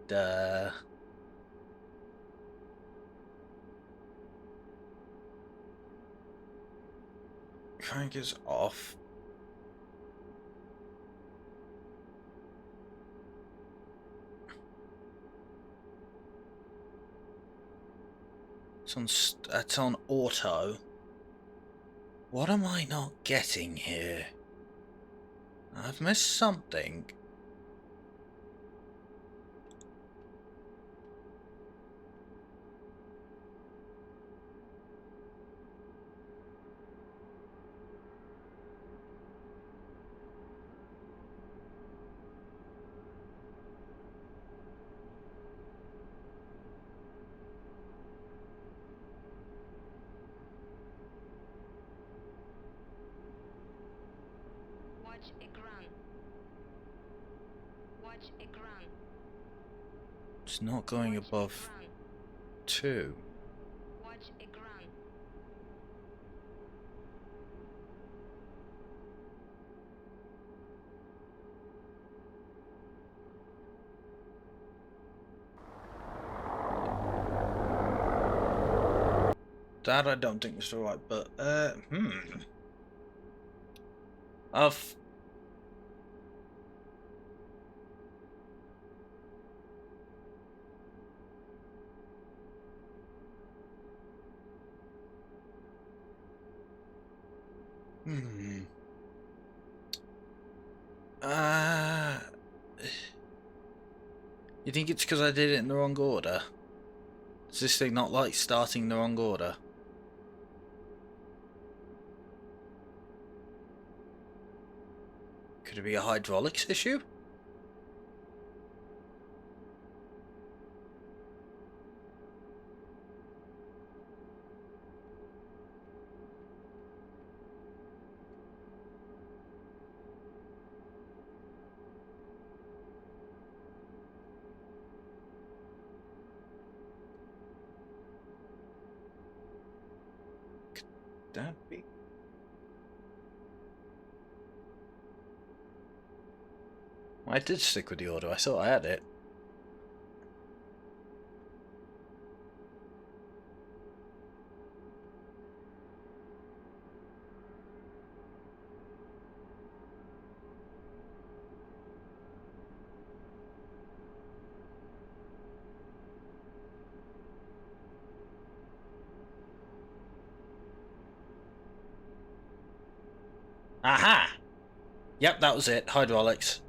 crank is off. It's on auto. What am I not getting here? I've missed something. Watch Ekran. Watch Ekran. It's not going Watch above Ekran. 2. Watch Ekran. That I don't think is right, but I've uh you think it's because I did it in the wrong order? Does this thing not like starting in the wrong order? Could it be a hydraulics issue? Could that be? I did stick with the order. I thought I had it. Aha! Yep, that was it. Hydraulics.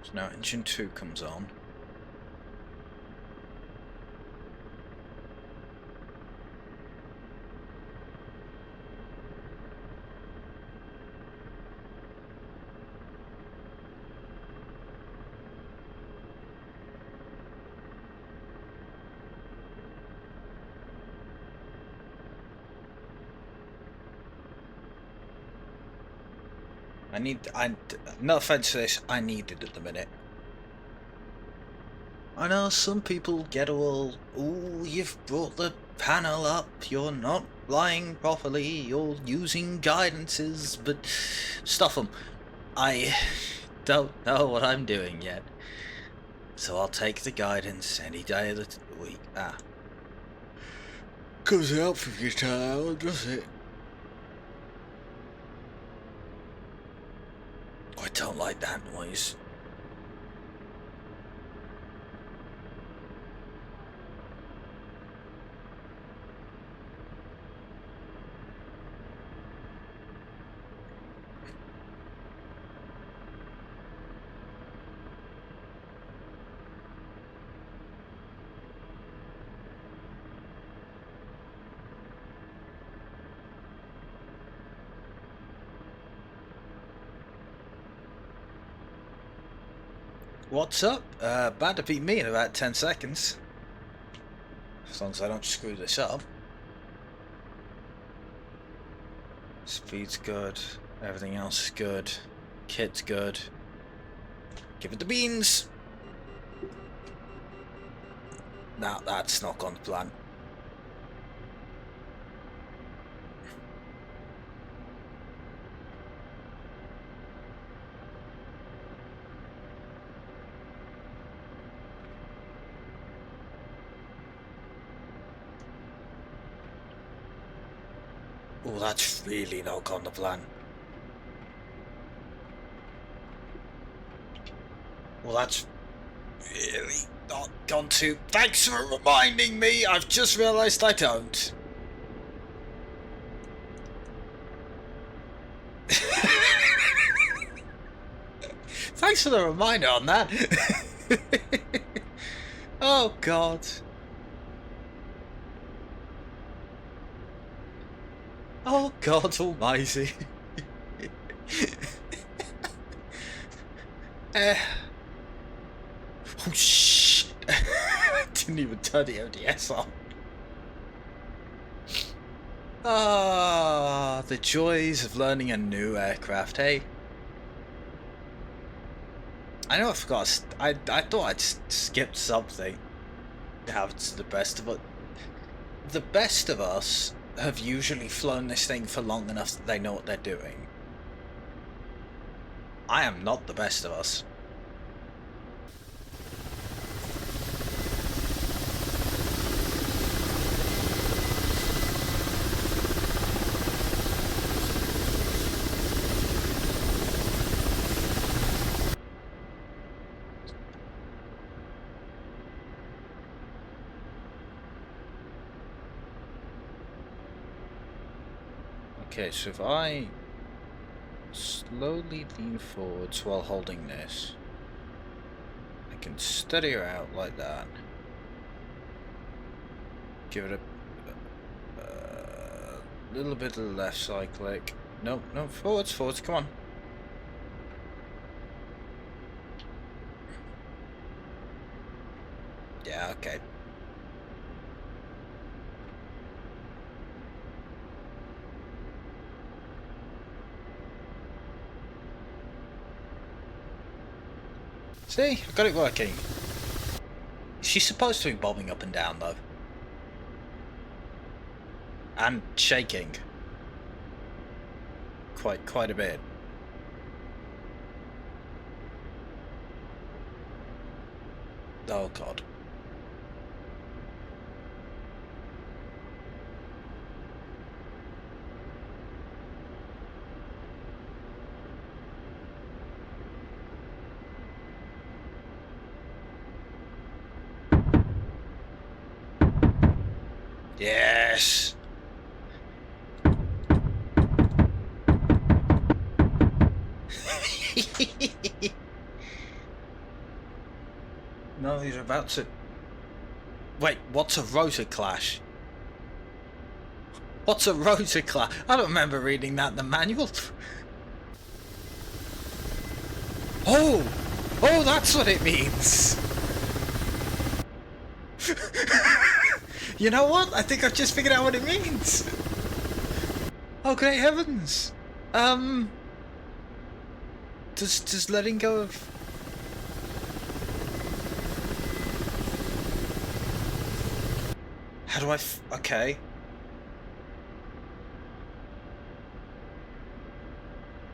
So now engine 2 comes on. No offense to this, I need it at the minute. I know some people get all, oh, you've brought the panel up, you're not flying properly, you're using guidances, but stuff them. I don't know what I'm doing yet. So I'll take the guidance any day of the week. Comes out from your tail, does it? I don't like that noise. What's up? Bound to beat me in about 10 seconds. As long as I don't screw this up. Speed's good. Everything else is good. Kit's good. Give it the beans! Nah, that's not gone to plan. Oh, that's really not gone to plan. Well, that's really not gone to... Thanks for reminding me! I've just realised I don't. Thanks for the reminder on that. Oh, God. Oh, God almighty. Oh, shh. Didn't even turn the ODS on. Ah, the joys of learning a new aircraft, hey? I know I forgot. I thought I'd skipped something. It happens to the best of us. The best of us have usually flown this thing for long enough that they know what they're doing. I am not the best of us. Okay, so if I slowly lean forwards while holding this, I can steady her out like that. Give it a little bit of left side click. No, no, forwards, forwards, come on. Yeah, okay. See, I got it working. She's supposed to be bobbing up and down though. And shaking. Quite a bit. Oh God. Yes. No, he's about to... Wait, what's a rotor clash? What's a rotor clash? I don't remember reading that in the manual. Oh! Oh, that's what it means! You know what? I think I've just figured out what it means! Oh, great heavens! Does letting go of... How do I okay.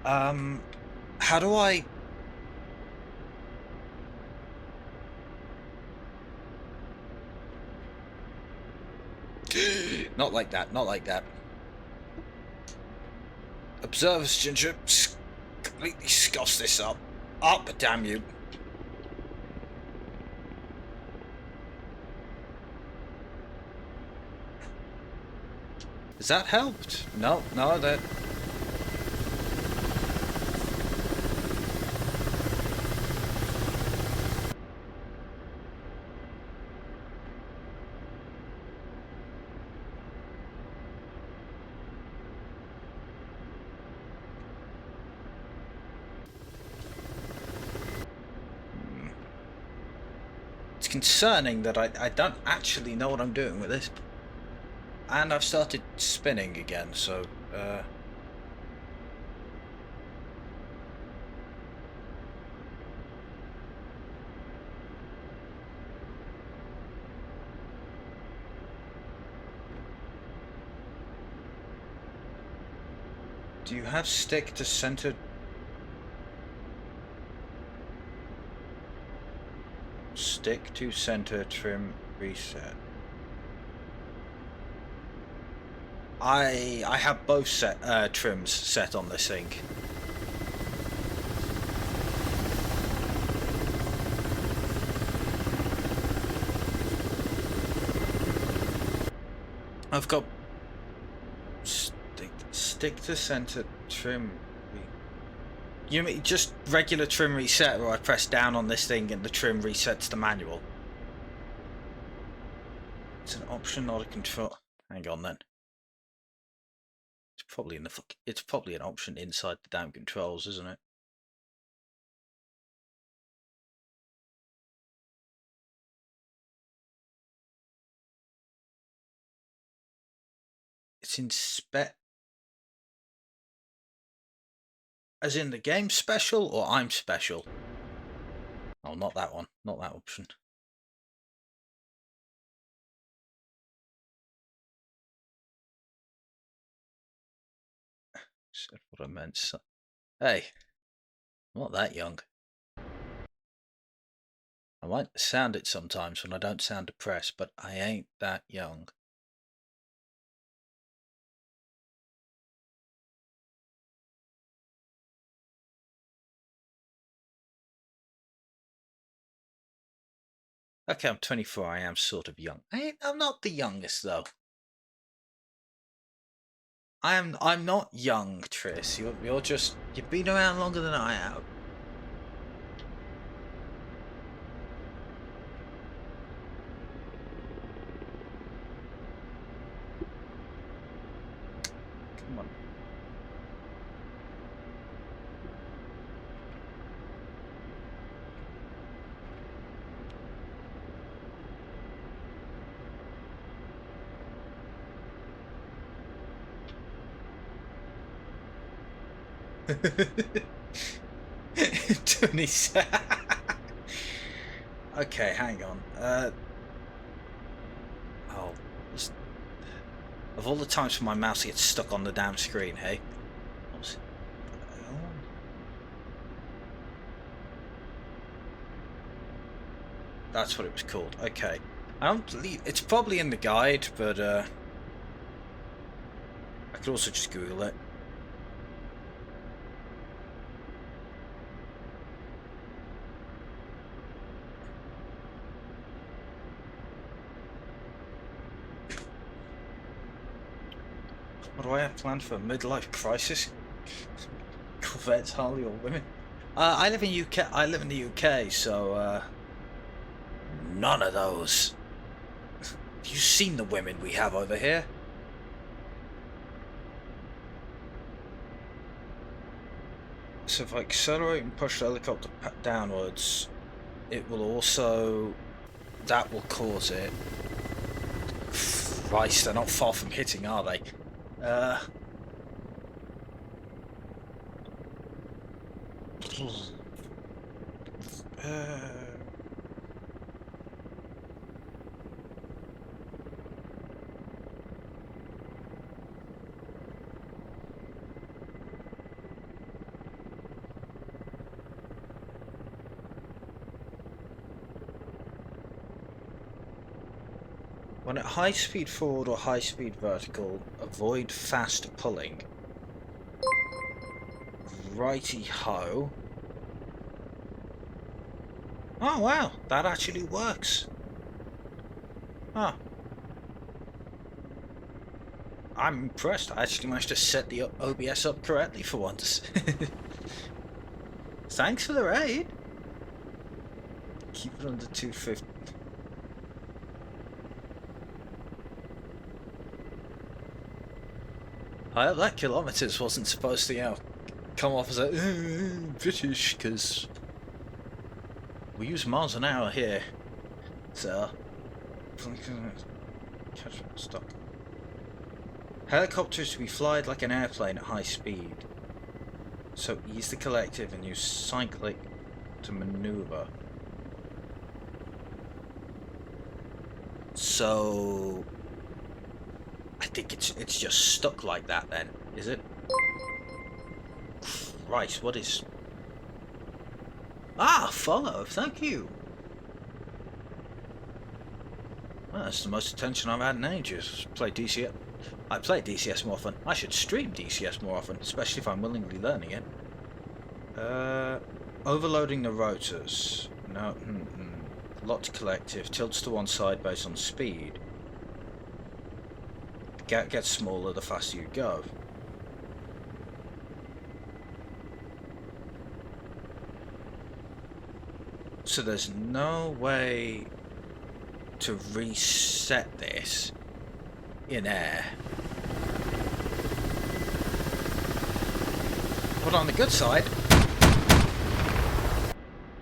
How do I... Not like that, not like that. Observers, Ginger, completely scoffs this up. Up, damn you. Has that helped? No, no, that... It's concerning that I don't actually know what I'm doing with this. And I've started spinning again, so... Do you have stick to center? Stick to center trim reset. I have both trims set on this thing. I've got stick to center trim. You mean just regular trim reset, where I press down on this thing and the trim resets the manual? It's an option, not a control. Hang on then. It's probably in the it's probably an option inside the damn controls, isn't it? It's in as in the game special, or I'm special? Oh, not that one. Not that option. Said what I meant. So hey, I'm not that young. I might sound it sometimes when I don't sound depressed, but I ain't that young. Okay, I'm 24. I am sort of young. I'm not the youngest though. I'm not young, Tris. You're just you've been around longer than I have. Come on. Tony. Okay, hang on. Oh, of all the times when my mouse gets stuck on the damn screen, hey. That's what it was called. Okay, I don't believe it's probably in the guide, but I could also just Google it. What do I have planned for a midlife crisis? Corvettes, Harley, or women? I live in UK. I live in the UK, so none of those. Have you seen the women we have over here? So if I accelerate and push the helicopter downwards, it will also... that will cause it. Christ, they're not far from hitting, are they? When at high speed forward or high speed vertical, avoid fast pulling. Righty ho. Oh wow, that actually works. Huh. I'm impressed. I actually managed to set the OBS up correctly for once. Thanks for the raid. Keep it under 250. I hope that kilometers wasn't supposed to, you know, come off as a British, because we use miles an hour here. So, stop. Helicopters to be flied like an airplane at high speed. So ease the collective and use cyclic to maneuver. So I think it's just stuck like that then, is it? Christ, what is... Ah, follow, thank you. Well, that's the most attention I've had in ages. Play DCS. I play DCS more often. I should stream DCS more often, especially if I'm willingly learning it. Overloading the rotors. No, Locked collective. Tilts to one side based on speed. Gap gets smaller the faster you go. So there's no way to reset this in air. But on the good side,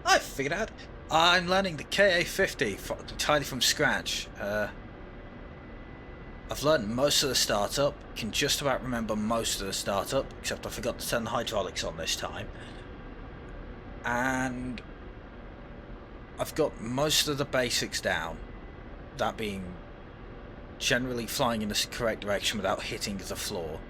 I figured out I'm learning the KA-50 entirely from scratch. I've learned most of the startup, can just about remember most of the startup, except I forgot to turn the hydraulics on this time. And I've got most of the basics down, that being generally flying in the correct direction without hitting the floor.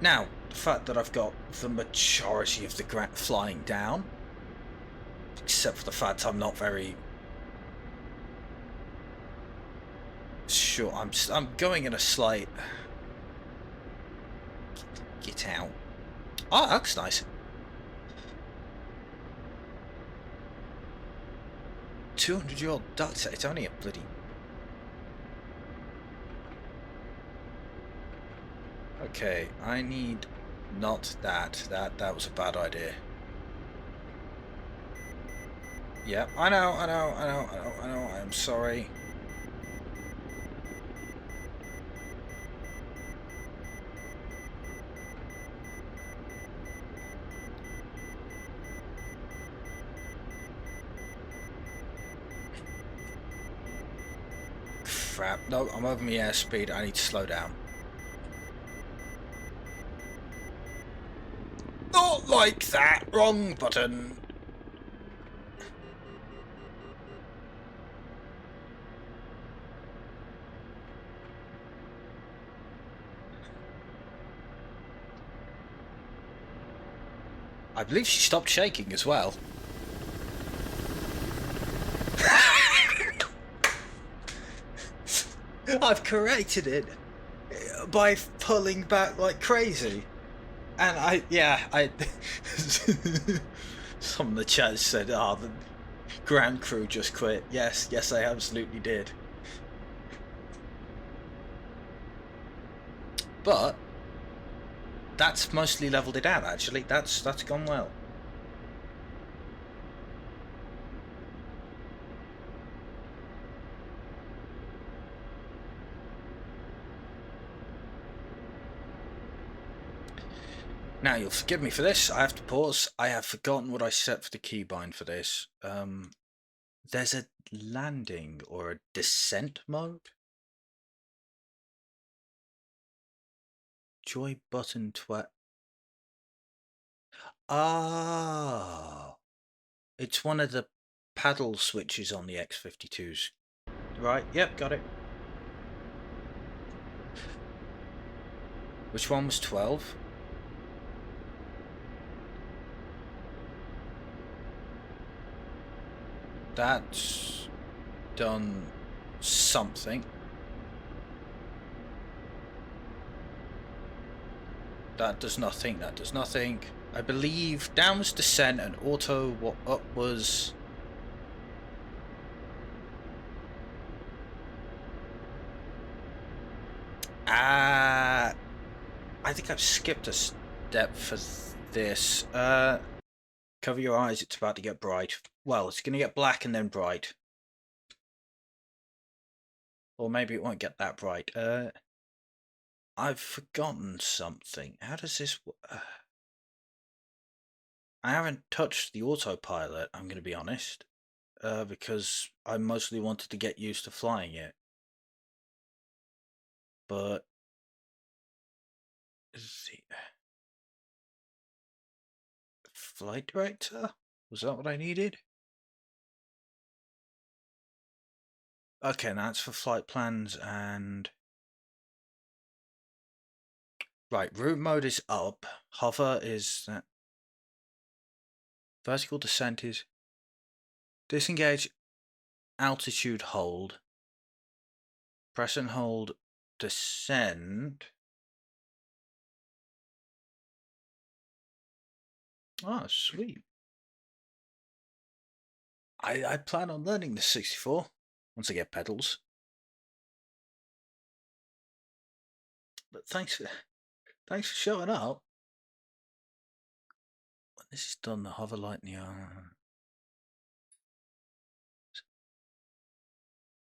Now, the fact that I've got the majority of the flying down, except for the fact I'm not very sure. I'm going in a slight... Get out. Oh, that looks nice. 200-year-old duct. It's only a bloody... Okay, I need not that. That was a bad idea. Yeah, I know. I'm sorry. Crap. No, I'm over my airspeed. I need to slow down. Not like that! Wrong button! I believe she stopped shaking as well. I've corrected it by pulling back like crazy. And I some of the chat said, the ground crew just quit. Yes, I absolutely did. But that's mostly leveled it out, actually. That's gone well. Now you'll forgive me for this. I have to pause. I have forgotten what I set for the keybind for this. There's a landing or a descent mode. Joy button 12. Ah, it's one of the paddle switches on the X-52s. Right, yep, got it. Which one was 12? That's done something. That does nothing, that does nothing. I believe down was descent and auto, what up was... I think I've skipped a step for this. Cover your eyes, it's about to get bright. Well, it's going to get black and then bright. Or maybe it won't get that bright. I've forgotten something. How does this work? I haven't touched the autopilot, I'm going to be honest. Because I mostly wanted to get used to flying it. But... Flight director? Was that what I needed? Okay, that's for flight plans and... Right, route mode is up. Hover is that. Vertical descent is... Disengage altitude hold. Press and hold descend. Oh, sweet. I plan on learning the 64 once I get pedals. But thanks for showing up. When this is done, the hover light in the arm.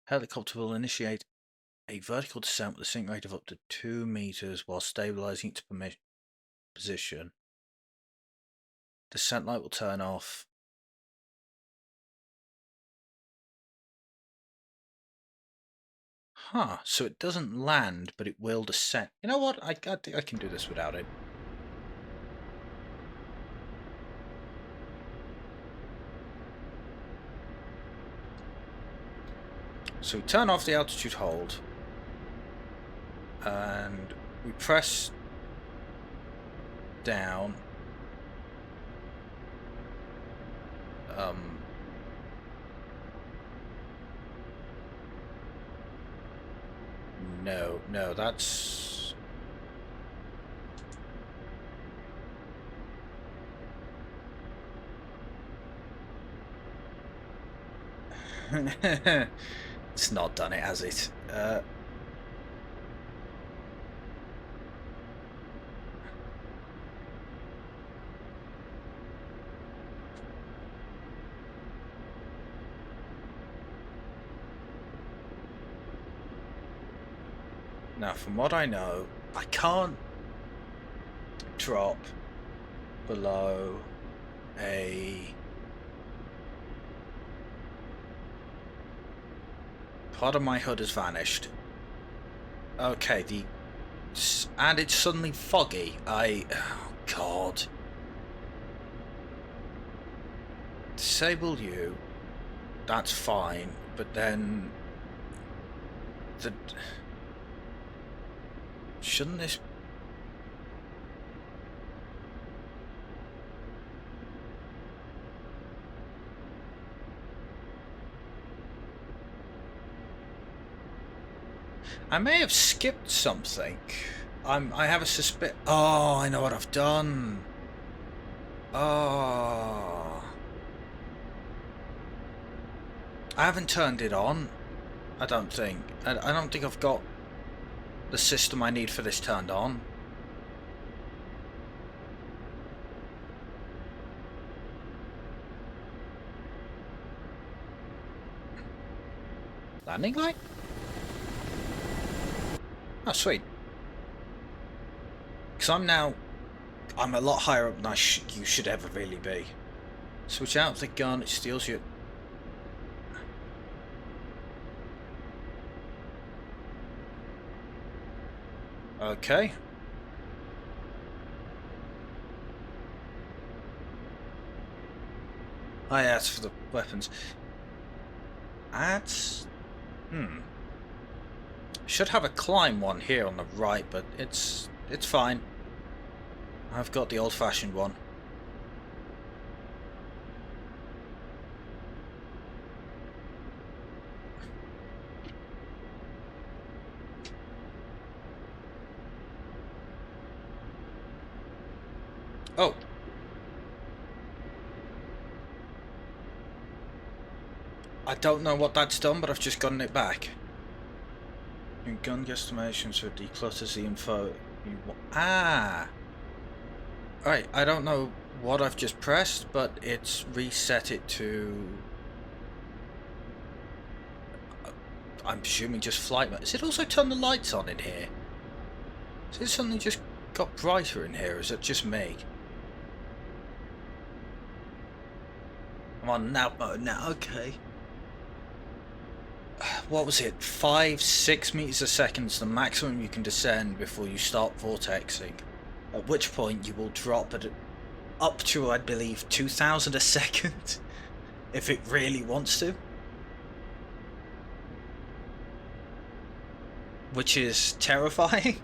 Helicopter will initiate a vertical descent with a sink rate of up to 2 meters while stabilizing its position. Descent light will turn off. Huh, so it doesn't land, but it will descend. You know what? I think I can do this without it. So we turn off the altitude hold. And we press down. No, that's... It's not done it, has it? Now, from what I know, I can't drop below a... Part of my hood has vanished. Okay, and it's suddenly foggy. Oh, God. Disable you. That's fine, but then... Shouldn't this... I may have skipped something. I have a suspicion. Oh, I know what I've done. Oh. I haven't turned it on. I don't think. I don't think I've got the system I need for this turned on. Landing light? Oh, sweet. Because I'm now I'm a lot higher up than you should ever really be. Switch out the gun, it steals your... Okay. Oh yeah, that's for the weapons. That's... Should have a climb one here on the right, but it's fine. I've got the old-fashioned one. Oh. I don't know what that's done, but I've just gotten it back. In gun guesstimations, so declutters the info. Ah! Right, I don't know what I've just pressed, but it's reset it to... I'm presuming just flight mode. Has it also turned the lights on in here? Has it suddenly just got brighter in here, or is it just me? I'm on nav mode now, okay. What was it? 5-6 meters a second is the maximum you can descend before you start vortexing. At which point you will drop at up to, I believe, 2,000 a second. If it really wants to. Which is terrifying.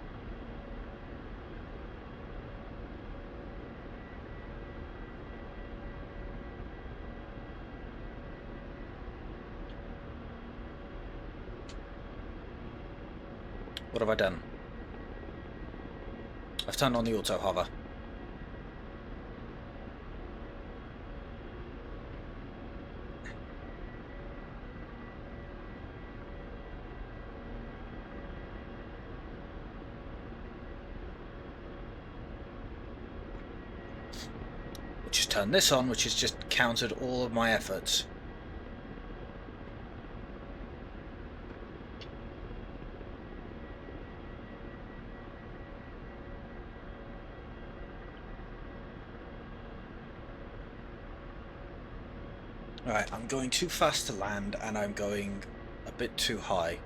What have I done? I've turned on the auto hover. Which has turned this on, which has just countered all of my efforts. Right, I'm going too fast to land, and I'm going a bit too high.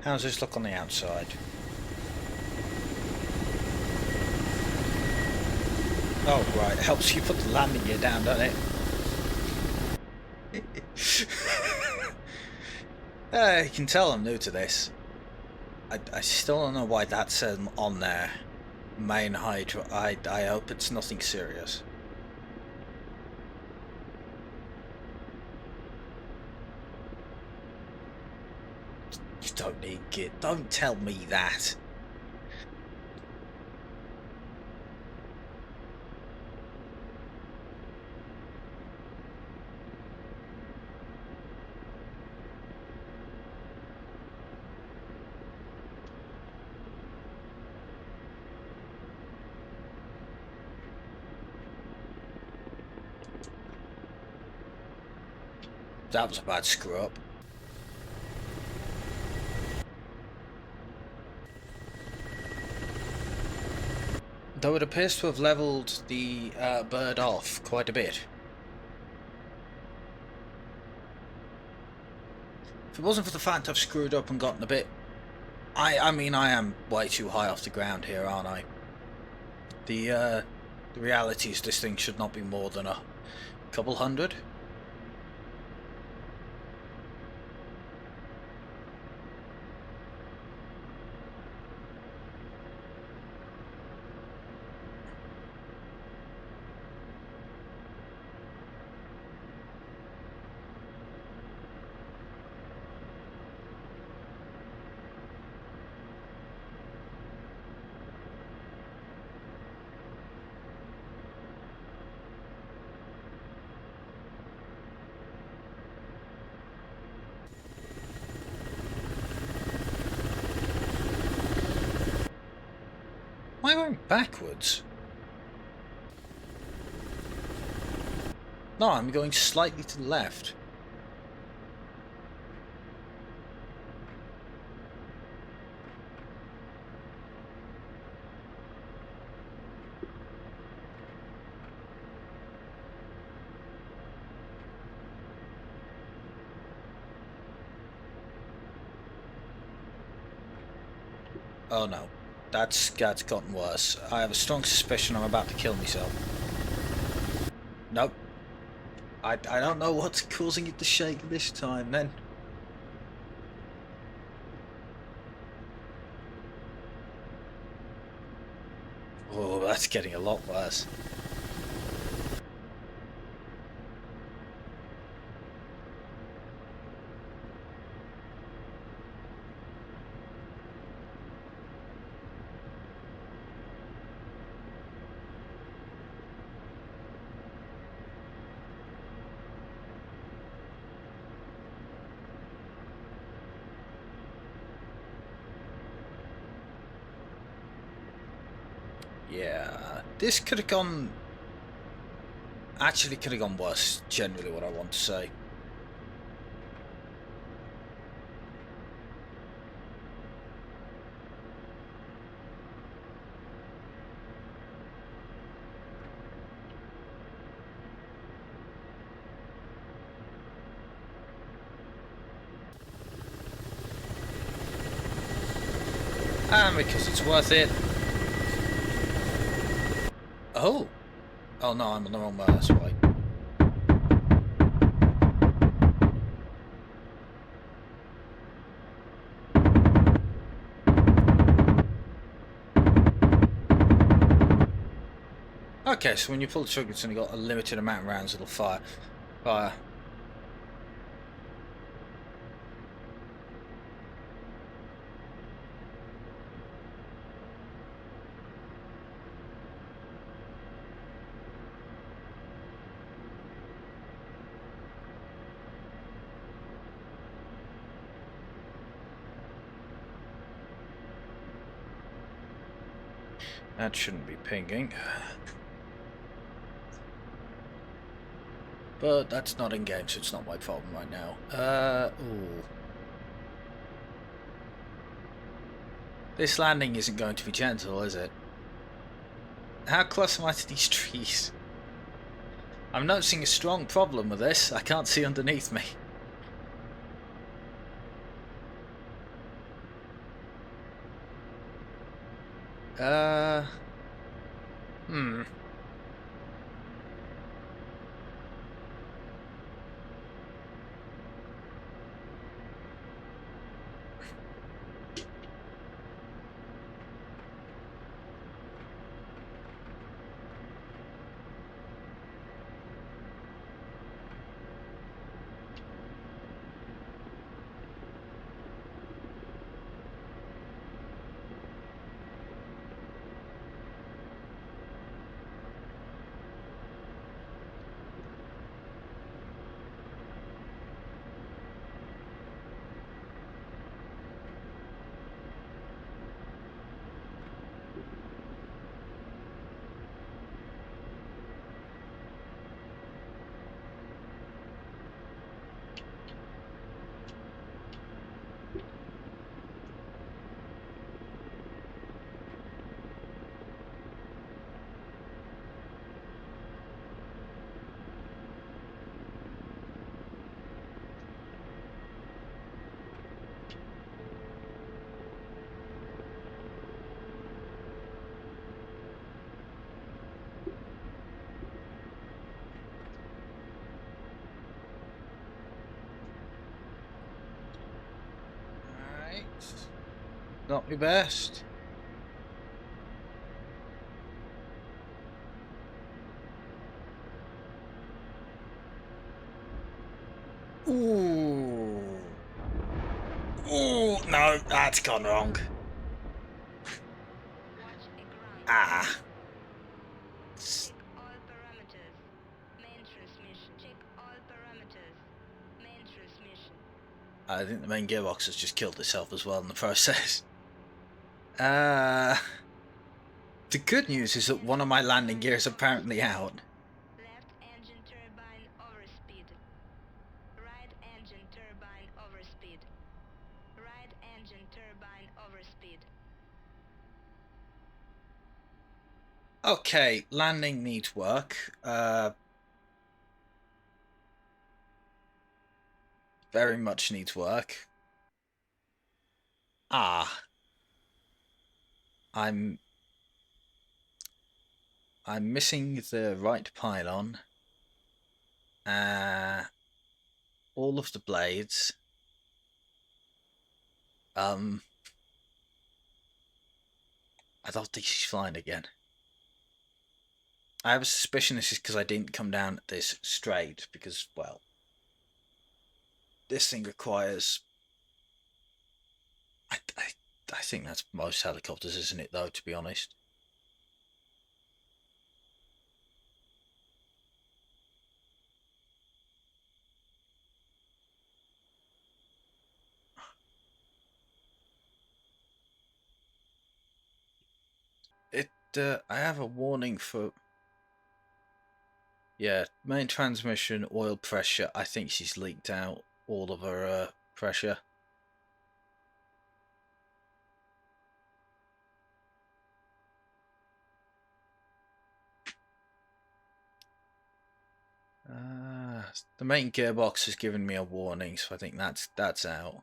How does this look on the outside? Oh, right, it helps you put the landing gear down, doesn't it? You can tell I'm new to this. I still don't know why that's on there. Main height. I hope it's nothing serious. You don't need git. Don't tell me that. That was a bad screw up. Though it appears to have levelled the bird off quite a bit. If it wasn't for the fact I've screwed up and gotten a bit... I mean, I am way too high off the ground here, aren't I? The reality is this thing should not be more than a couple hundred. I going backwards? No, I'm going slightly to the left. Oh no, that's gotten worse. I have a strong suspicion I'm about to kill myself. Nope. I don't know what's causing it to shake this time then. Oh, that's getting a lot worse. Yeah, this could have gone... Actually could have gone worse, generally what I want to say. And because it's worth it. Oh! Oh no, I'm on the wrong way, that's why. Okay, so when you pull the trigger, it's only got a limited amount of rounds it'll fire. That shouldn't be pinging. But that's not in game, so it's not my problem right now. Ooh. This landing isn't going to be gentle, is it? How close am I to these trees? I'm noticing a strong problem with this. I can't see underneath me. Hmm. Alright. Not my best. Ooh. Ooh, no, that's gone wrong. Watch a ground. Ah. Check all parameters. Main transmission. Check all parameters. Main transmission. I think the main gearbox has just killed itself as well in the process. Uh, The good news is that one of my landing gear is apparently out. Left engine turbine overspeed. Right engine turbine overspeed. Right engine turbine overspeed. Okay, landing needs work. Very much needs work. Ah, I'm missing the right pylon. Uh, all of the blades. Um, I don't think she's flying again. I have a suspicion this is because I didn't come down this straight because, well, this thing requires. I, I, I think that's most helicopters, isn't it? Though, to be honest. It. I have a warning for. Yeah, main transmission oil pressure. I think she's leaked out all of her pressure. The main gearbox has given me a warning, so I think that's out.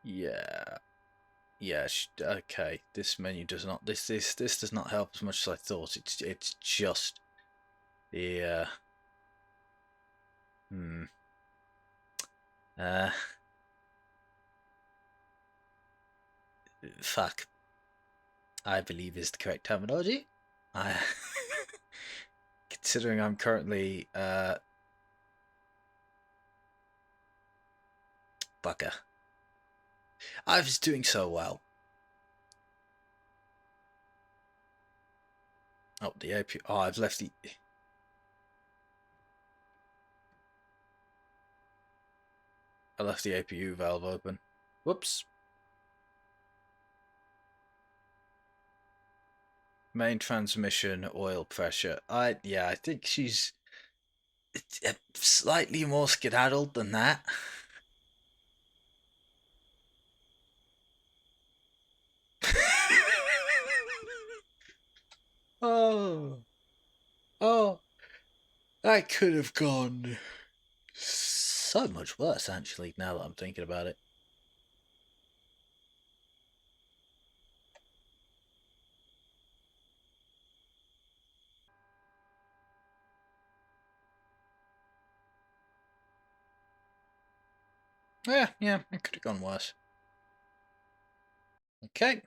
Yeah, yeah. Okay, this menu does not. This does not help as much as I thought. It's just the. Hmm. Uh. Fuck. I believe is the correct terminology. I. Considering I'm currently bugger. I was doing so well. Oh, the APU. Oh, I've left the. I left the APU valve open. Whoops. Main transmission oil pressure. I think she's slightly more skedaddled than that. Oh, oh, that could have gone so much worse, actually, now that I'm thinking about it. Yeah, it could have gone worse. Okay,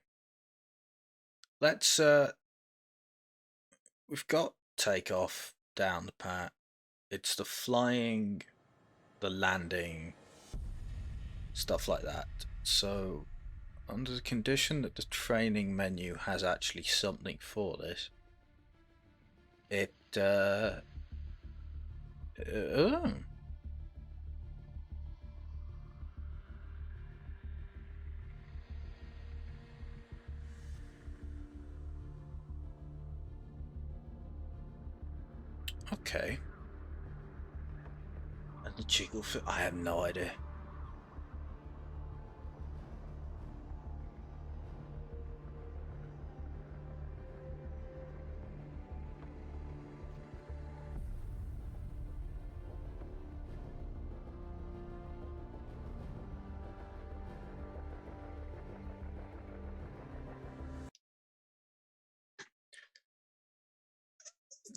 let's, we've got takeoff down the pat. It's the flying, the landing, stuff like that. So, under the condition that the training menu has actually something for this, it, oh, okay. And the jiggle fit, I have no idea.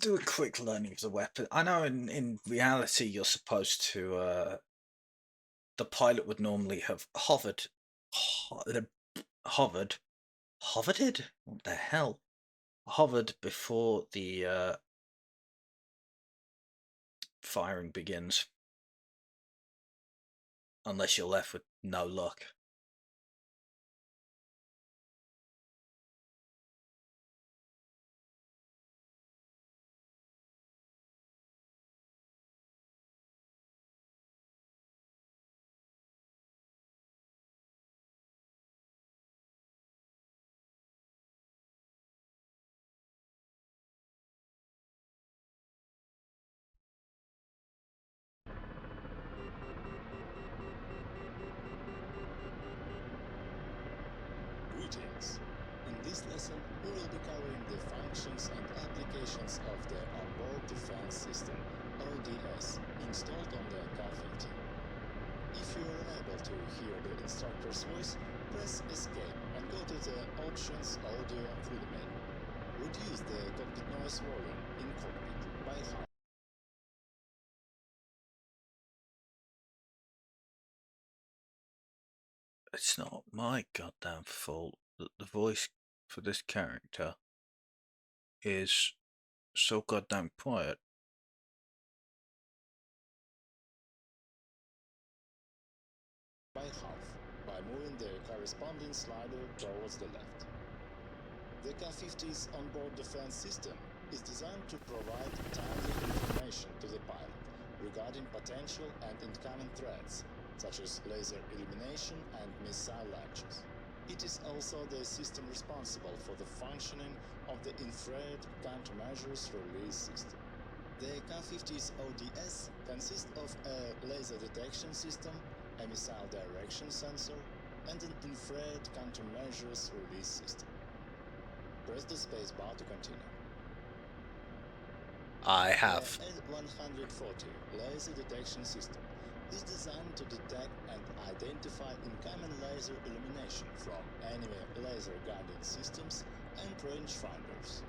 Do a quick learning of the weapon. I know in reality you're supposed to, the pilot would normally have hovered, hovered? What the hell? Hovered before the firing begins. Unless you're left with no luck. Greetings. In this lesson, we will be covering the functions and applications of the Onboard Defense System (ODS) installed on the Car-50. If you are unable to hear the instructor's voice, press Escape and go to the Options Audio through the menu. Reduce the cockpit noise volume in cockpit by half. It's not my goddamn fault that the voice for this character is so goddamn quiet. By half by moving the corresponding slider towards the left. The Car-50's onboard defense system is designed to provide timely information to the pilot regarding potential and incoming threats, such as laser illumination and missile launches. It is also the system responsible for the functioning of the infrared countermeasures release system. The Car-50's ODS consists of a laser detection system, a missile direction sensor, and an infrared countermeasures release system. Press the spacebar to continue. I have. The L-140 laser detection system is designed to detect and identify incoming laser illumination from enemy laser guidance systems and rangefinders.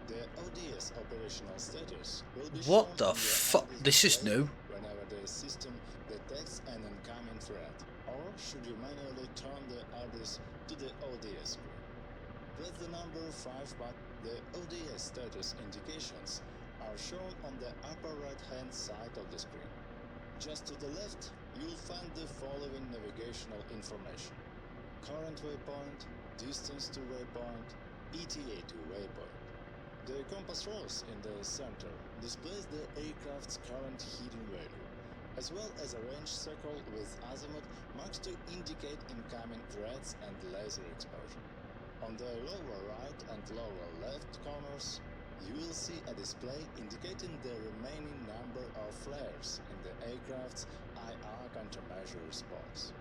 The ODS operational status will be shown What the on fuck? your This is display new. whenever the system detects an incoming threat, or should you manually turn the IRIS to the ODS screen. Press the number 5 button. The ODS status indications are shown on the upper right-hand side of the screen. Just to the left, you'll find the following navigational information: current waypoint, distance to waypoint, ETA to waypoint. The compass rose in the center displays the aircraft's current heading value, as well as a range circle with azimuth marks to indicate incoming threats and laser exposure. On the lower right and lower left corners, you will see a display indicating the remaining number of flares in the aircraft's IR countermeasure response.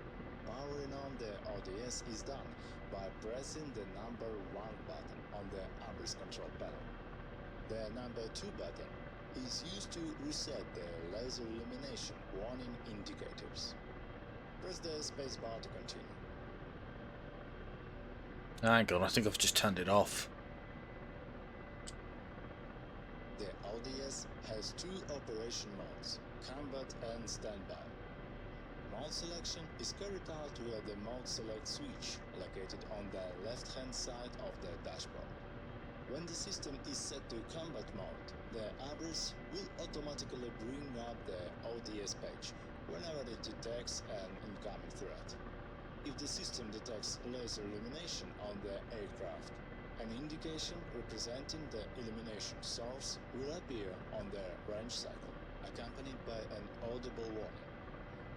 Powering on the ODS is done by pressing the number 1 button on the IRIS control panel. The number 2 button is used to reset the laser illumination warning indicators. Press the spacebar to continue. Hang on, I think I've just turned it off. The ODS has 2 operation modes, combat and standby. Mode selection is carried out via the mode select switch located on the left-hand side of the dashboard. When the system is set to combat mode, the IRIS will automatically bring up the ODS page whenever it detects an incoming threat. If the system detects laser illumination on the aircraft, an indication representing the illumination source will appear on the range cycle, accompanied by an audible warning.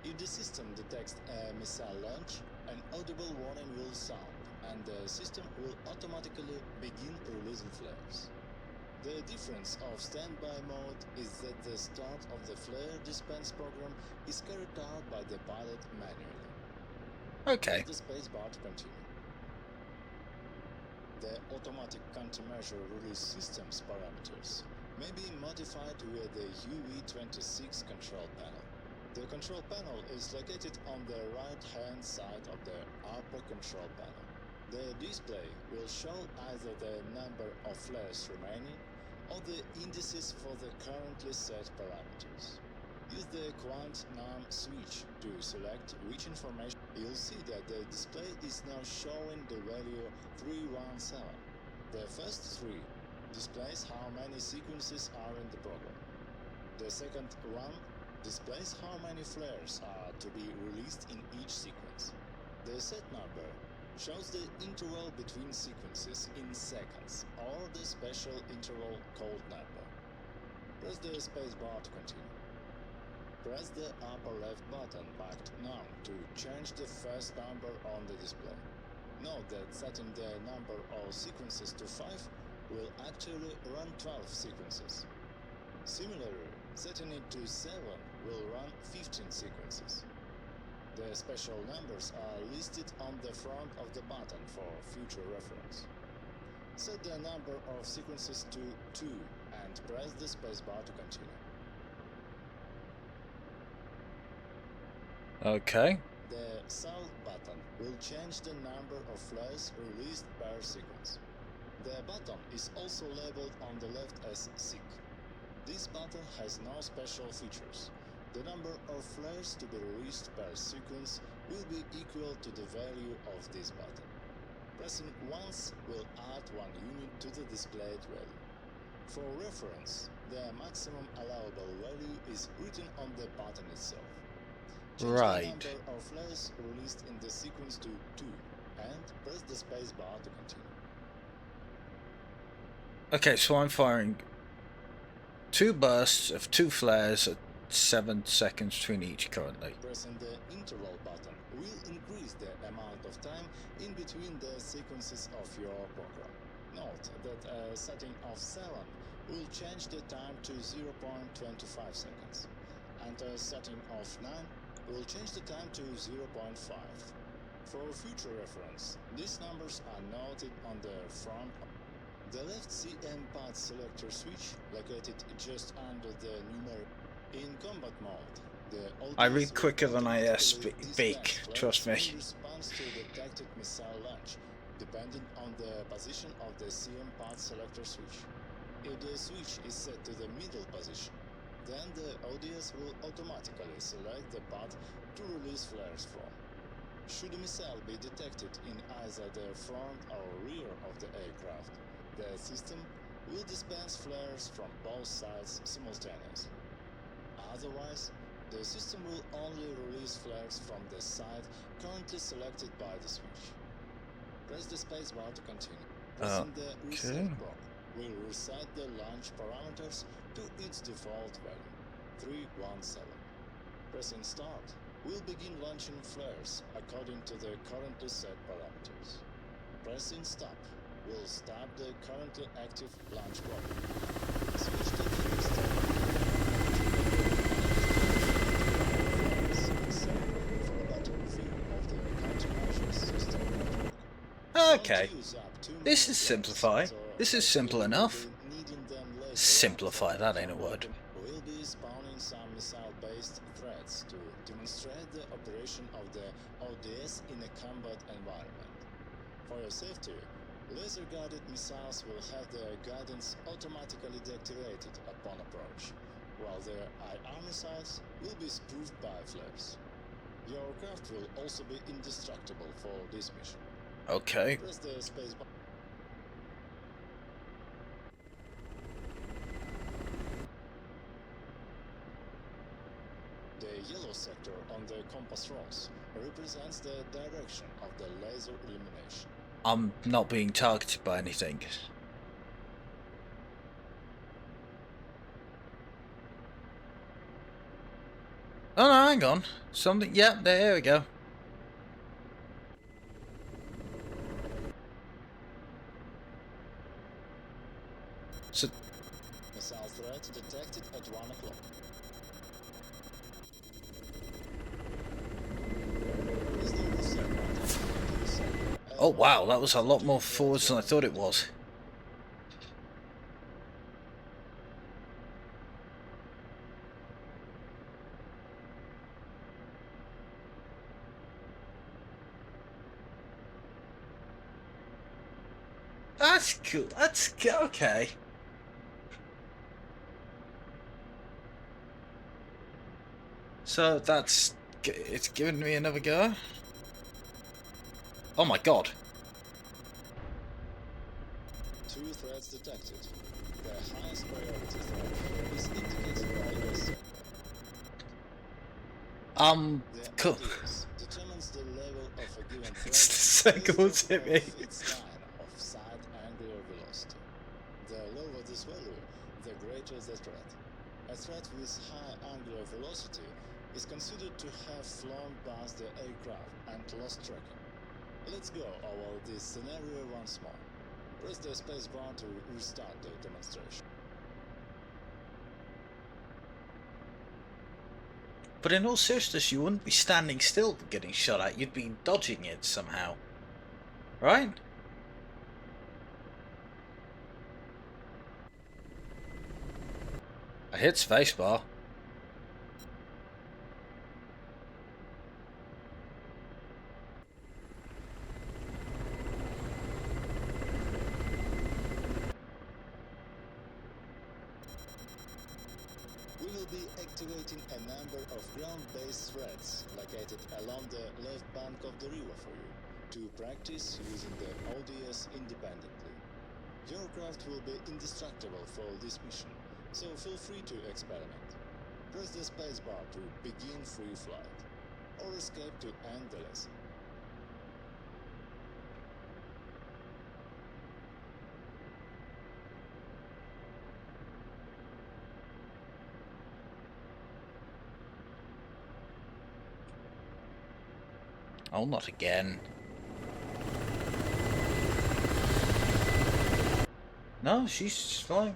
If the system detects a missile launch, an audible warning will sound, and the system will automatically begin releasing flares. The difference of standby mode is that the start of the flare dispense program is carried out by the pilot manually. Okay. Press the spacebar to continue. The automatic countermeasure release system's parameters may be modified via the UV26 control panel. The control panel is located on the right-hand side of the upper control panel. The display will show either the number of flares remaining or the indices for the currently set parameters. Use the Quant Num switch to select which information. You'll see that the display is now showing the value 317. The first 3 displays how many sequences are in the program. The second one displays how many flares are to be released in each sequence. The set number shows the interval between sequences in seconds, or the special interval called number. Press the spacebar to continue. Press the upper left button marked Num to change the first number on the display. Note that setting the number of sequences to 5 will actually run 12 sequences. Similarly, setting it to 7 will run 15 sequences. The special numbers are listed on the front of the button for future reference. Set the number of sequences to 2 and press the spacebar to continue. Okay. The South button will change the number of flares released per sequence. The button is also labeled on the left as SIG. This button has no special features. The number of flares to be released per sequence will be equal to the value of this button. Pressing once will add 1 unit to the displayed value. For reference, the maximum allowable value is written on the button itself. Change Right. the number of flares released in the sequence to 2 and press the space bar to continue. Okay, so I'm firing 2 bursts of 2 flares at 7 seconds between each currently. Pressing the interval button will increase the amount of time in between the sequences of your program. Note that a setting of 7 will change the time to 0.25 seconds, and a setting of 9 will change the time to 0.5. For future reference, these numbers are noted on the front. The left CM pad selector switch, located just under the numeric. In combat mode, the I ODS read will quicker than I automatically speak, dispense trust flares me. in response to detected missile launch, depending on the position of the CM pad selector switch. If the switch is set to the middle position, then the ODS will automatically select the pad to release flares from. Should a missile be detected in either the front or rear of the aircraft, the system will dispense flares from both sides simultaneously. Otherwise, the system will only release flares from the side currently selected by the switch. Press the spacebar to continue. Pressing the reset proc will reset the launch parameters to its default value, 317. Pressing start will begin launching flares according to the currently set parameters. Pressing stop will stop the currently active launch program. Switch to the next step. For a better view of the countermeasure system network. Okay. Don't use up too This many is flares, simplify. so This is actually simple you will enough. be needing them later on. Simplify, For that ain't a example, word. we'll be spawning some missile-based threats to demonstrate the operation of the ODS in a combat environment. For your safety, laser-guided missiles will have their guidance automatically deactivated upon approach, while their IR missiles will be spoofed by flares. Your craft will also be indestructible for this mission. Okay. Press the space bar. The yellow sector on the compass rose represents the direction of the laser illumination. I'm not being targeted by anything. Oh no, hang on. Something, yeah, there we go. So, Missile threat detected at 1 o'clock. Is the reset button to reset oh wow, that every was a lot more to forwards than I thought it parameters. was. That's cool. That's okay. So it's giving me another go. Oh my god. 2 threats detected. The highest priority threat is indicated by a symbol. The Cool. ODS determines the level of a given threat It's the based seconds off hit me. of its line of sight angular velocity. The lower this value, the greater the threat. A threat with high angular velocity is considered to have flown past the aircraft and lost tracking. Let's go over this scenario once more. Press the spacebar to restart the demonstration. But in all seriousness, you wouldn't be standing still getting shot at. You'd be dodging it somehow. Right? I hit spacebar. We will be activating a number of ground-based threats located along the left bank of the river for you to practice using the ODS independently. Your craft will be indestructible for this mission, so feel free to experiment. Press the spacebar to begin free flight, or escape to end the lesson. Oh, not again. No, she's flying.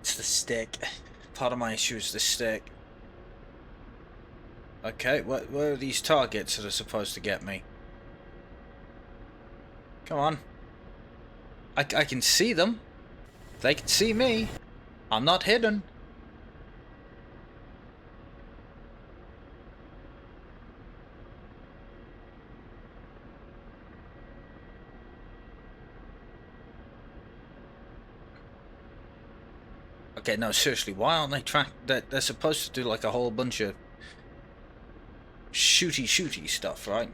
It's the stick. Part of my issue is the stick. Okay, where are these targets that are supposed to get me? Come on. I can see them. They can see me. I'm not hidden. Okay, no, seriously, why aren't they they're supposed to do like a whole bunch of shooty stuff, right?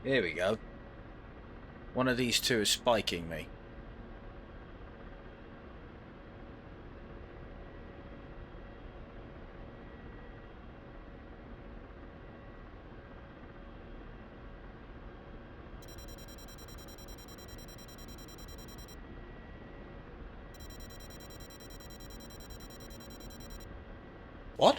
Here we go. One of these two is spiking me. What?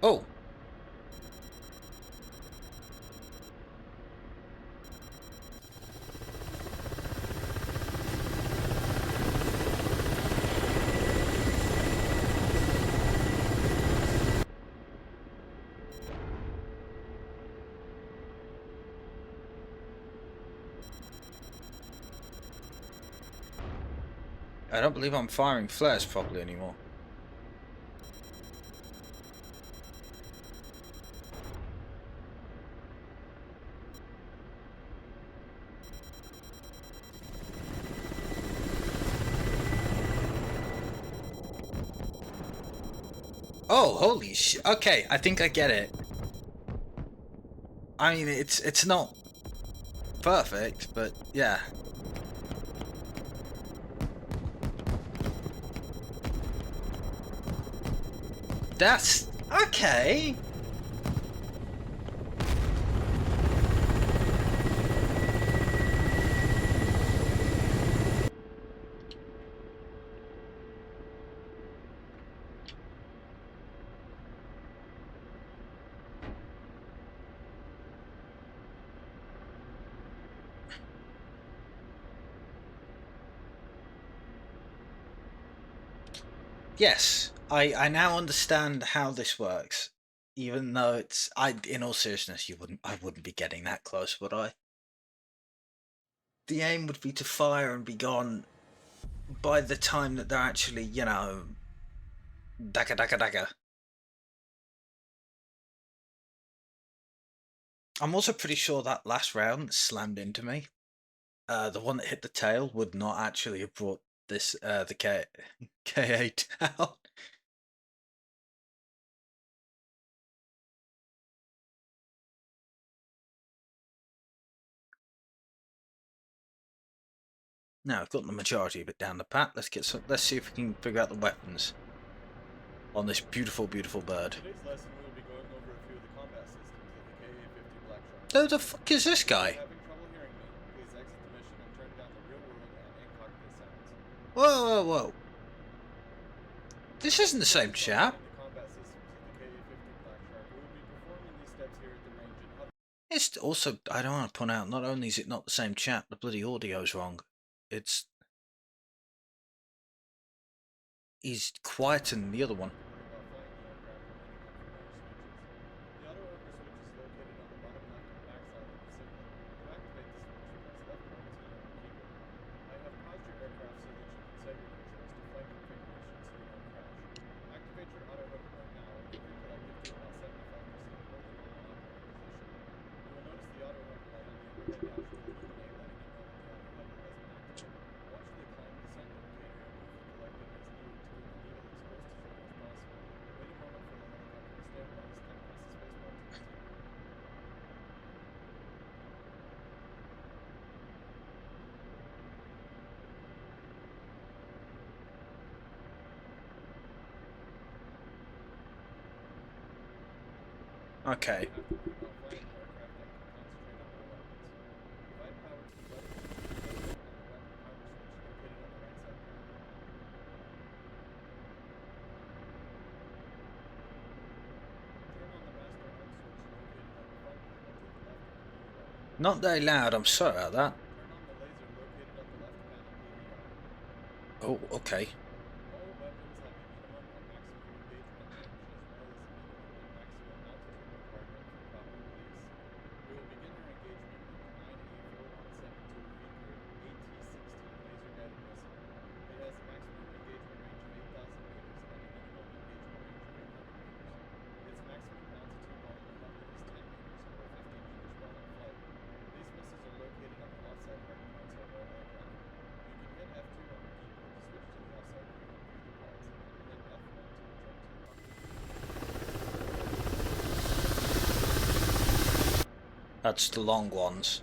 Oh. I don't believe I'm firing flares properly anymore. Oh, holy shit. Okay, I think I get it. I mean, it's not perfect, but yeah. That's okay. Yes, I now understand how this works. Even though in all seriousness, I wouldn't be getting that close, would I? The aim would be to fire and be gone by the time that they're actually, dagger, dagger, dagger. I'm also pretty sure that last round that slammed into me, the one that hit the tail, would not actually have brought the K8 down. Now I've got the majority of it down the pat. Let's see if we can figure out the weapons on this beautiful, beautiful bird. Today's lesson we will be going over a few of the combat systems of the KA-50 Black Shark. Who the fuck is this If you're guy? having trouble hearing me, please exit the mission and turn down the real world and cockpit sounds. Whoa, whoa, whoa. This isn't the same chap. The combat systems of the KA-50 Black Shark. We will be performing these steps here at the range in Hub. It's also, I don't want to point out, not only is it not the same chap, the bloody audio's wrong. He's quieter than the other one. Okay. Not very loud, I'm sorry about that. Oh, okay. That's the long ones.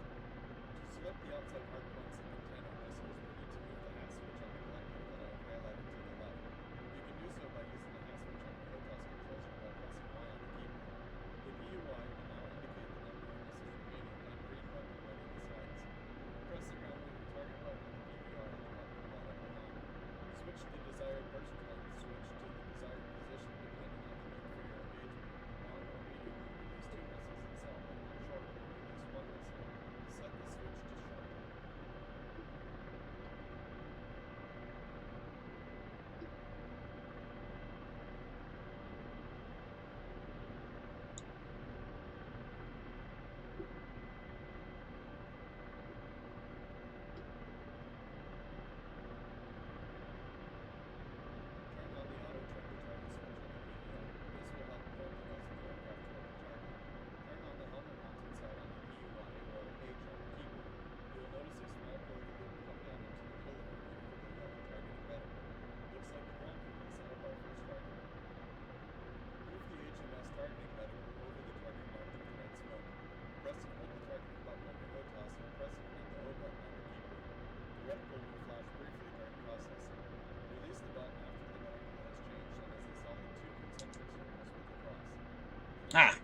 Ah!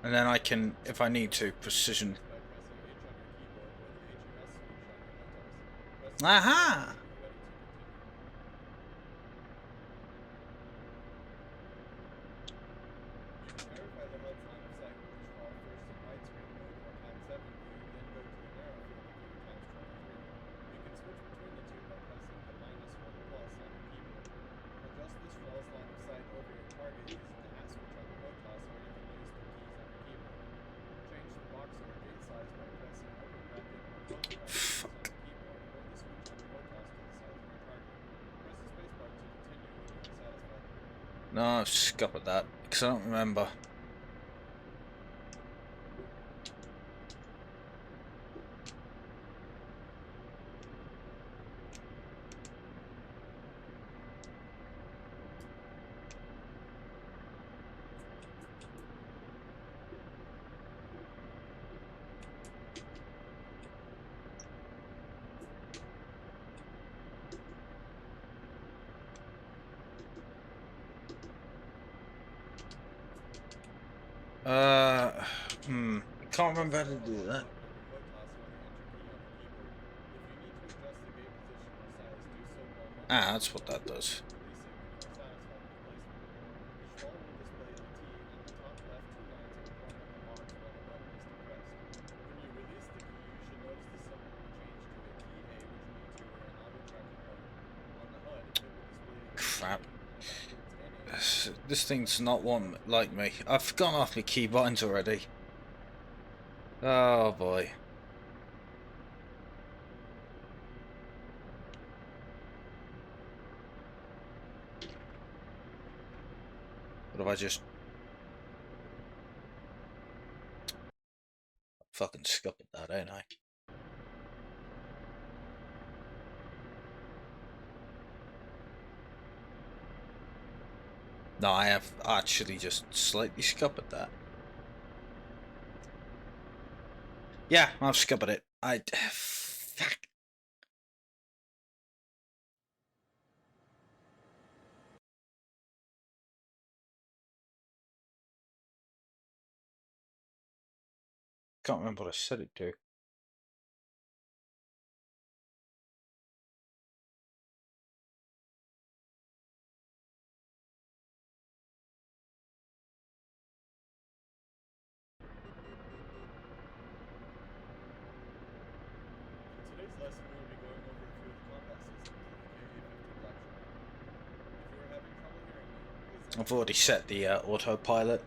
And then I can, if I need to, precision. Aha! No, I've scuppered that because I don't remember. I can't remember how to do that. Ah, that's what that does. Crap. This thing's not one like me. I've gone off my keybinds already. Oh boy. What if I just fucking scuppered that, ain't I? No, I have actually just slightly scuppered that. Yeah, I've scuppered it. Fuck. Can't remember what I set it to. I've already set the autopilot.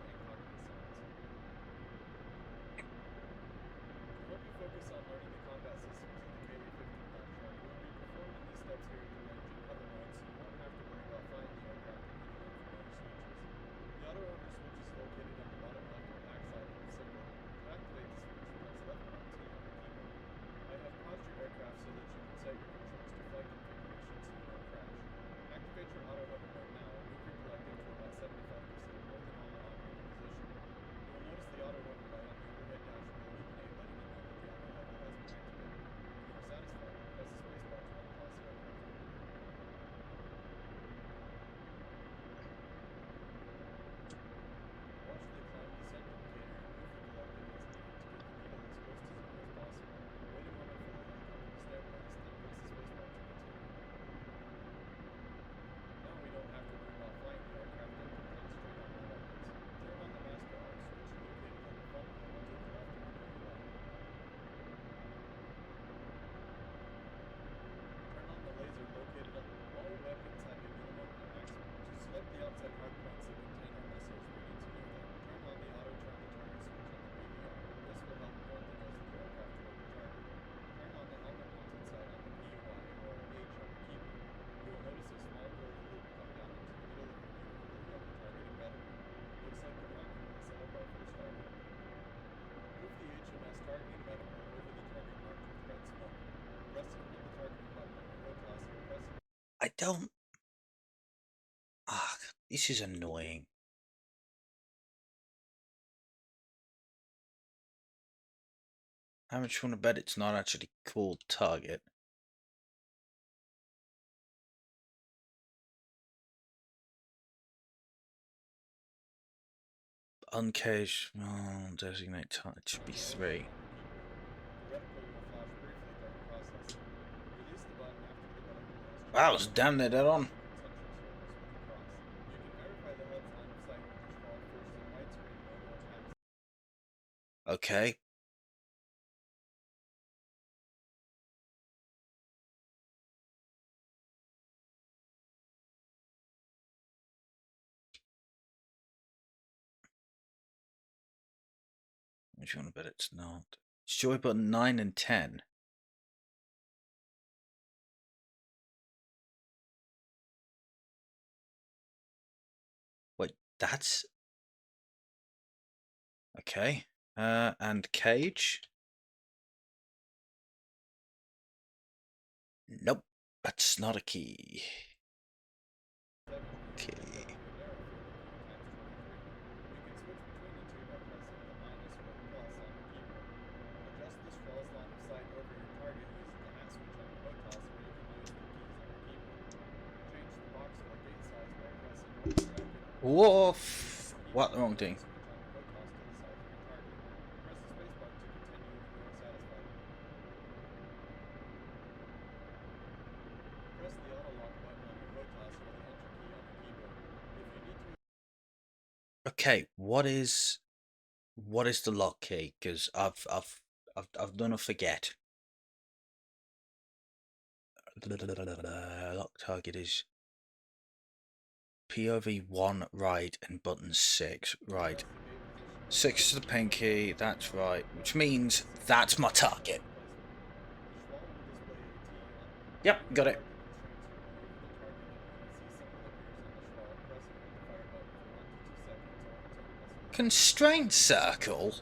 I don't. Ah, this is annoying. How much you want to bet it's not actually called target? Uncaged. Oh, designate target should be 3. Wow, it's damn near dead on. Okay. Which you want to bet it's not? Joy button 9 and 10. That's okay. And cage. Nope, that's not a key. Okay. Woof! What the wrong thing? Okay, what is the lock key? Because I've done a forget. Lock target is POV 1 right and button 6 right. 6 is the pinky, that's right, which means that's my target. Yep, got it. Constraint circle?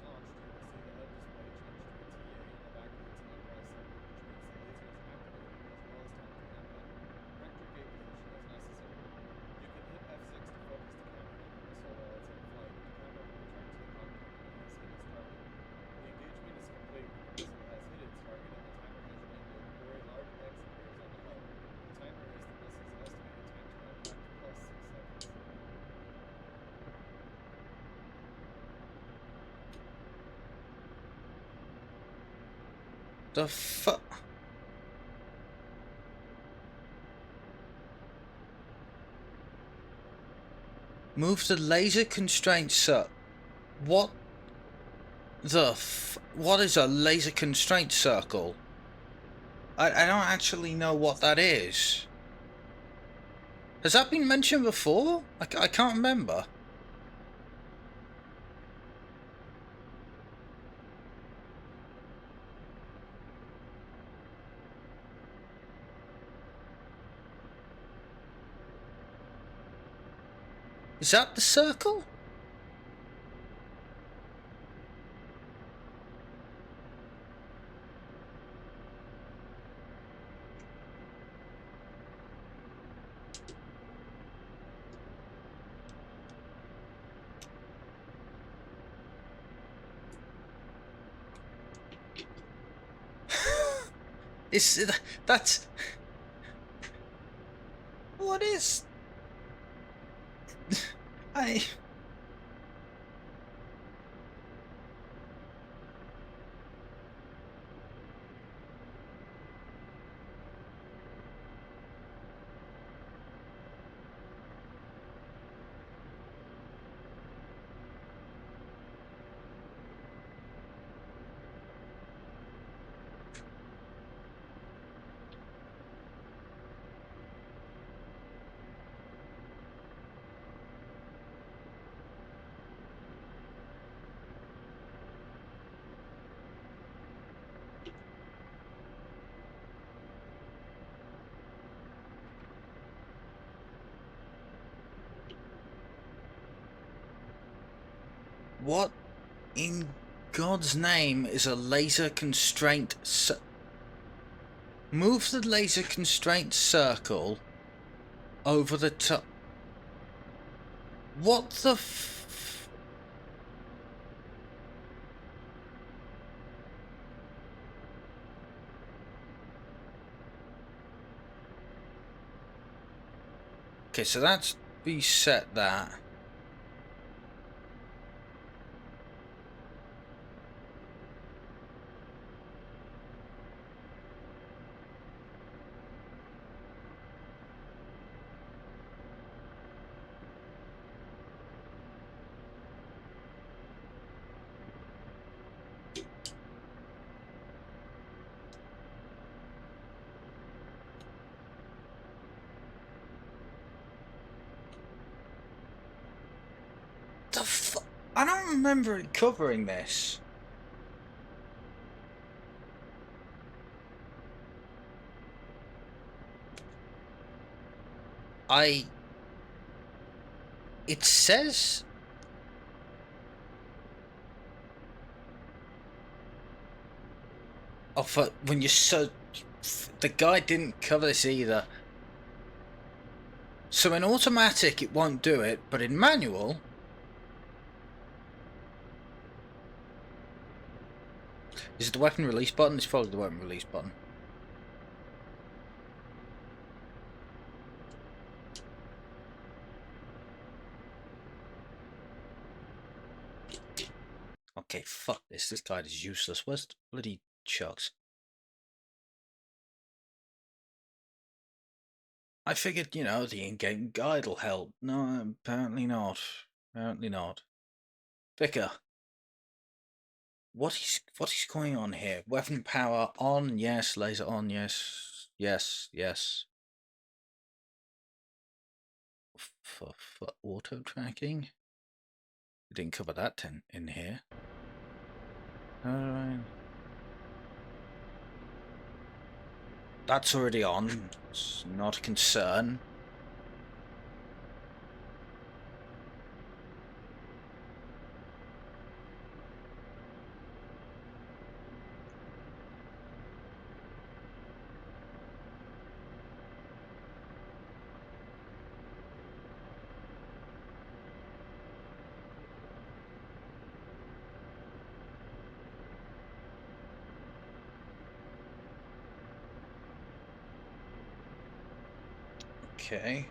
The fuck? Move the laser constraint circle. What the what is a laser constraint circle? I don't actually know what that is. Has that been mentioned before? I can't remember. Is that the circle? Is that's what is I what in God's name is a laser constraint move the laser constraint circle over the top. What the Okay, so that's reset that. I don't remember it covering this. I It says... Oh, for when you so... The guy didn't cover this either. So in automatic it won't do it, but in manual... Is it the weapon release button? It's probably the weapon release button. Okay, fuck this. This guide is useless. Where's the bloody chucks? I figured, you know, the in-game guide will help. No, apparently not. Apparently not. Vicar. What is going on here? Weapon power on, yes. Laser on, yes. Yes, yes. For auto tracking? We didn't cover that in here. Alright. That's already on. It's not a concern. Okay.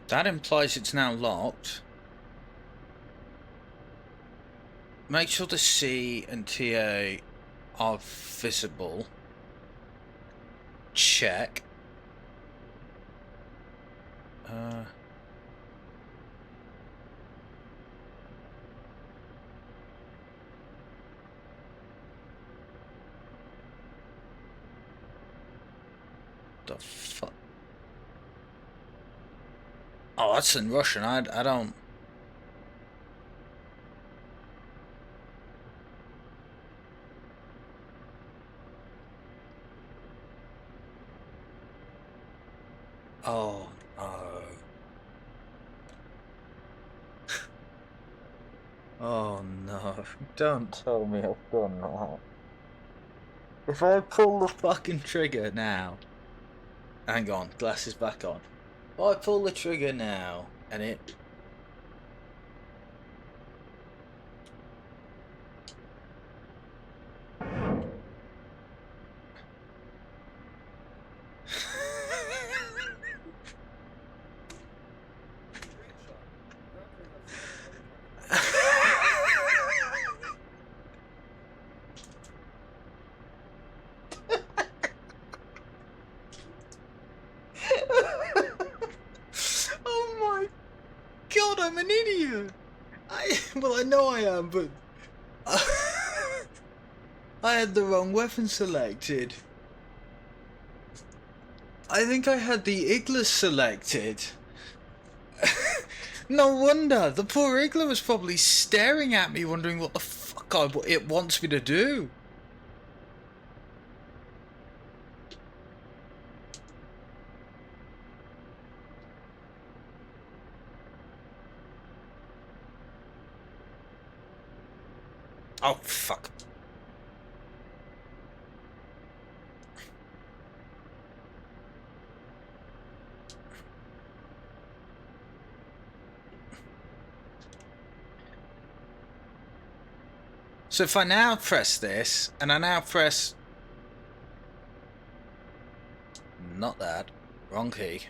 That implies it's now locked. Make sure the C and TA are visible. Check. The fuck? Oh, that's in Russian. I don't... Oh, no. Oh, no. Don't tell me I've done that. If I pull the fucking trigger now... Hang on, glasses back on. If I pull the trigger now, and it... Oh my god, I'm an idiot! Well, I know I am, but... I had the wrong weapon selected. I think I had the Iglis selected. No wonder, the poor Igla was probably staring at me wondering what the fuck it wants me to do. Oh, fuck. So if I now press this, and I now press... Not that. Wrong key.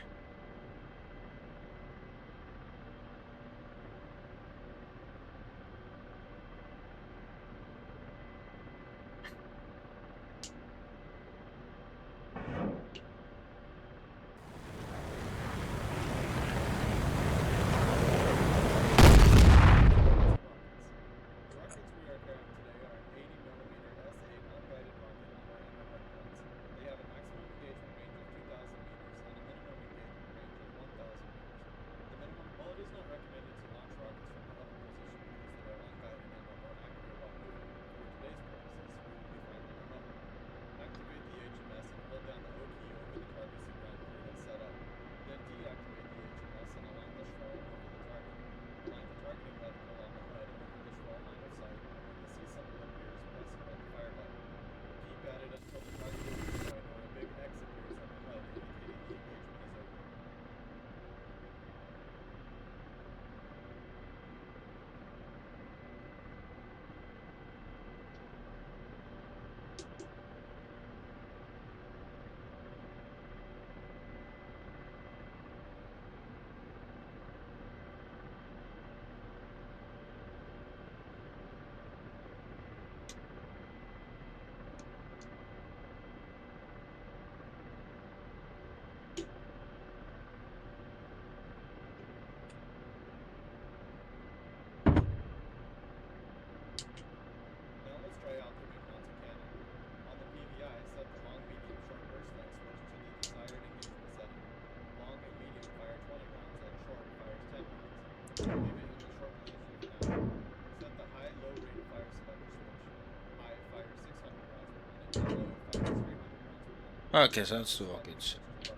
Okay, so that's the rockets. Set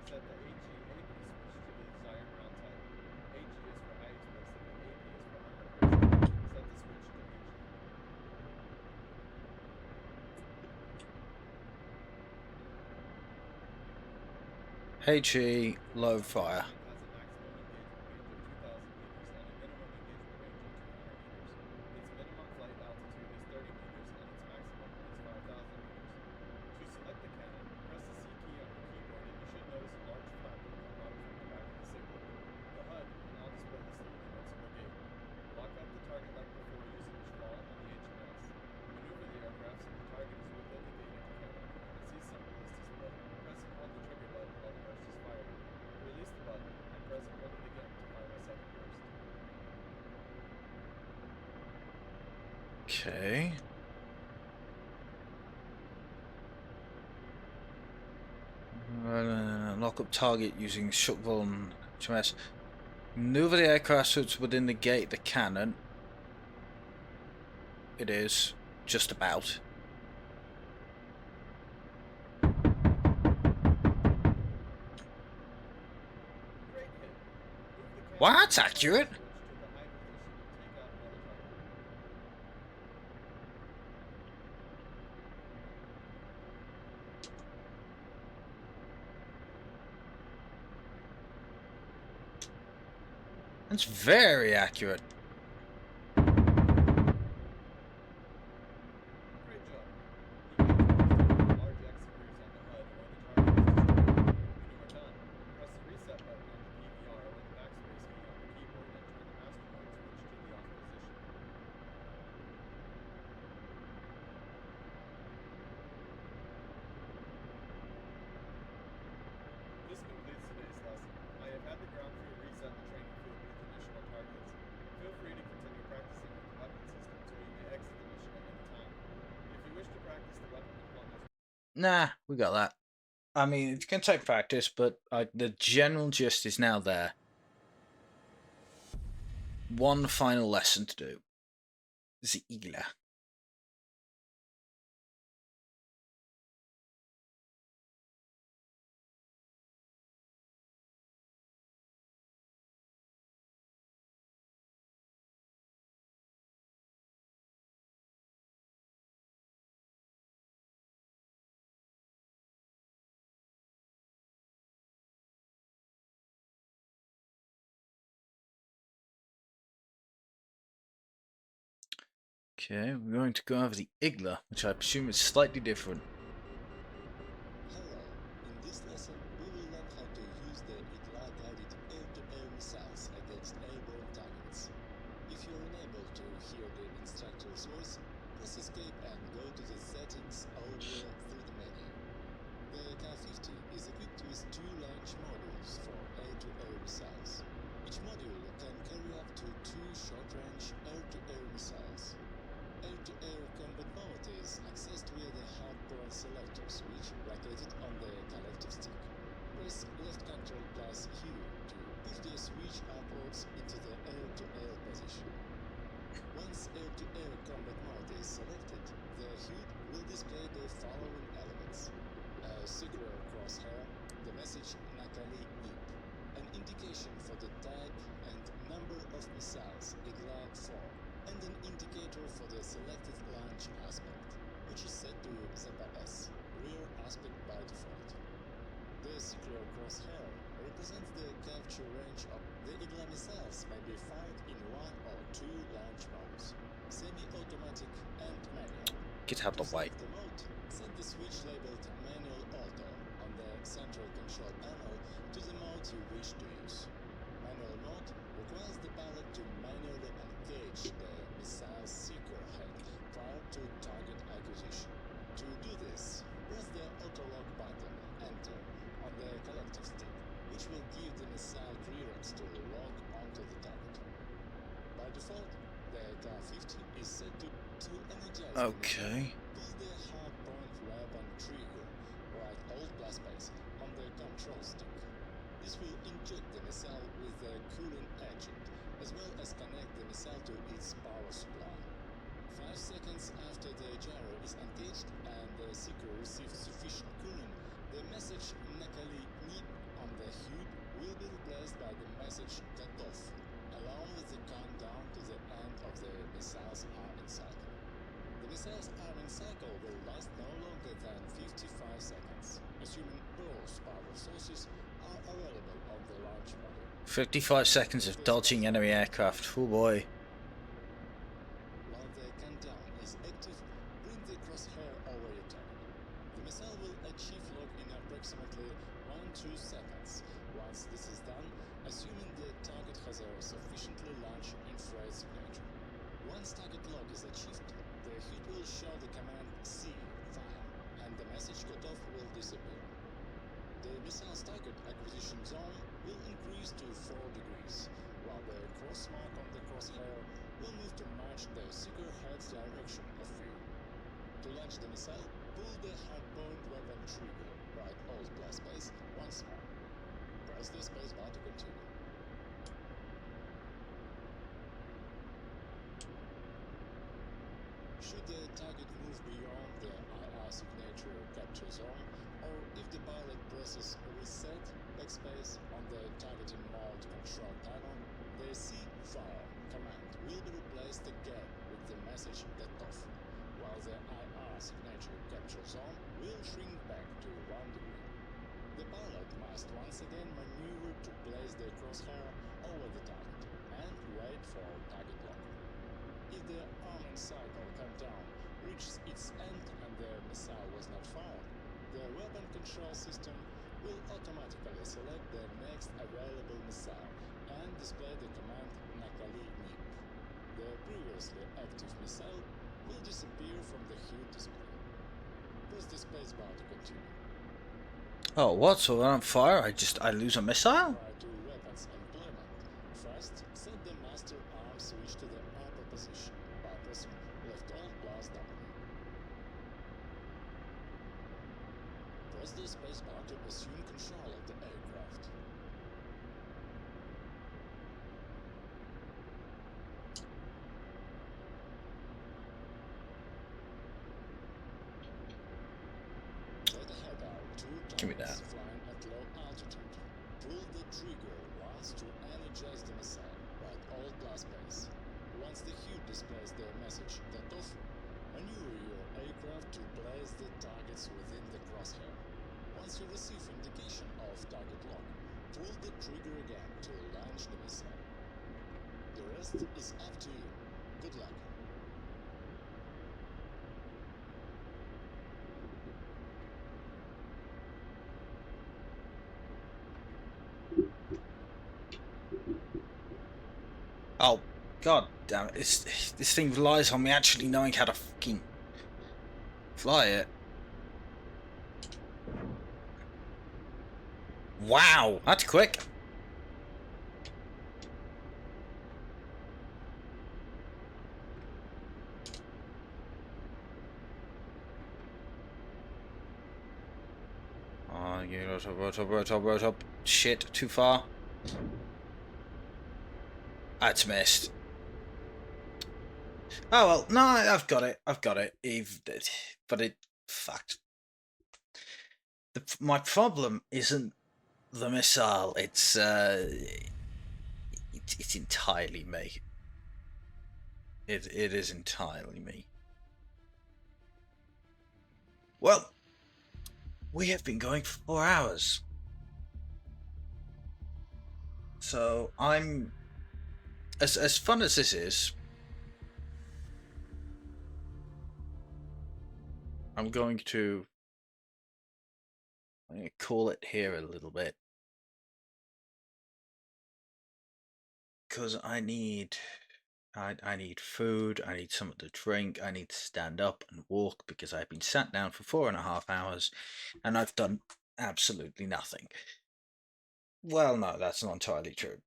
the AG AP switch to the desired ground type. AG is for high explosive and AP is for under pressure. Set the switch to AG. HE, low fire. Has a maximum Okay. Lock up target using shuttle and HMS. Maneuver the aircraft so it's within the gate the cannon. It is. Just about. Wow, that's accurate. That's very accurate. This concludes today's lesson. I have had the ground crew reset the training field with additional targets. Feel free to continue practicing with the weapon systems, or you may exit the mission at any time. If you wish to practice the weapon deployments... Nah, we got that. I mean, it's going to take practice, but the general gist is now there. One final lesson to do. The Igla. Okay, we're going to go over the Igla, which I presume is slightly different. Hello, in this lesson we will learn how to use the IGLA guided air-to-air missiles against airborne targets. If you are unable to hear the instructor's voice, press escape and go to the settings audio through the menu. The K-50 is equipped with two launch modules for air-to-air missiles. Each module can carry up to two short-range air-to-air missiles. Air-to-air combat mode is accessed via the hardpoint selector switch located on the collective stick. Press left control plus Q to push the switch upwards into the air-to-air position. Once air-to-air combat mode is selected, the HUD will display the following elements: a circular crosshair, the message Nakali NIP, an indication for the type and number of missiles IGLA-4, and an indicator for the selected launch aspect, which is set to ZS, rear aspect by default. The circular crosshair represents the capture range of the IGLA missiles may be fired in one or two launch modes, semi-automatic and manual. Get out To the way. select the mode, set the switch labeled Manual Auto on the central control panel to the mode you wish to use. Manual mode requires the pilot to manually engage the missile seeker head prior to target acquisition. To do this, press the auto lock button, enter, on the collective stick, which will give the missile clearance to lock onto the target. By default, the K-50 is set to energize the Okay. missile. Pull the hardpoint weapon trigger, right Alt plus space, on the control stick. This will inject the missile with the cooling agent, as well as connect the missile to its power supply. 5 seconds after the gyro is engaged and the seeker receives sufficient cooling, The message Nakali Nip on the HUD will be replaced by the message cutoff, along with the countdown to the end of the missile's arming cycle. The missile's arming cycle will last no longer than 55 seconds, assuming both power sources are available on the launch module. 55 seconds of dodging enemy aircraft. Oh boy. While the countdown is active, bring the crosshair over your target. The missile will achieve lock in approximately 1-2 seconds. Once this is done, assuming the target has a sufficiently large infrared signature. Once target lock is achieved, the HUD will show the command C, fire, and the message cutoff will disappear. The missile's target acquisition zone will increase to 4 degrees, while the cross mark on the crosshair will move to match the seeker head's direction of view. To launch the missile, pull the hardpoint weapon trigger, right Alt plus space once more. Press the space bar to continue. Should the target move beyond the IR signature capture zone, or if the pilot presses reset backspace on the targeting mode control panel, the C fire command will be replaced again with the message cutoff, while the IR signature capture zone will shrink back to 1 degree. The pilot must once again maneuver to place the crosshair over the target and wait for target lock. If the arming cycle countdown reaches its end and the missile was not fired, the weapon control system will automatically select the next available missile and display the command Nakali Nip. The previously active missile will disappear from the HUD display. Press the spacebar to continue. Oh, what? So when I'm fire, I lose a missile? Prior to weapons employment, first set the master arm switch to the upper position by pressing left Alt plus W. Press the spacebar to assume control of the aircraft. Let ahead are 2 Give me targets that. flying at low altitude. Pull the trigger once to energize the missile, right Alt plus space. Once the HUD displays the message cutoff, maneuver your aircraft to place the targets within the crosshair. Once you receive indication of target lock, pull the trigger again to launch the missile. The rest is up to you. Good luck. Oh, god damn it. This thing relies on me actually knowing how to fucking fly it. Wow, that's quick. Oh, you rot up. Shit, too far. That's missed. Oh well, no, I've got it. But it fucked. My problem isn't the missile. It's entirely me. It is entirely me. Well, we have been going for 4 hours. So I'm as fun as this is, I'm going to call it here a little bit. Because I need food, I need something to drink, I need to stand up and walk because I've been sat down for 4.5 hours and I've done absolutely nothing. Well, no, that's not entirely true.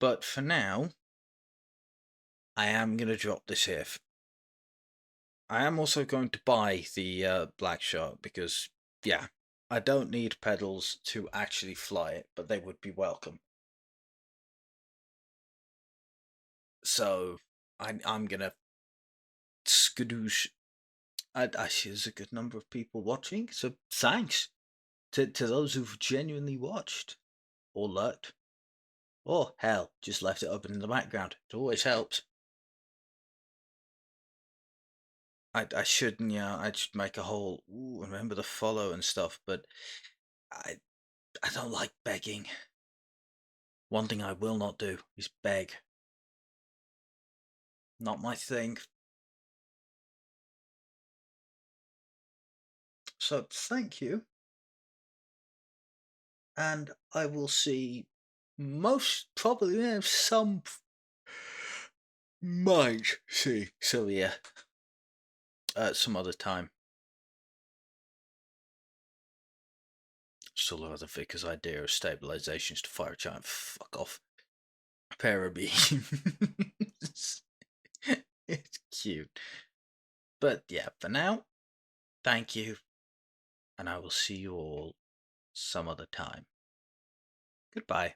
But for now, I am going to drop this here. I am also going to buy the Black Shark because, yeah, I don't need pedals to actually fly it, but they would be welcome. So I'm gonna skadoosh. I see there's a good number of people watching, so thanks to those who've genuinely watched or lurked. Or hell, just left it open in the background. It always helps. I shouldn't, I should make a whole remember the follow and stuff, but I don't like begging. One thing I will not do is beg. Not my thing. So thank you. And I will see most probably some might see Sylvia at some other time. Still love the Vicar's idea of stabilizations to fire a giant fuck off pair of beams. It's cute. But yeah, for now, thank you, and I will see you all some other time. Goodbye.